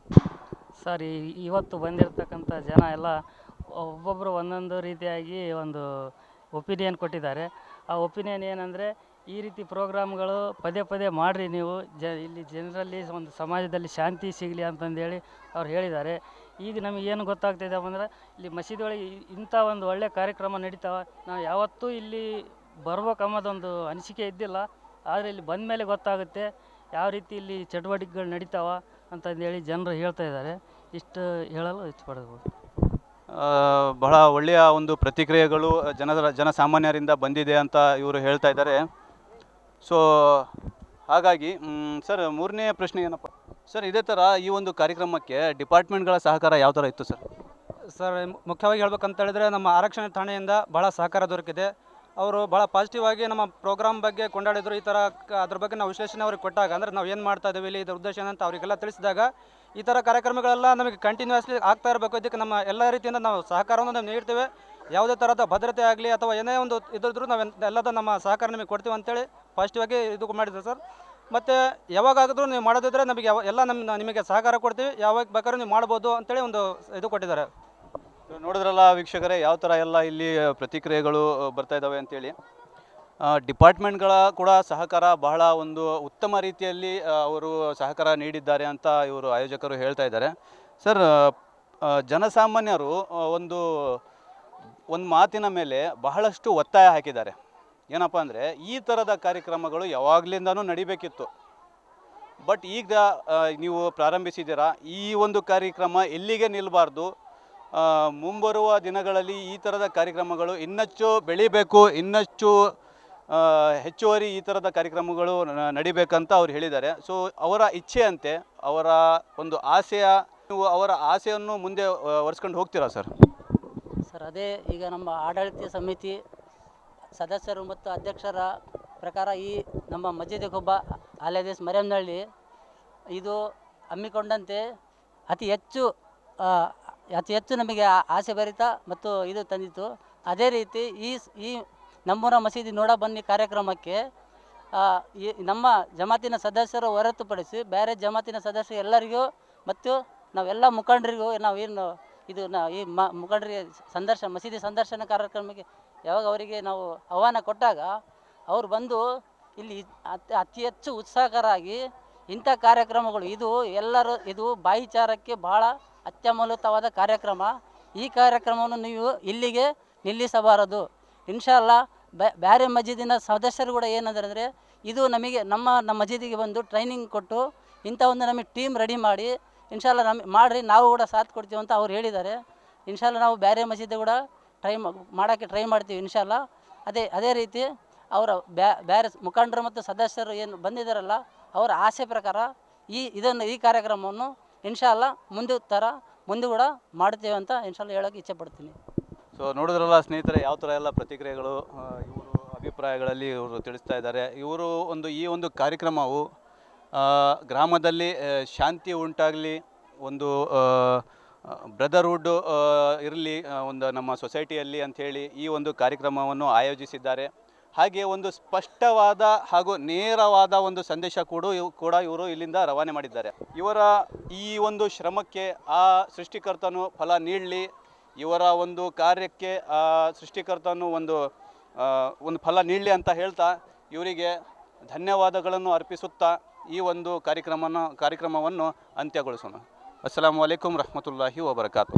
Speaker 10: ಸರ್, ಇವತ್ತು ಬಂದಿರತಕ್ಕಂಥ ಜನ ಎಲ್ಲ ಒಬ್ಬೊಬ್ಬರು ಒಂದೊಂದು ರೀತಿಯಾಗಿ ಒಂದು ಒಪಿನಿಯನ್ ಕೊಟ್ಟಿದ್ದಾರೆ. ಆ ಒಪಿನಿಯನ್ ಏನಂದರೆ, ಈ ರೀತಿ ಪ್ರೋಗ್ರಾಮ್ಗಳು ಪದೇ ಪದೇ ಮಾಡಿರಿ, ನೀವು ಇಲ್ಲಿ ಜನರಲ್ಲಿ ಒಂದು ಸಮಾಜದಲ್ಲಿ ಶಾಂತಿ ಸಿಗಲಿ ಅಂತಂದೇಳಿ ಅವ್ರು ಹೇಳಿದ್ದಾರೆ. ಈಗ ನಮಗೇನು ಗೊತ್ತಾಗ್ತಿದೆ ಅಂದರೆ, ಇಲ್ಲಿ ಮಸೀದಿ ಒಳಗೆ ಇಂಥ ಒಂದು ಒಳ್ಳೆಯ ಕಾರ್ಯಕ್ರಮ ನಡೀತಾವೆ, ನಾವು ಯಾವತ್ತೂ ಇಲ್ಲಿ ಬರ್ಬೇಕನ್ನೋದೊಂದು ಅನಿಸಿಕೆ ಇದ್ದಿಲ್ಲ. ಆದರೆ ಇಲ್ಲಿ ಬಂದ ಮೇಲೆ ಗೊತ್ತಾಗುತ್ತೆ ಯಾವ ರೀತಿ ಇಲ್ಲಿ ಚಟುವಟಿಕೆಗಳು ನಡೀತಾವ ಅಂತಂದೇಳಿ ಜನರು ಹೇಳ್ತಾ ಇದ್ದಾರೆ. ಇಷ್ಟು ಹೇಳಲು ಇಷ್ಟಪಡ್ಬೋದು.
Speaker 3: ಬಹಳ ಒಳ್ಳೆಯ ಒಂದು ಪ್ರತಿಕ್ರಿಯೆಗಳು ಜನಸಾಮಾನ್ಯರಿಂದ ಬಂದಿದೆ ಅಂತ ಇವರು ಹೇಳ್ತಾ ಇದ್ದಾರೆ. ಸೊ ಹಾಗಾಗಿ ಸರ್, ಮೂರನೇ ಪ್ರಶ್ನೆ ಏನಪ್ಪ ಸರ್, ಇದೇ ಥರ ಈ ಒಂದು ಕಾರ್ಯಕ್ರಮಕ್ಕೆ ಡಿಪಾರ್ಟ್ಮೆಂಟ್ಗಳ ಸಹಕಾರ ಯಾವ ಥರ ಇತ್ತು ಸರ್?
Speaker 11: ಸರ್, ಮುಖ್ಯವಾಗಿ ಹೇಳ್ಬೇಕಂತ ಹೇಳಿದ್ರೆ ನಮ್ಮ ಆರಕ್ಷಣೆ ಠಾಣೆಯಿಂದ ಭಾಳ ಸಹಕಾರ ದೊರಕಿದೆ. ಅವರು ಭಾಳ ಪಾಸಿಟಿವ್ ಆಗಿ ನಮ್ಮ ಪ್ರೋಗ್ರಾಮ್ ಬಗ್ಗೆ ಕೊಂಡಾಡಿದರು. ಈ ಥರ ಅದ್ರ ಬಗ್ಗೆ ನಾವು ವಿಶ್ಲೇಷಣೆ ಅವ್ರಿಗೆ ಕೊಟ್ಟಾಗ, ಅಂದರೆ ನಾವು ಏನು ಮಾಡ್ತಾ ಇದ್ದೀವಿ ಇಲ್ಲಿ, ಇದರ ಉದ್ದೇಶ ಏನಂತ ಅವರಿಗೆಲ್ಲ ತಿಳಿಸಿದಾಗ ಈ ಥರ ಕಾರ್ಯಕ್ರಮಗಳೆಲ್ಲ ನಮಗೆ ಕಂಟಿನ್ಯೂಸ್ಲಿ ಆಗ್ತಾ ಇರಬೇಕು. ಇದಕ್ಕೆ ನಮ್ಮ ಎಲ್ಲ ರೀತಿಯಿಂದ ನಾವು ಸಹಕಾರವನ್ನು ನಾವು ನೀಡ್ತೇವೆ. ಯಾವುದೇ ಥರದ ಭದ್ರತೆ ಆಗಲಿ ಅಥವಾ ಏನೇ ಒಂದು ಇದ್ರೂ ನಾವು ಎಲ್ಲದ ನಮ್ಮ ಸಹಕಾರ ನಿಮಗೆ ಕೊಡ್ತೀವಿ ಅಂತೇಳಿ ಪಾಸಿಟಿವ್ ಆಗಿ ಇದು ಮಾಡಿದ್ದೆ ಸರ್. ಮತ್ತು ಯಾವಾಗಾದರೂ ನೀವು ಮಾಡೋದಿದ್ರೆ ನಮಗೆ ಎಲ್ಲ ನಿಮಗೆ ಸಹಕಾರ ಕೊಡ್ತೀವಿ, ಯಾವಾಗ ಬೇಕಾದ್ರೂ ನೀವು ಮಾಡ್ಬೋದು ಅಂತೇಳಿ ಒಂದು ಇದು ಕೊಟ್ಟಿದ್ದಾರೆ.
Speaker 3: ನೋಡಿದ್ರಲ್ಲ ವೀಕ್ಷಕರೇ, ಯಾವ ಥರ ಎಲ್ಲ ಇಲ್ಲಿ ಪ್ರತಿಕ್ರಿಯೆಗಳು ಬರ್ತಾ ಇದ್ದಾವೆ ಅಂತೇಳಿ. ಡಿಪಾರ್ಟ್ಮೆಂಟ್ಗಳ ಕೂಡ ಸಹಕಾರ ಬಹಳ ಒಂದು ಉತ್ತಮ ರೀತಿಯಲ್ಲಿ ಅವರು ಸಹಕಾರ ನೀಡಿದ್ದಾರೆ ಅಂತ ಇವರು ಆಯೋಜಕರು ಹೇಳ್ತಾ ಇದ್ದಾರೆ. ಸರ್, ಜನಸಾಮಾನ್ಯರು ಒಂದು ಮಾತಿನ ಮೇಲೆ ಬಹಳಷ್ಟು ಒತ್ತಾಯ ಹಾಕಿದ್ದಾರೆ. ಏನಪ್ಪ ಅಂದರೆ, ಈ ಥರದ ಕಾರ್ಯಕ್ರಮಗಳು ಯಾವಾಗಲಿಂದನೂ ನಡಿಬೇಕಿತ್ತು. ಬಟ್ ಈಗ ನೀವು ಪ್ರಾರಂಭಿಸಿದ್ದೀರಾ, ಈ ಒಂದು ಕಾರ್ಯಕ್ರಮ ಎಲ್ಲಿಗೆ ನಿಲ್ಲಬಾರ್ದು. ಮುಂಬರುವ ದಿನಗಳಲ್ಲಿ ಈ ಥರದ ಕಾರ್ಯಕ್ರಮಗಳು ಇನ್ನಷ್ಟು ಬೆಳಿಬೇಕು, ಇನ್ನಷ್ಟು ಹೆಚ್ಚುವರಿ ಈ ಥರದ ಕಾರ್ಯಕ್ರಮಗಳು ನಡಿಬೇಕಂತ ಅವ್ರು ಹೇಳಿದ್ದಾರೆ. ಸೊ ಅವರ ಇಚ್ಛೆಯಂತೆ, ಅವರ ಒಂದು ನೀವು ಅವರ ಆಸೆಯನ್ನು ಮುಂದೆ ಒರೆಸ್ಕೊಂಡು ಹೋಗ್ತೀರಾ ಸರ್?
Speaker 12: ಸರ್, ಅದೇ ಈಗ ನಮ್ಮ ಆಡಳಿತ ಸಮಿತಿ ಸದಸ್ಯರು ಮತ್ತು ಅಧ್ಯಕ್ಷರ ಪ್ರಕಾರ ಈ ನಮ್ಮ ಮಸ್ಜಿದ್ ಕೊಬ್ಬ ಆಲೇದೇಸ್ ಮರಿಯಮ್ನಹಳ್ಳಿ ಇದು ಹಮ್ಮಿಕೊಂಡಂತೆ ಅತಿ ಹೆಚ್ಚು ನಮಗೆ ಆಸೆ ಭರಿತ ಮತ್ತು ಇದು ತಂದಿತ್ತು. ಅದೇ ರೀತಿ ಈ ನಮ್ಮೂರ ಮಸೀದಿ ನೋಡ ಬನ್ನಿ ಕಾರ್ಯಕ್ರಮಕ್ಕೆ ಈ ನಮ್ಮ ಜಮಾತಿನ ಸದಸ್ಯರು ಹೊರತುಪಡಿಸಿ ಬೇರೆ ಜಮಾತಿನ ಸದಸ್ಯರು ಎಲ್ಲರಿಗೂ ಮತ್ತು ನಾವೆಲ್ಲ ಮುಖಂಡರಿಗೂ ನಾವೇನು ಇದು ಈ ಮುಖಂಡರಿಗೆ ಮಸೀದಿ ಸಂದರ್ಶನ ಕಾರ್ಯಕ್ರಮಕ್ಕೆ ಯಾವಾಗ ಅವರಿಗೆ ನಾವು ಆಹ್ವಾನ ಕೊಟ್ಟಾಗ ಅವರು ಬಂದು ಇಲ್ಲಿ ಅತಿ ಹೆಚ್ಚು ಉತ್ಸಾಹಕರಾಗಿ ಇಂಥ ಕಾರ್ಯಕ್ರಮಗಳು ಇದು ಬಾಯಿಚಾರಕ್ಕೆ ಭಾಳ ಅತ್ಯಮೂಲ್ಯವಾದ ಕಾರ್ಯಕ್ರಮ. ಈ ಕಾರ್ಯಕ್ರಮವನ್ನು ನೀವು ಇಲ್ಲಿಗೆ ನಿಲ್ಲಿಸಬಾರದು. ಇನ್ಶಾಲ್ಲ ಬೇರೆ ಮಸ್ಜಿದಿನ ಸದಸ್ಯರು ಕೂಡ ಏನಂದರೆ ಇದು ನಮಗೆ ನಮ್ಮ ಮಸ್ಜಿದಿಗೆ ಬಂದು ಟ್ರೈನಿಂಗ್ ಕೊಟ್ಟು ಇಂಥ ಒಂದು ನಮಗೆ ಟೀಮ್ ರೆಡಿ ಮಾಡಿ ಇನ್ಶಾಲ್ಲ ಮಾಡಿರಿ, ನಾವು ಕೂಡ ಸಾಥ್ ಕೊಡ್ತೀವಿ ಅಂತ ಅವ್ರು ಹೇಳಿದ್ದಾರೆ. ಇನ್ಶಾಲ್ಲ ನಾವು ಬೇರೆ ಮಸೀದಿ ಕೂಡ ಟ್ರೈ ಮಾಡ್ತೀವಿ ಇನ್ಶಾಲ್ಲ. ಅದೇ ರೀತಿ ಅವರ ಬೇರೆ ಮುಖಂಡರು ಮತ್ತು ಸದಸ್ಯರು ಏನು ಬಂದಿದ್ದಾರಲ್ಲ ಅವರ ಆಸೆ ಪ್ರಕಾರ ಈ ಕಾರ್ಯಕ್ರಮವನ್ನು ಇನ್ಶಾಲ್ಲ ಮುಂದೆ ಕೂಡ ಮಾಡ್ತೇವೆ ಅಂತ ಇನ್ಶಾಲ್ಲ ಹೇಳೋಕ್ಕೆ ಇಚ್ಛೆ ಪಡ್ತೀನಿ.
Speaker 3: ಸೊ ನೋಡಿದ್ರಲ್ಲ ಸ್ನೇಹಿತರೆ, ಯಾವ ಥರ ಎಲ್ಲ ಪ್ರತಿಕ್ರಿಯೆಗಳು ಇವರು ಅಭಿಪ್ರಾಯಗಳಲ್ಲಿ ಇವರು ತಿಳಿಸ್ತಾ ಇದ್ದಾರೆ. ಈ ಒಂದು ಕಾರ್ಯಕ್ರಮವು ಗ್ರಾಮದಲ್ಲಿ ಶಾಂತಿ ಉಂಟಾಗಲಿ, ಒಂದು ಬ್ರದರ್ಹುಡ್ ಇರಲಿ ಒಂದು ನಮ್ಮ ಸೊಸೈಟಿಯಲ್ಲಿ ಅಂಥೇಳಿ ಈ ಒಂದು ಕಾರ್ಯಕ್ರಮವನ್ನು ಆಯೋಜಿಸಿದ್ದಾರೆ. ಹಾಗೆ ಒಂದು ಸ್ಪಷ್ಟವಾದ ಹಾಗೂ ನೇರವಾದ ಒಂದು ಸಂದೇಶ ಕೂಡ ಇವರು ಇಲ್ಲಿಂದ ರವಾನೆ ಮಾಡಿದ್ದಾರೆ. ಇವರ ಈ ಒಂದು ಶ್ರಮಕ್ಕೆ ಆ ಸೃಷ್ಟಿಕರ್ತನು ಫಲ ನೀಡಲಿ, ಇವರ ಒಂದು ಕಾರ್ಯಕ್ಕೆ ಆ ಸೃಷ್ಟಿಕರ್ತನು ಒಂದು ಫಲ ನೀಡಲಿ ಅಂತ ಹೇಳ್ತಾ ಇವರಿಗೆ ಧನ್ಯವಾದಗಳನ್ನು ಅರ್ಪಿಸುತ್ತಾ ಈ ಒಂದು ಕಾರ್ಯಕ್ರಮವನ್ನು ಅಂತ್ಯಗೊಳಿಸೋಣ. ಅಸ್ಸಲಾಮು ಅಲೈಕುಂ ರಹಮತುಲ್ಲಾಹಿ ವಬರಕಾತು.